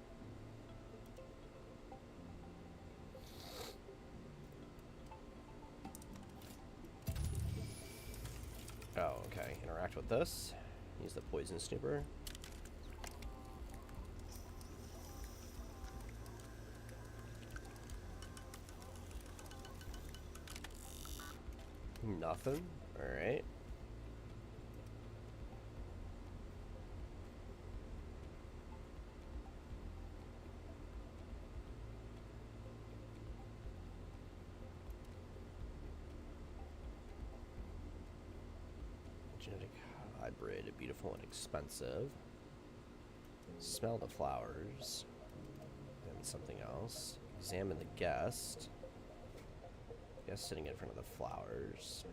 Oh, okay. Interact with this. Use the poison snooper. Nothing. Alright. Genetic hybrid, beautiful and expensive. Smell the flowers. And something else. Examine the guest. Guest sitting in front of the flowers.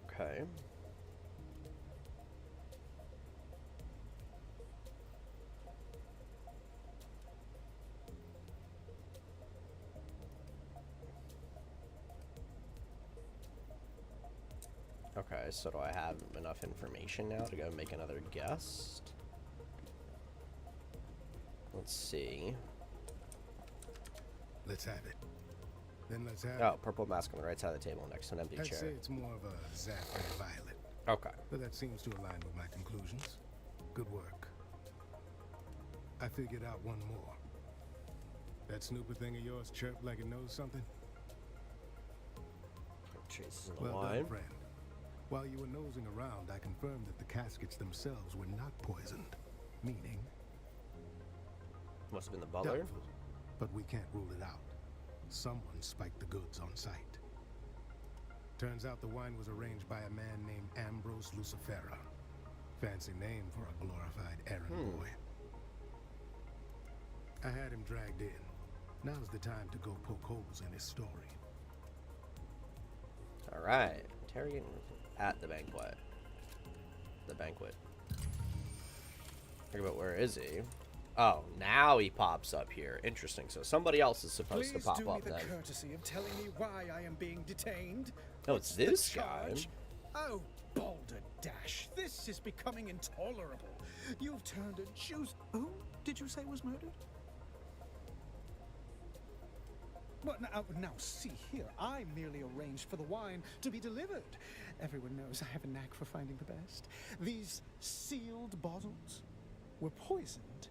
Okay. Okay, so do I have enough information now to go make another guest? Let's see. Let's have it. Then let's have Oh, purple mask on the right side of the table next to an empty I'd chair. say it's more of a saffron violet. Okay. But that seems to align with my conclusions. Good work. I figured out one more. That snooper thing of yours chirped like it knows something? Traces in the Well wine. done, friend. While you were nosing around, I confirmed that the caskets themselves were not poisoned. Meaning... Must have been the butler. doubtful, but we can't rule it out. Someone spiked the goods on site. Turns out the wine was arranged by a man named Ambrose Lucifera. Fancy name for a glorified errand boy. I had him dragged in. Now's the time to go poke holes in his story. Alright. Interrogating at the banquet. The banquet. Think about where is he? Oh, now he pops up here. Interesting. So somebody else is supposed to pop do up me the then. courtesy of telling me why I am being detained. Oh, it's What's the this guy. charge? Oh, balderdash. This is becoming intolerable. You've turned a juice... Who did you say was murdered? Well, now, see here. I merely arranged for the wine to be delivered. Everyone knows I have a knack for finding the best. These sealed bottles were poisoned.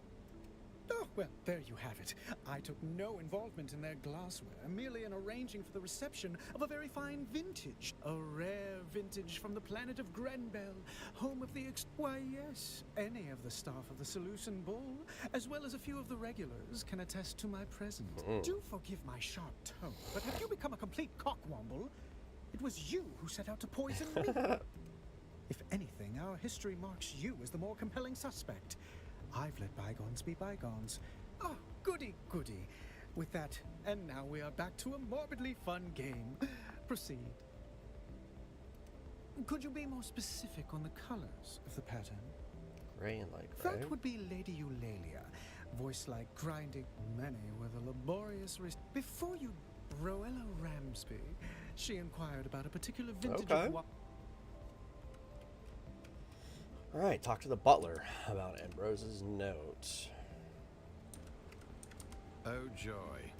Oh, well, there you have it. I took no involvement in their glassware, merely in arranging for the reception of a very fine vintage. A rare vintage from the planet of Grenbel, home of the Why, yes, any of the staff of the Seleucid Bull, as well as a few of the regulars, can attest to my presence. Do forgive my sharp tone, but have you become a complete cockwomble? It was you who set out to poison me. If anything, our history marks you as the more compelling suspect. I've let bygones be bygones. Oh, goody, goody. With that, and now we are back to a morbidly fun game. Proceed. Could you be more specific on the colors of the pattern? Gray and light gray. That would be Lady Eulalia. Voice like grinding. Many with a laborious wrist. Before you, Roella Ramsby. She inquired about a particular vintage of wine. Alright, talk to the butler about Ambrose's note. Oh, joy.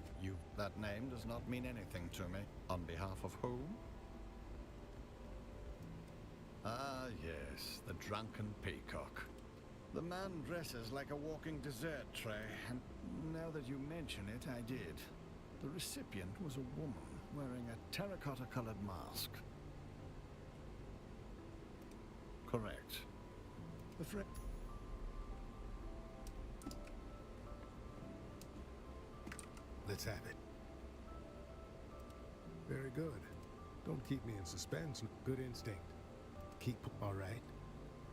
That name does not mean anything to me. On behalf of whom? Ah, yes, the drunken peacock. The man dresses like a walking dessert tray, and now that you mention it, I did. The recipient was a woman wearing a terracotta-colored mask. Correct. The friend. Let's have it. Very good. Don't keep me in suspense. Good instinct. keep. All right.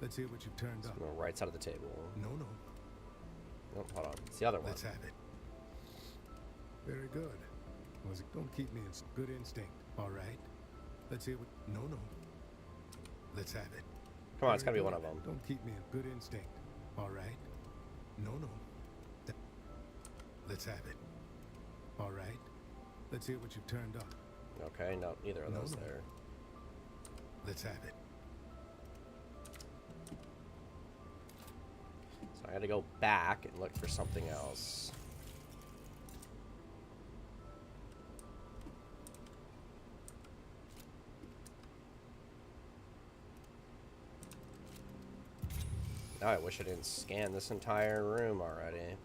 Let's hear what you've turned up. Right side of the table. No. Oh, hold on. It's the other one. Let's have it. Very good. Was it? Don't keep me in good instinct. All right. Let's hear what. No. Let's have it. Come on, it's gotta be one of them. Don't keep me in good instinct. All right. No. Let's have it. All right. Let's hear what you've turned up. Okay, no, neither of those there. Let's have it. So I had to go back and look for something else. Now I wish I didn't scan this entire room already.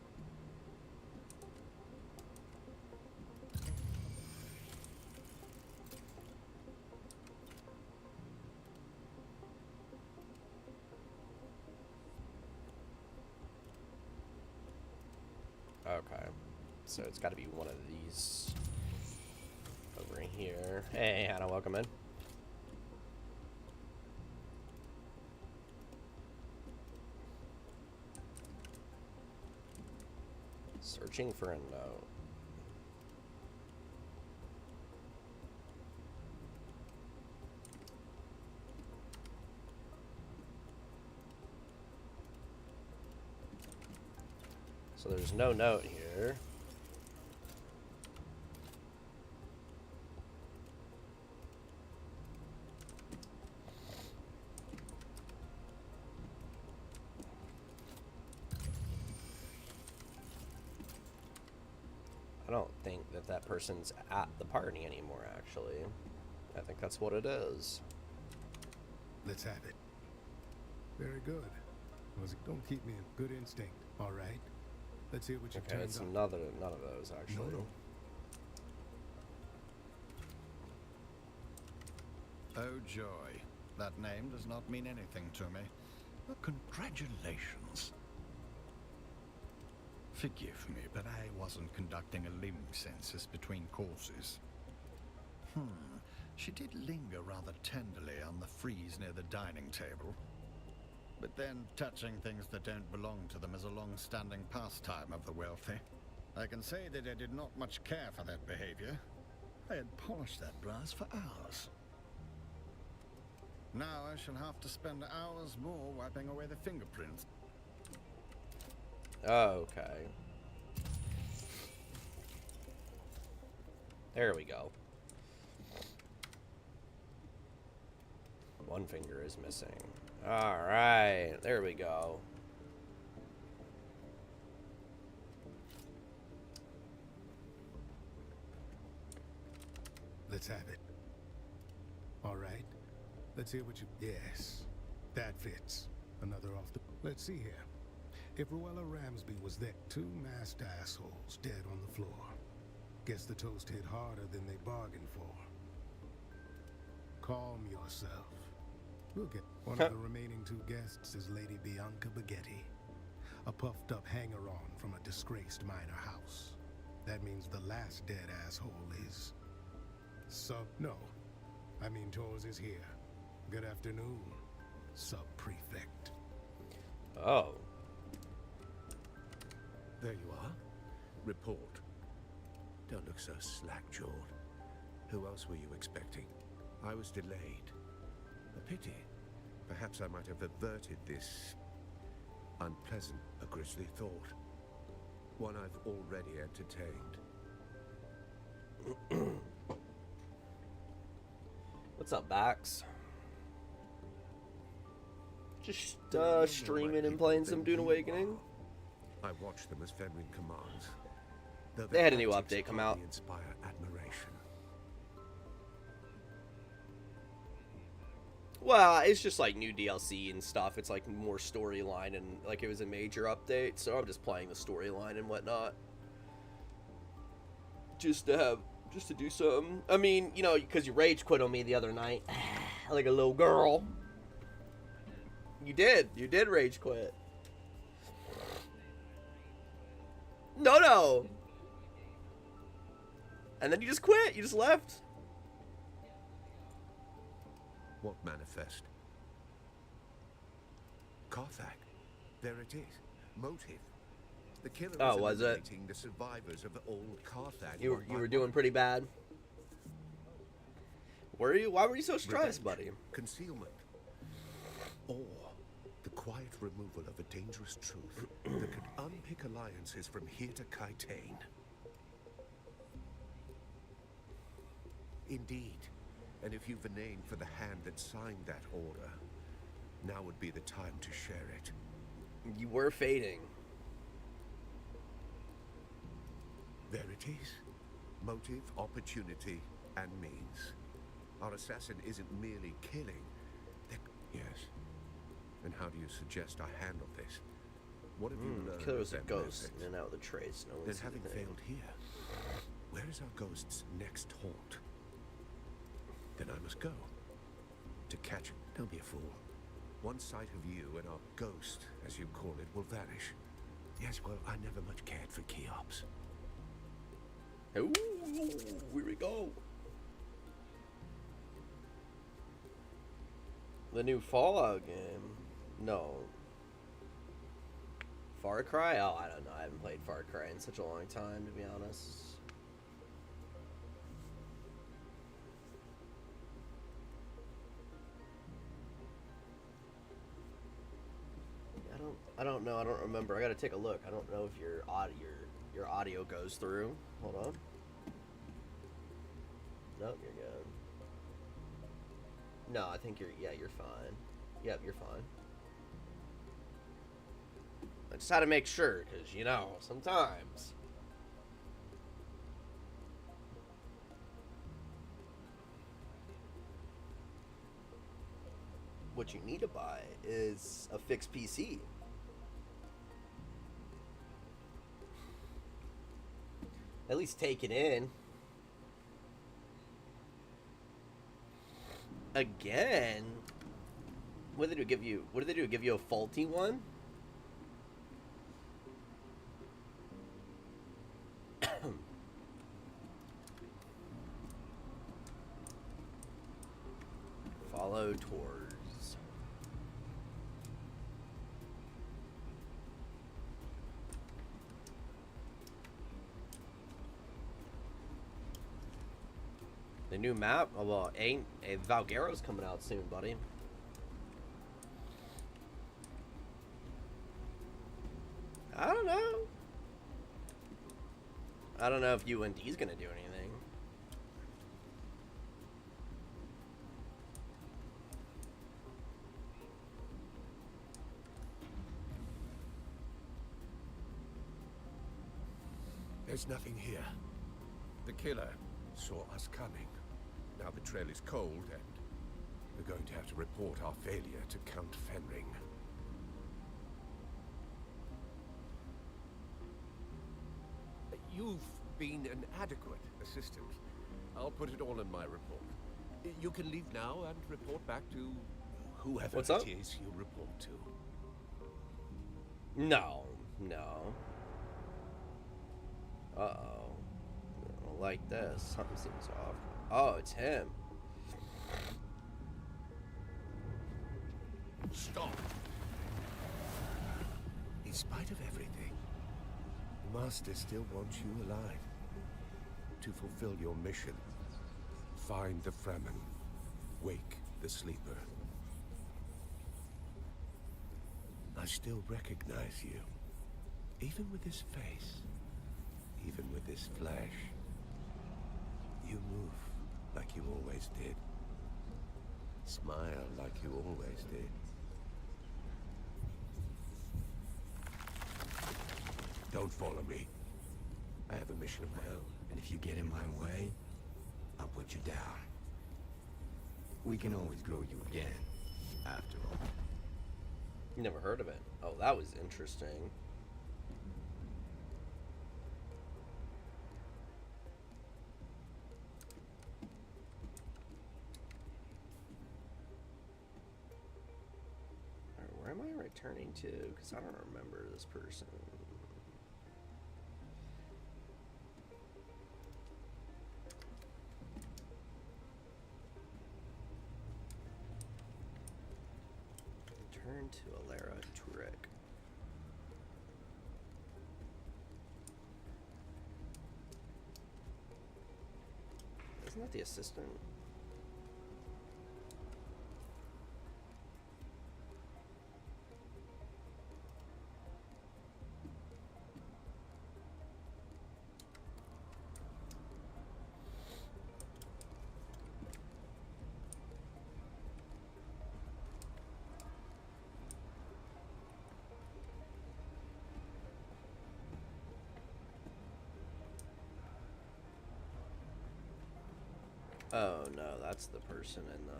Okay, so it's got to be one of these over here. Hey, Hannah, welcome in. Searching for a note. So there's no note here. I don't think that person's at the party anymore, actually. I think that's what it is. Let's have it. Very good. Was it? Don't keep me in good instinct. All right. Let's hear what you've turned it's up. none of those, actually. No. Oh, joy. That name does not mean anything to me. But congratulations. Forgive me, but I wasn't conducting a limb census between courses. She did linger rather tenderly on the frieze near the dining table. But then touching things that don't belong to them is a long-standing pastime of the wealthy. I can say that I did not much care for that behavior. I had polished that brass for hours. Now I shall have to spend hours more wiping away the fingerprints. Okay. There we go. One finger is missing. Alright, there we go. Let's have it. All right. Let's hear what you... Yes, that fits. Another off the... Let's see here. If Ruella Ramsby was there, two masked assholes dead on the floor. Guess the toast hit harder than they bargained for. Calm yourself. Look at one of the remaining two guests is Lady Bianca Baghetti, a puffed-up hanger-on from a disgraced minor house. That means the last dead asshole is... No. I mean, Tors is here. Good afternoon, Sub-Prefect. Oh. There you are. Report. Don't look so slack-jawed. Who else were you expecting? I was delayed. A pity. Perhaps I might have averted this unpleasant, a grisly thought. One I've already entertained. What's up, Bax? Just streaming and playing some Dune Awakening. I watched them as Fenrir commands. They had a new update come out. Inspire admiration. Well, it's just like new DLC and stuff. It's like more storyline and like it was a major update, so I'm just playing the storyline and whatnot. Just to do something. I mean, you know, because you rage quit on me the other night, like a little girl. You did rage quit. No. And then you just quit. You just left. What manifest? Carthag. There it is. Motive. The killer Oh, is was it? eliminating the survivors of old Carthag. You were doing pretty bad. Were you? Why were you so stressed, buddy? Concealment. Or the quiet removal of a dangerous truth that could unpick alliances from here to Kaitane. Indeed. And if you've a name for the hand that signed that order, now would be the time to share it. You were fading. There it is. Motive, opportunity, and means. Our assassin isn't merely killing. Yes. And how do you suggest I handle this? What have you learned? Killer was a of ghost methods? in and out of the trace. No Then one's having failed here, where is our ghost's next haunt? Then I must go. To catch him. Don't be a fool. One sight of you and our ghost, as you call it, will vanish. Yes, well, I never much cared for Cheops. Ooh, here we go. The new Fallout game. No. Far Cry? Oh, I don't know. I haven't played Far Cry in such a long time, to be honest. I don't know. I don't remember. I gotta take a look. I don't know if your audio goes through. Hold on. Nope, you're good. No, I think you're fine. Yep, you're fine. I just had to make sure, because, you know, sometimes. What you need to buy is a fixed PC. At least take it in. Again? What did they do? What did they do? Give you a faulty one? Follow tours. The new map? Oh, well, Valguero's coming out soon, buddy. I don't know. I don't know if UND's gonna do anything. There's nothing here. The killer saw us coming. Now the trail is cold, and we're going to have to report our failure to Count Fenring. You've been an adequate assistant. I'll put it all in my report. You can leave now and report back to whoever What's it up? is you report to. No. Uh-oh. I don't like this. Something seems off. Oh, it's him. Stop! In spite of everything, the Master still wants you alive. To fulfill your mission. Find the Fremen. Wake the sleeper. I still recognize you. Even with this face. Even with this flesh. You move like you always did. Smile like you always did. Don't follow me. I have a mission of my own. And if you get in my way, I'll put you down. We can always grow you again, after all. Never heard of it. Oh, that was interesting. Alright, where am I returning to? Because I don't remember this person. Return to Alera Isn't that the assistant? Oh no, that's the person in the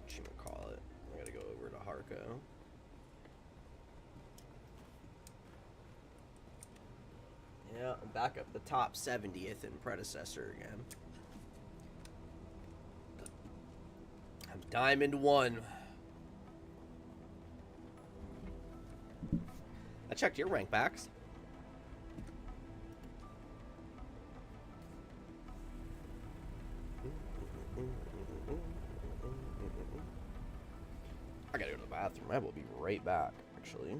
whatchamacallit. I gotta go over to Harko. Yeah, I'm back up the top 70th in predecessor again. I'm Diamond 1. I checked your rank backs. I gotta go to the bathroom. I will be right back, actually.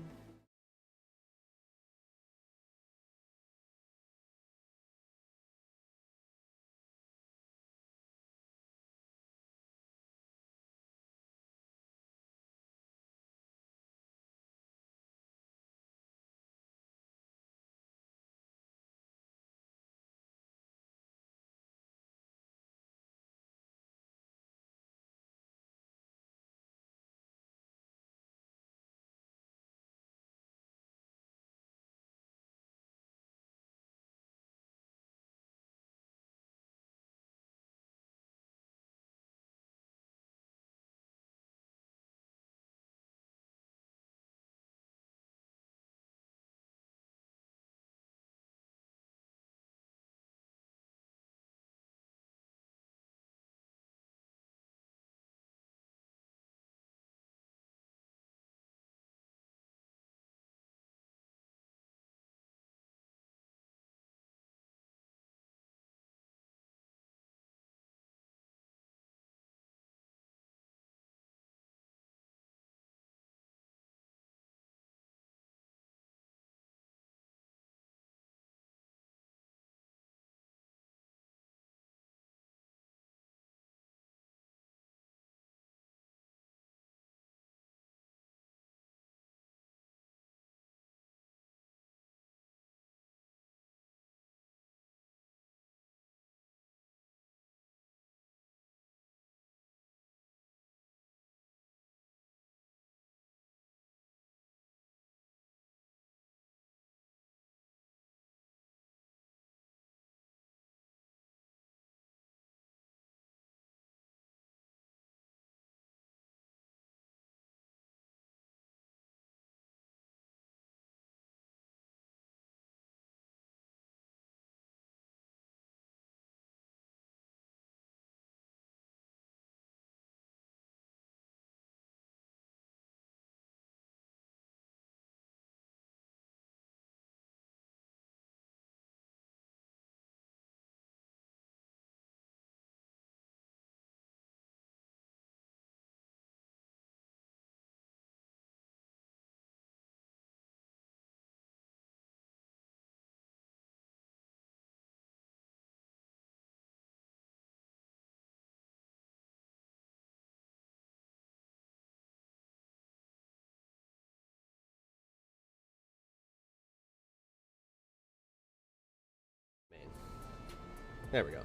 There we go.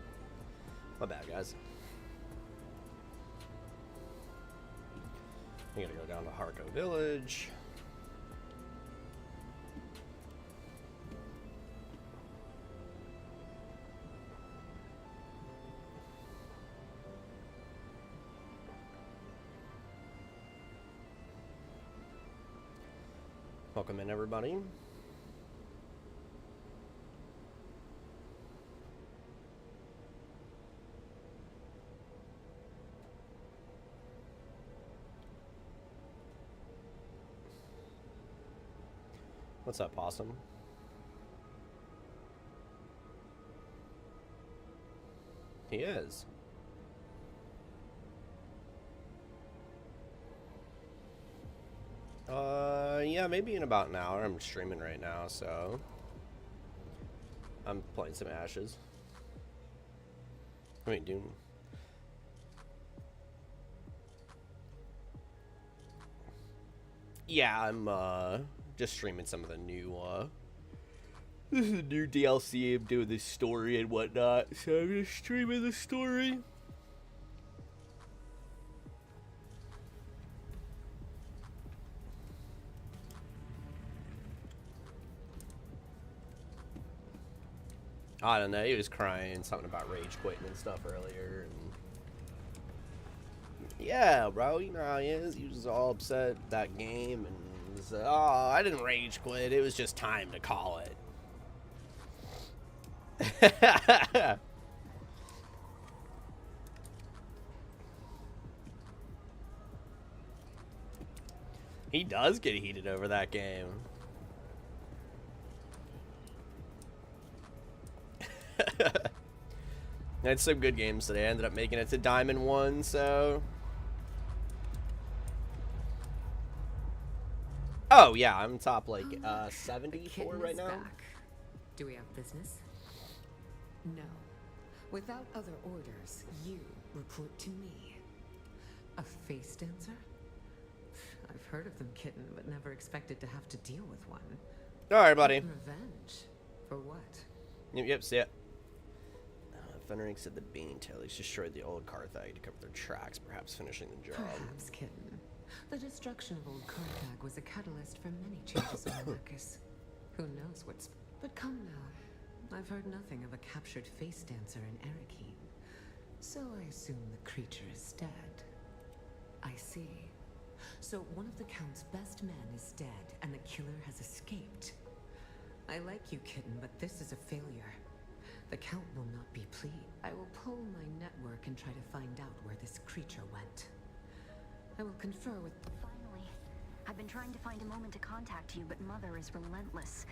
My bad, guys. I gotta go down to Harko Village. Welcome in, everybody. What's up, Possum? He is. Yeah, maybe in about an hour. I'm streaming right now, so I'm playing some Ashes. Wait, Dune. Yeah, I'm just streaming some of the new this is a new DLC. I'm doing this story and whatnot, so I'm just streaming the story. I don't know, he was crying something about rage quitting and stuff earlier. And yeah, bro, you know how he is. He was all upset at that game and was, oh, I didn't rage quit. It was just time to call it. He does get heated over that game. I had some good games today. I ended up making it to Diamond 1, so... Oh, yeah, I'm top, like, 74 right now. Back. Do we have business? No. Without other orders, you report to me. A face dancer? I've heard of them, kitten, but never expected to have to deal with one. Alright, buddy. Revenge? For what? Yep, see it. Fenring said the Bane Tailors destroyed the old Carthage to cover their tracks, perhaps finishing the job. Perhaps, kitten. The destruction of old Carthage was a catalyst for many changes on Arrakis. Who knows what's... But come now. I've heard nothing of a captured face dancer in Arrakeen. So I assume the creature is dead. I see. So one of the Count's best men is dead, and the killer has escaped. I like you, kitten, but this is a failure. The Count will not be pleased. I will pull my network and try to find out where this creature went. I will confer with... Finally. I've been trying to find a moment to contact you, but Mother is relentless.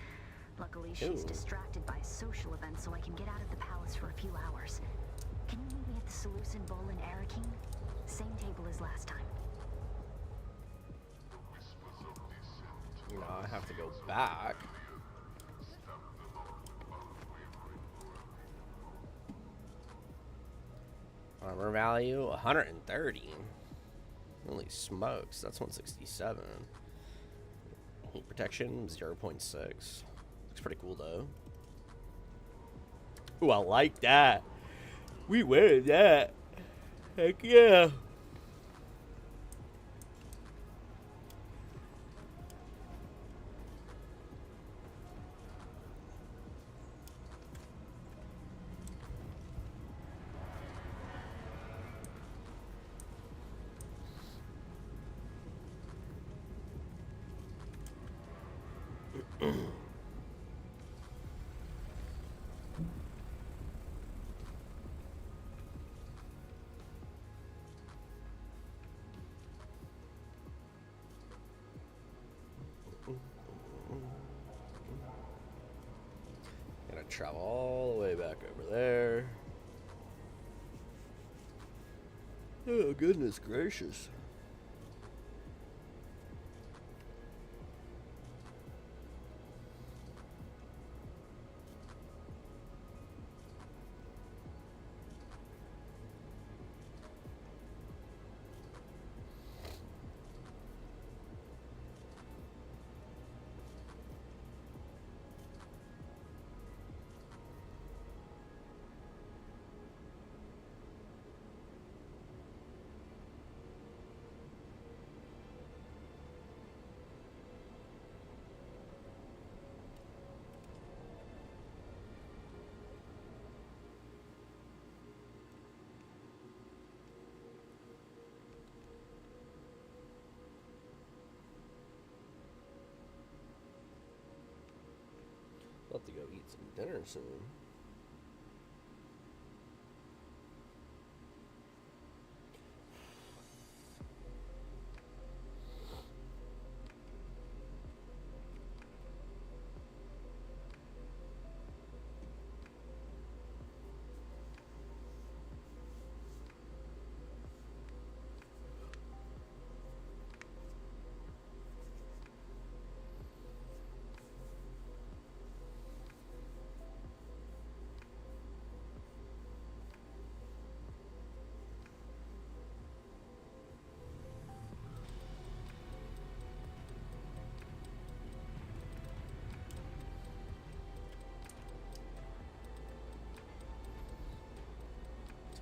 Luckily, she's distracted by a social event, so I can get out of the palace for a few hours. Can you meet me at the Seleucid Bowl in Arrakeen? Same table as last time. You know, I have to go back. Armor value 130. Holy smokes, that's 167. Heat protection 0.6. Looks pretty cool though. Ooh, I like that. We wear that. Heck yeah. Gotta travel all the way back over there. Oh, goodness gracious. I'll have to go eat some dinner soon.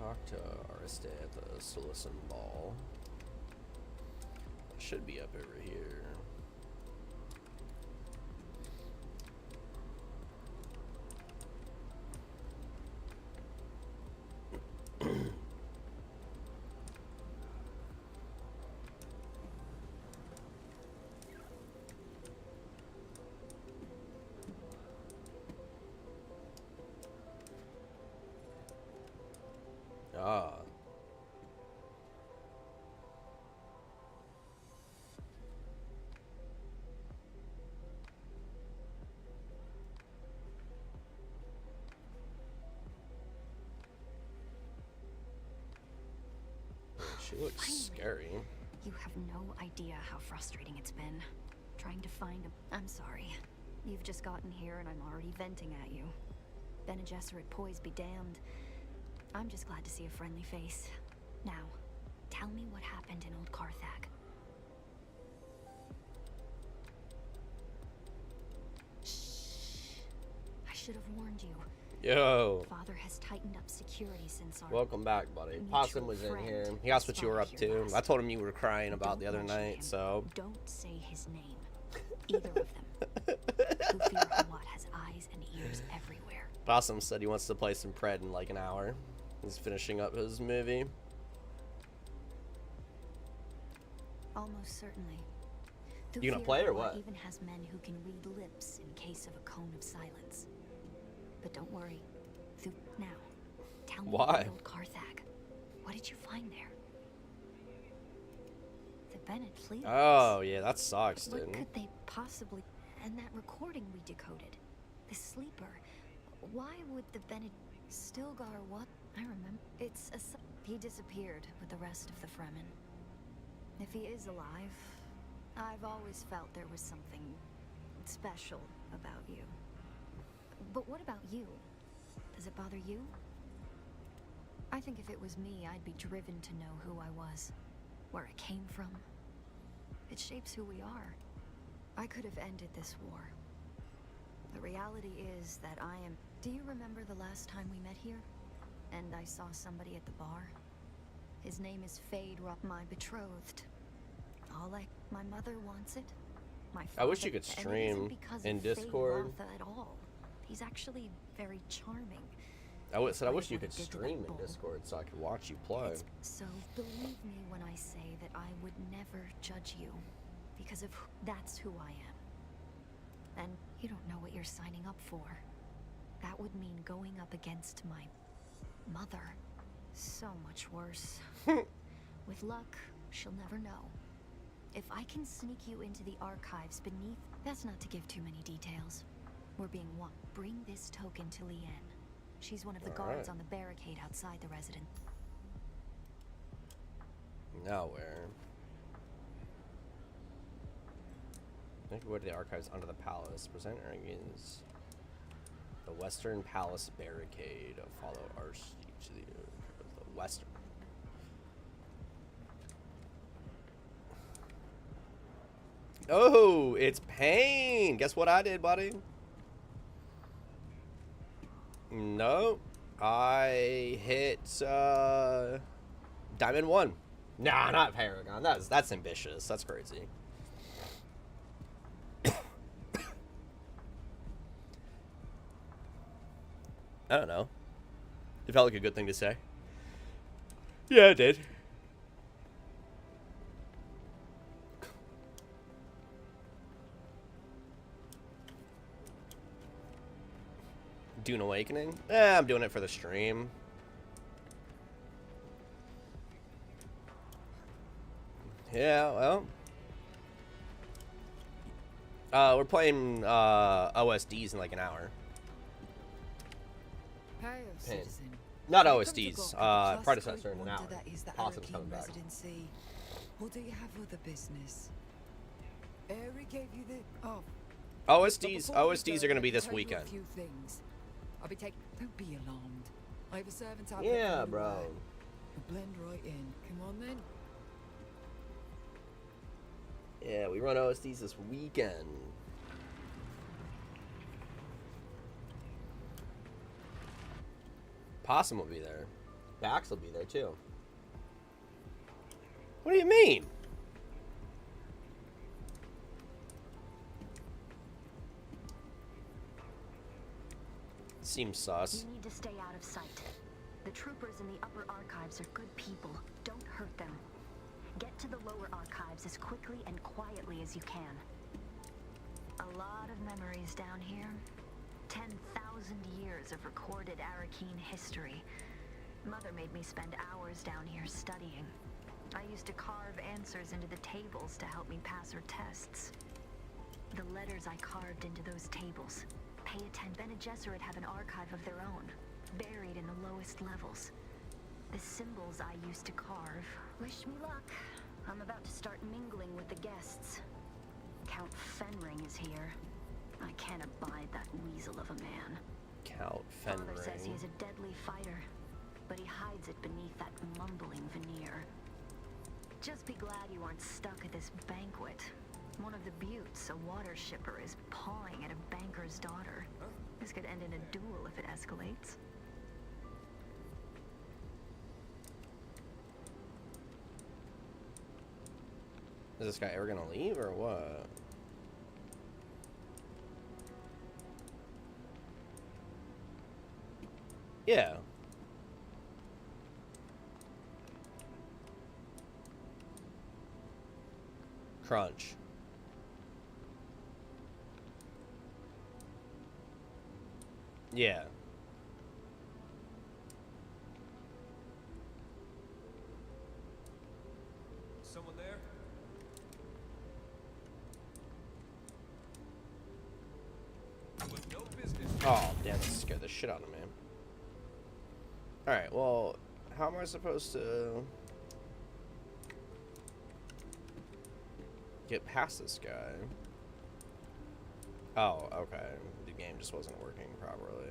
Talk to Arista at the Solution Ball. Should be up over here. Ah. She looks scary. You have no idea how frustrating it's been. Trying to find a... I'm sorry. You've just gotten here and I'm already venting at you. Bene Gesserit poise be damned. I'm just glad to see a friendly face. Now, tell me what happened in Old Carthag. Shh. I should have warned you. Yo. Father has tightened up security since our... Welcome back, buddy. Possum was in here. He asked what you were up to. I told him you were crying about the other night, so... Don't say his name. Either of them. Thufir Hawat has eyes and ears everywhere. Possum said he wants to play some Pred in like an hour. He's finishing up his movie. Almost certainly. You gonna play or what? Even has men who can read lips in case of a cone of silence. But don't worry. Now, tell me about Old Carthag. What did you find there? The Bennett fleet. Oh, yeah, that sucks, dude. What could they possibly... And that recording we decoded. The sleeper. Why would the Bennett... Stilgar what? I remember. It's a... He disappeared with the rest of the Fremen. If he is alive, I've always felt there was something special about you. But what about you? Does it bother you? I think if it was me, I'd be driven to know who I was, where I came from. It shapes who we are. I could have ended this war. The reality is that I am... Do you remember the last time we met here? And I saw somebody at the bar? His name is Fade Rock, my betrothed. My mother wants it. My father, I wish you could stream in Discord. At all. He's actually very charming. I wish you could stream in Discord so I could watch you play. So believe me when I say that I would never judge you, because that's who I am. And you don't know what you're signing up for. That would mean going up against my mother. So much worse. With luck, she'll never know. If I can sneak you into the archives beneath... That's not to give too many details. We're being watched. Bring this token to Leanne. She's one of the guards on the barricade outside the residence. Now where? I think go to the archives under the palace. Present is the Western Palace barricade. Follow our street to the western. Oh, it's pain. Guess what I did, buddy? No, I hit Diamond 1. Nah, not Paragon. That's ambitious. That's crazy. I don't know. It felt like a good thing to say. Yeah, it did. Dune Awakening? I'm doing it for the stream. Yeah, well. We're playing OSDs in like an hour. Citizen. Not OSDs, predecessor in an hour. Possum's coming back. Or do you have other business? Eric gave you the... Oh. OSDs are going to be this weekend. I'll be taking... Don't be alarmed. I have a servant out. Yeah, bro. We'll blend right in. Come on, then. Yeah, we run OSDs this weekend. Possum will be there. Bax will be there too. What do you mean? Seems sus. You need to stay out of sight. The troopers in the upper archives are good people. Don't hurt them. Get to the lower archives as quickly and quietly as you can. A lot of memories down here. 10,000 years of recorded Arakeen history. Mother made me spend hours down here studying. I used to carve answers into the tables to help me pass her tests. The letters I carved into those tables. Pay attention. Bene Gesserit have an archive of their own, buried in the lowest levels. The symbols I used to carve. Wish me luck. I'm about to start mingling with the guests. Count Fenring is here. I can't abide that weasel of a man. Count Fenring. Father says he is a deadly fighter, but he hides it beneath that mumbling veneer. Just be glad you aren't stuck at this banquet. One of the buttes, a water shipper, is pawing at a banker's daughter. This could end in a duel if it escalates. Is this guy ever gonna leave or what? Yeah. Crunch. Yeah. Someone there? With no business. Oh, damn, that scared the shit out of me. Alright, well, how am I supposed to get past this guy? Oh, okay. The game just wasn't working properly.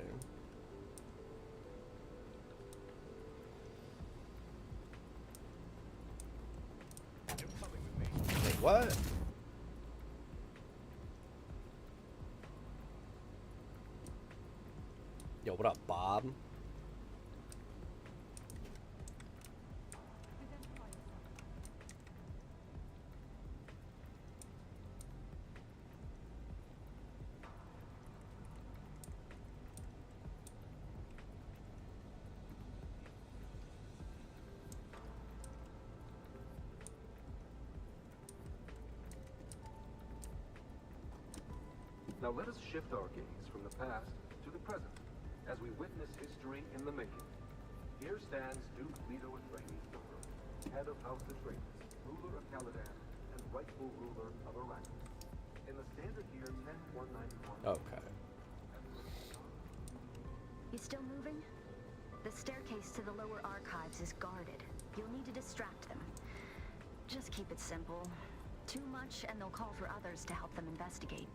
Wait, what? Yo, what up, Bob? Now let us shift our gaze from the past to the present, as we witness history in the making. Here stands Duke Leto Atreides III, head of House Atreides, ruler of Caladan, and rightful ruler of Arrakis. In the standard year 10191. Okay. You still moving? The staircase to the lower archives is guarded. You'll need to distract them. Just keep it simple. Too much and they'll call for others to help them investigate.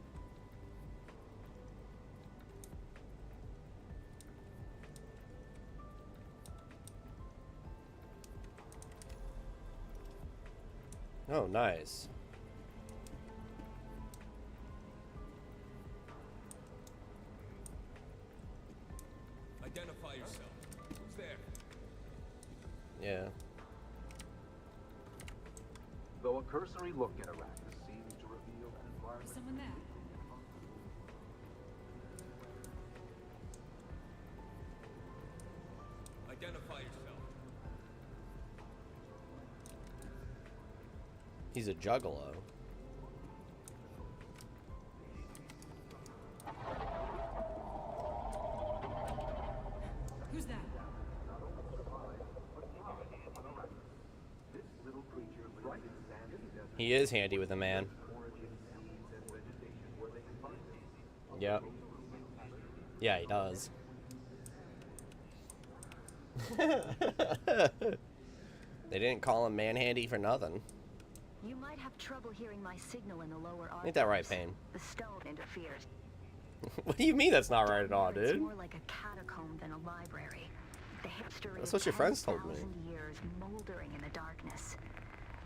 Oh, nice. Identify yourself. Who's there? Yeah. Though a cursory look at Arrakis seems to reveal an environment. Is someone there? Identify yourself. He's a juggalo. Who's that? He is handy with a man. Yep. Yeah, he does. They didn't call him man-handy for nothing. You might have trouble hearing my signal in the lower archives. Ain't that right, Payne? The stone interferes. What do you mean that's not right at all, It's dude? more like a catacomb than a library. The history That's of what your friends told me. 10,000 years moldering in the darkness.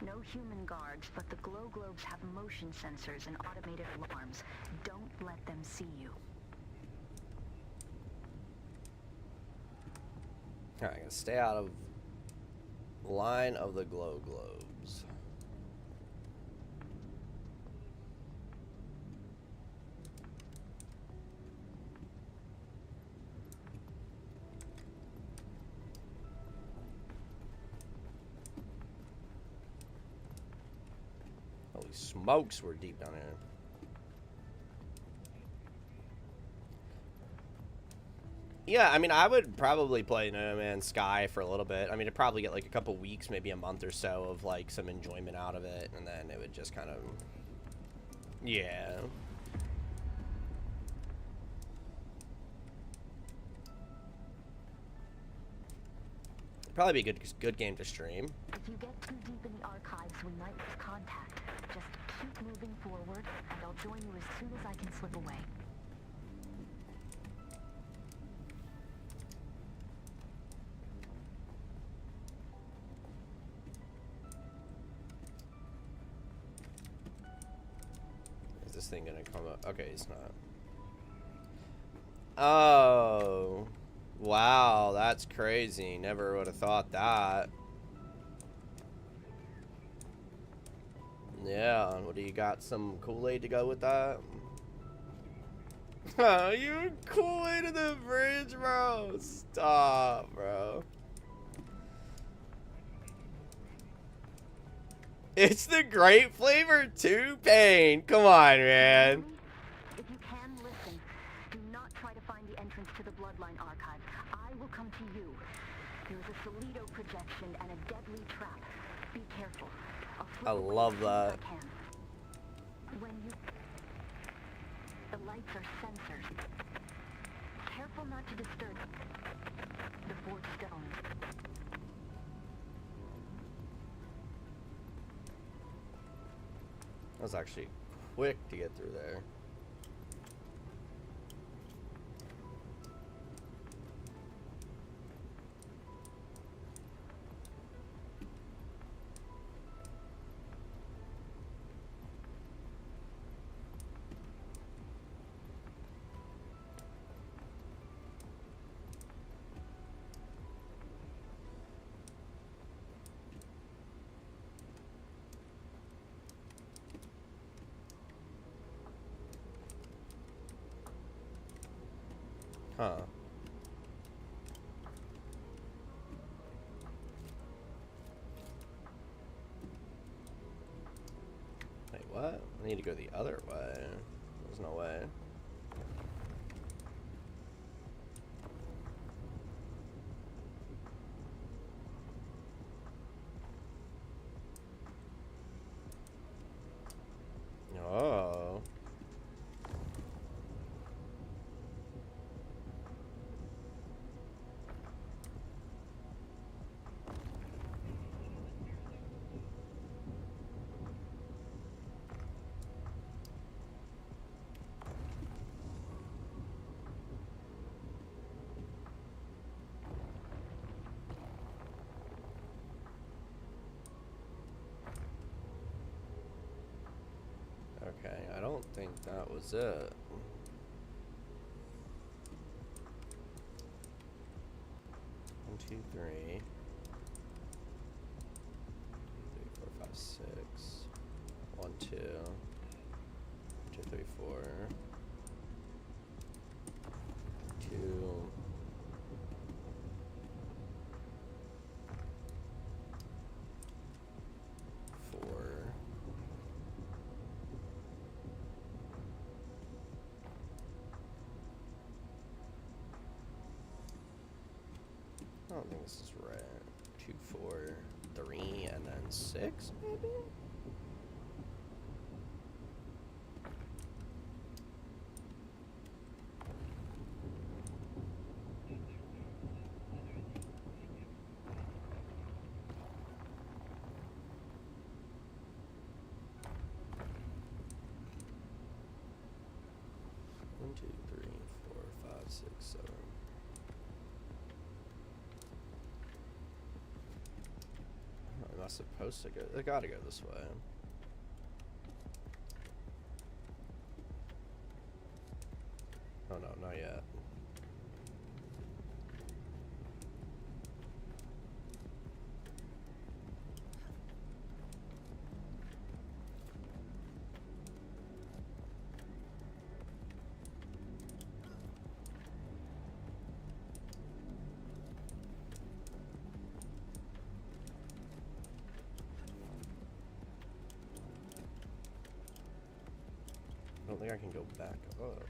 No human guards, but the glow globes have motion sensors and automated alarms. Don't let them see you. Alright, I'm gonna stay out of line of the glow globes. Holy smokes, we're deep down here. Yeah, I mean, I would probably play No Man's Sky for a little bit. I mean, it'd probably get like a couple weeks, maybe a month or so of like some enjoyment out of it, and then it would just kind of, yeah. Probably be a good game to stream. If you get too deep in the archives, we might lose contact. Just keep moving forward, and I'll join you as soon as I can slip away. Is this thing gonna come up? Okay, it's not. Oh. Wow, that's crazy. Never would have thought that. Yeah, what do you got? Some Kool-Aid to go with that? Oh, you Kool-Aid in the fridge, bro. Stop, bro. It's the grape flavor too, Pain. Come on, man. If you can listen, do not try to find the entrance to the Bloodline archive. I will come to you. There is a Solido projection and a deadly trap. Be careful. I love that. When you... The lights are sensors. Careful not to disturb the fourth stone. That was actually quick to get through there. Huh. Wait, what? I need to go the other way. There's no way. Oh. Okay, I don't think that was it. One, two, three. 3, 4, 5, 6. 1, 2. 2, 3, 4. 2. I don't think this is right. 2, 4, 3, and then 6, maybe? One, 2, 3, 4, 5, 6, 7. I'm not supposed to go. I gotta go this way. Oh no, not yet. think I can go back up.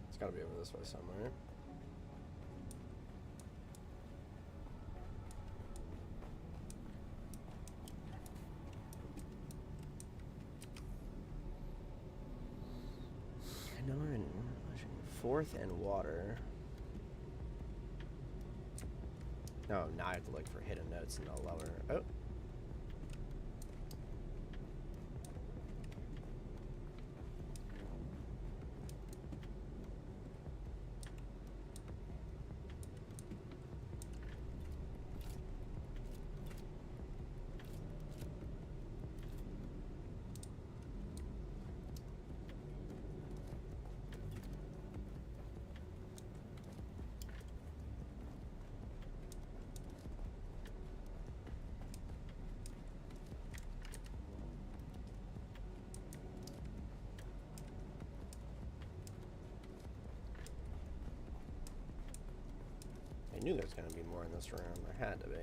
It's gotta be over this way somewhere. I know we're in 4th and water. No, now I have to look for hidden notes in the lower. Oh. I knew there was going to be more in this room. There had to be.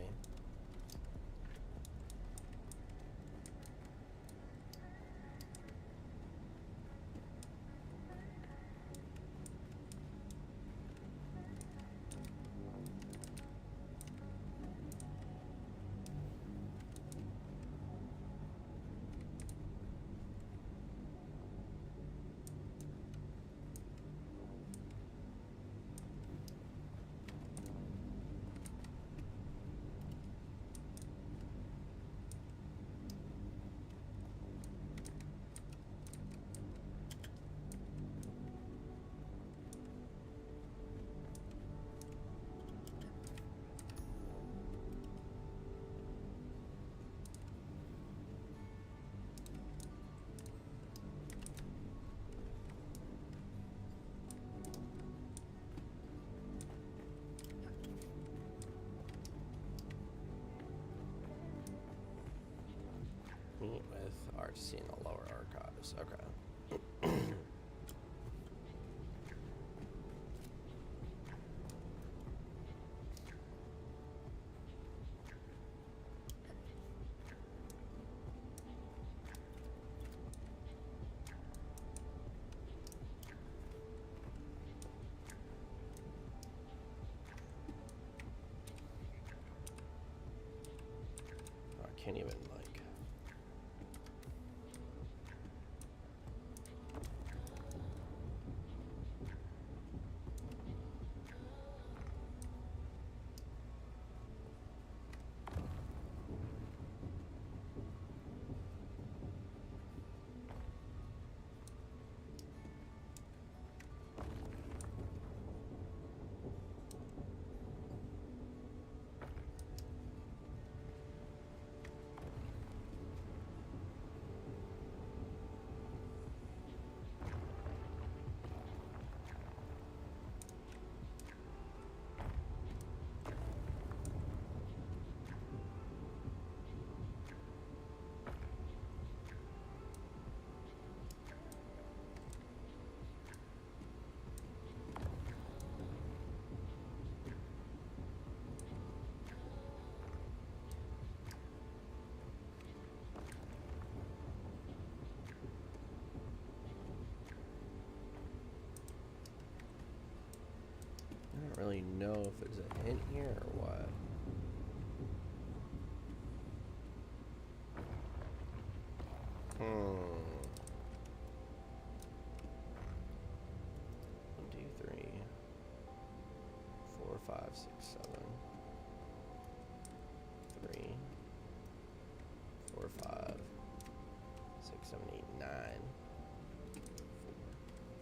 Meet with RC in the lower archives. Okay. I can't even like. I don't really know if there's a hint here or what. One, two, three, 4, 5, 6, 7. 3, 4, 5, 6, 7, 8, 9.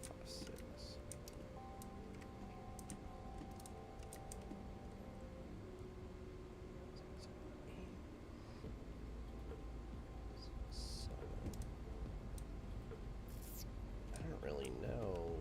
4, 5, 6. Really know.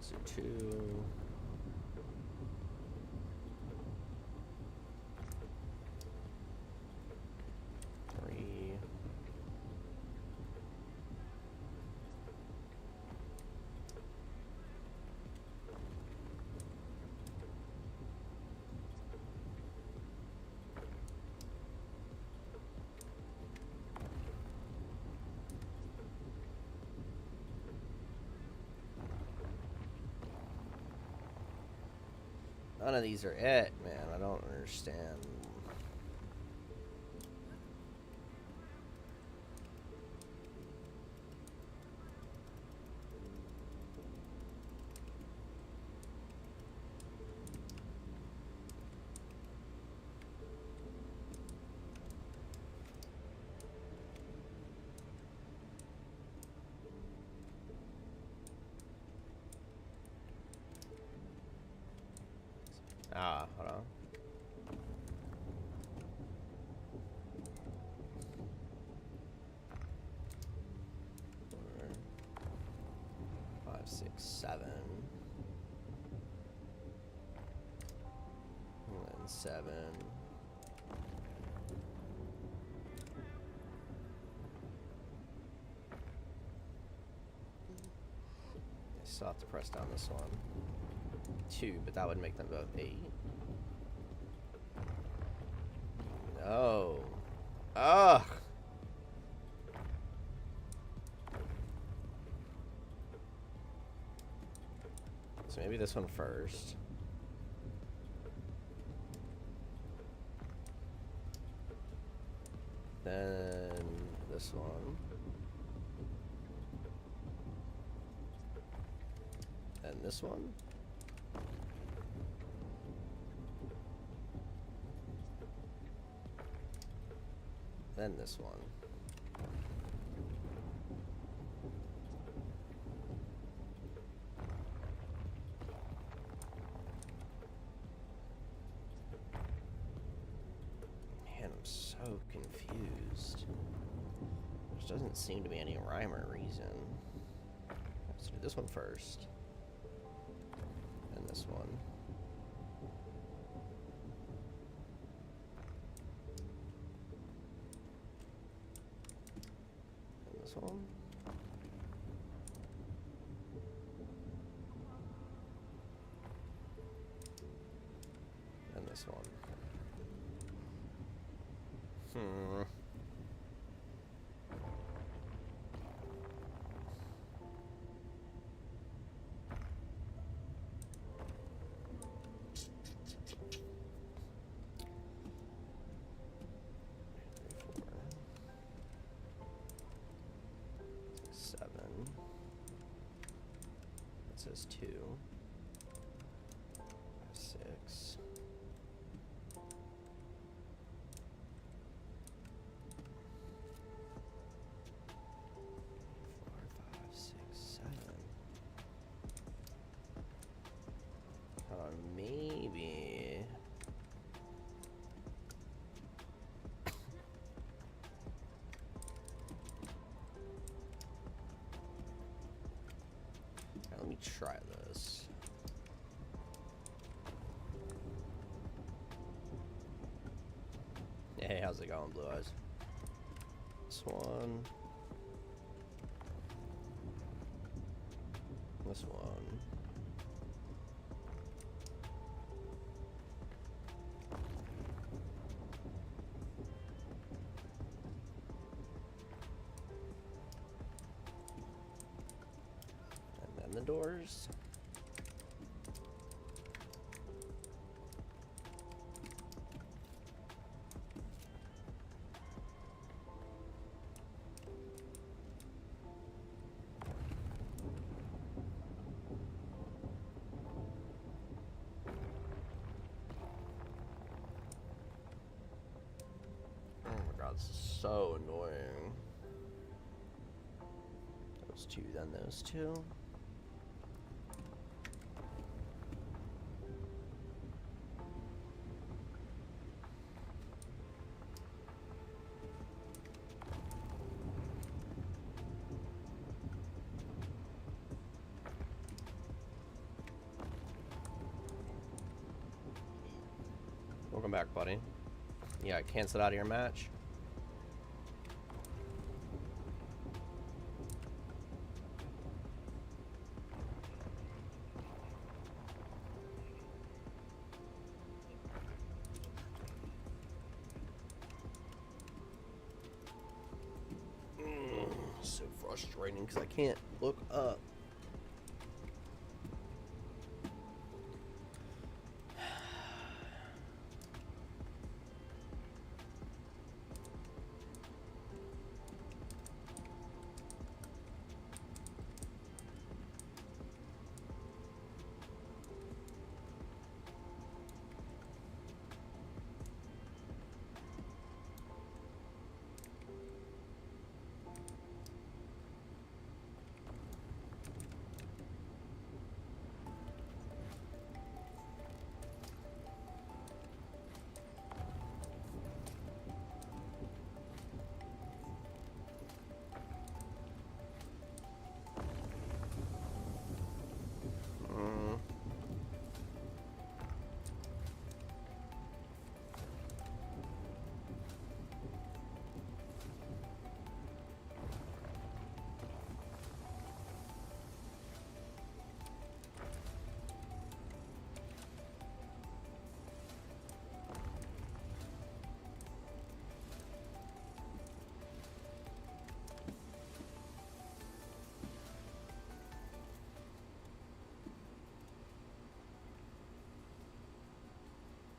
So 2. 3. None of these are it, man. I don't understand. Ah, hold on. Four, 5, 6, 7. And then 7. I still have to press down this one. 2, but that would make them both 8. No. Ugh. So maybe this one first. Then this one. And this one. Then this one. Man, I'm so confused. There doesn't seem to be any rhyme or reason. Let's do this one first. And this one. One. And this one. Says 2, 5, 6. 4, 5, 6, 7. Maybe. Let me try this. Hey, how's it going, Blue Eyes? This one. This one. And then the doors. That's so annoying. Those two, then those two. Welcome back, buddy. Yeah, cancel out of your match. So frustrating because I can't look up.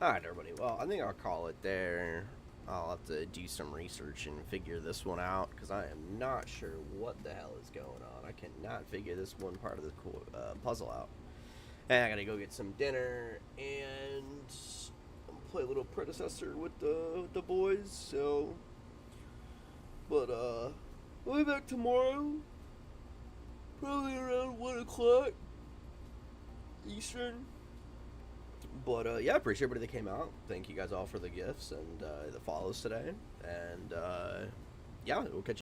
Alright, everybody. Well, I think I'll call it there. I'll have to do some research and figure this one out, because I am not sure what the hell is going on. I cannot figure this one part of the puzzle out. And I gotta go get some dinner and play a little predecessor with the boys, so... But, I'll be back tomorrow. Probably around 1 o'clock Eastern. But, yeah, I appreciate everybody that came out. Thank you guys all for the gifts and the follows today. And, yeah, we'll catch you.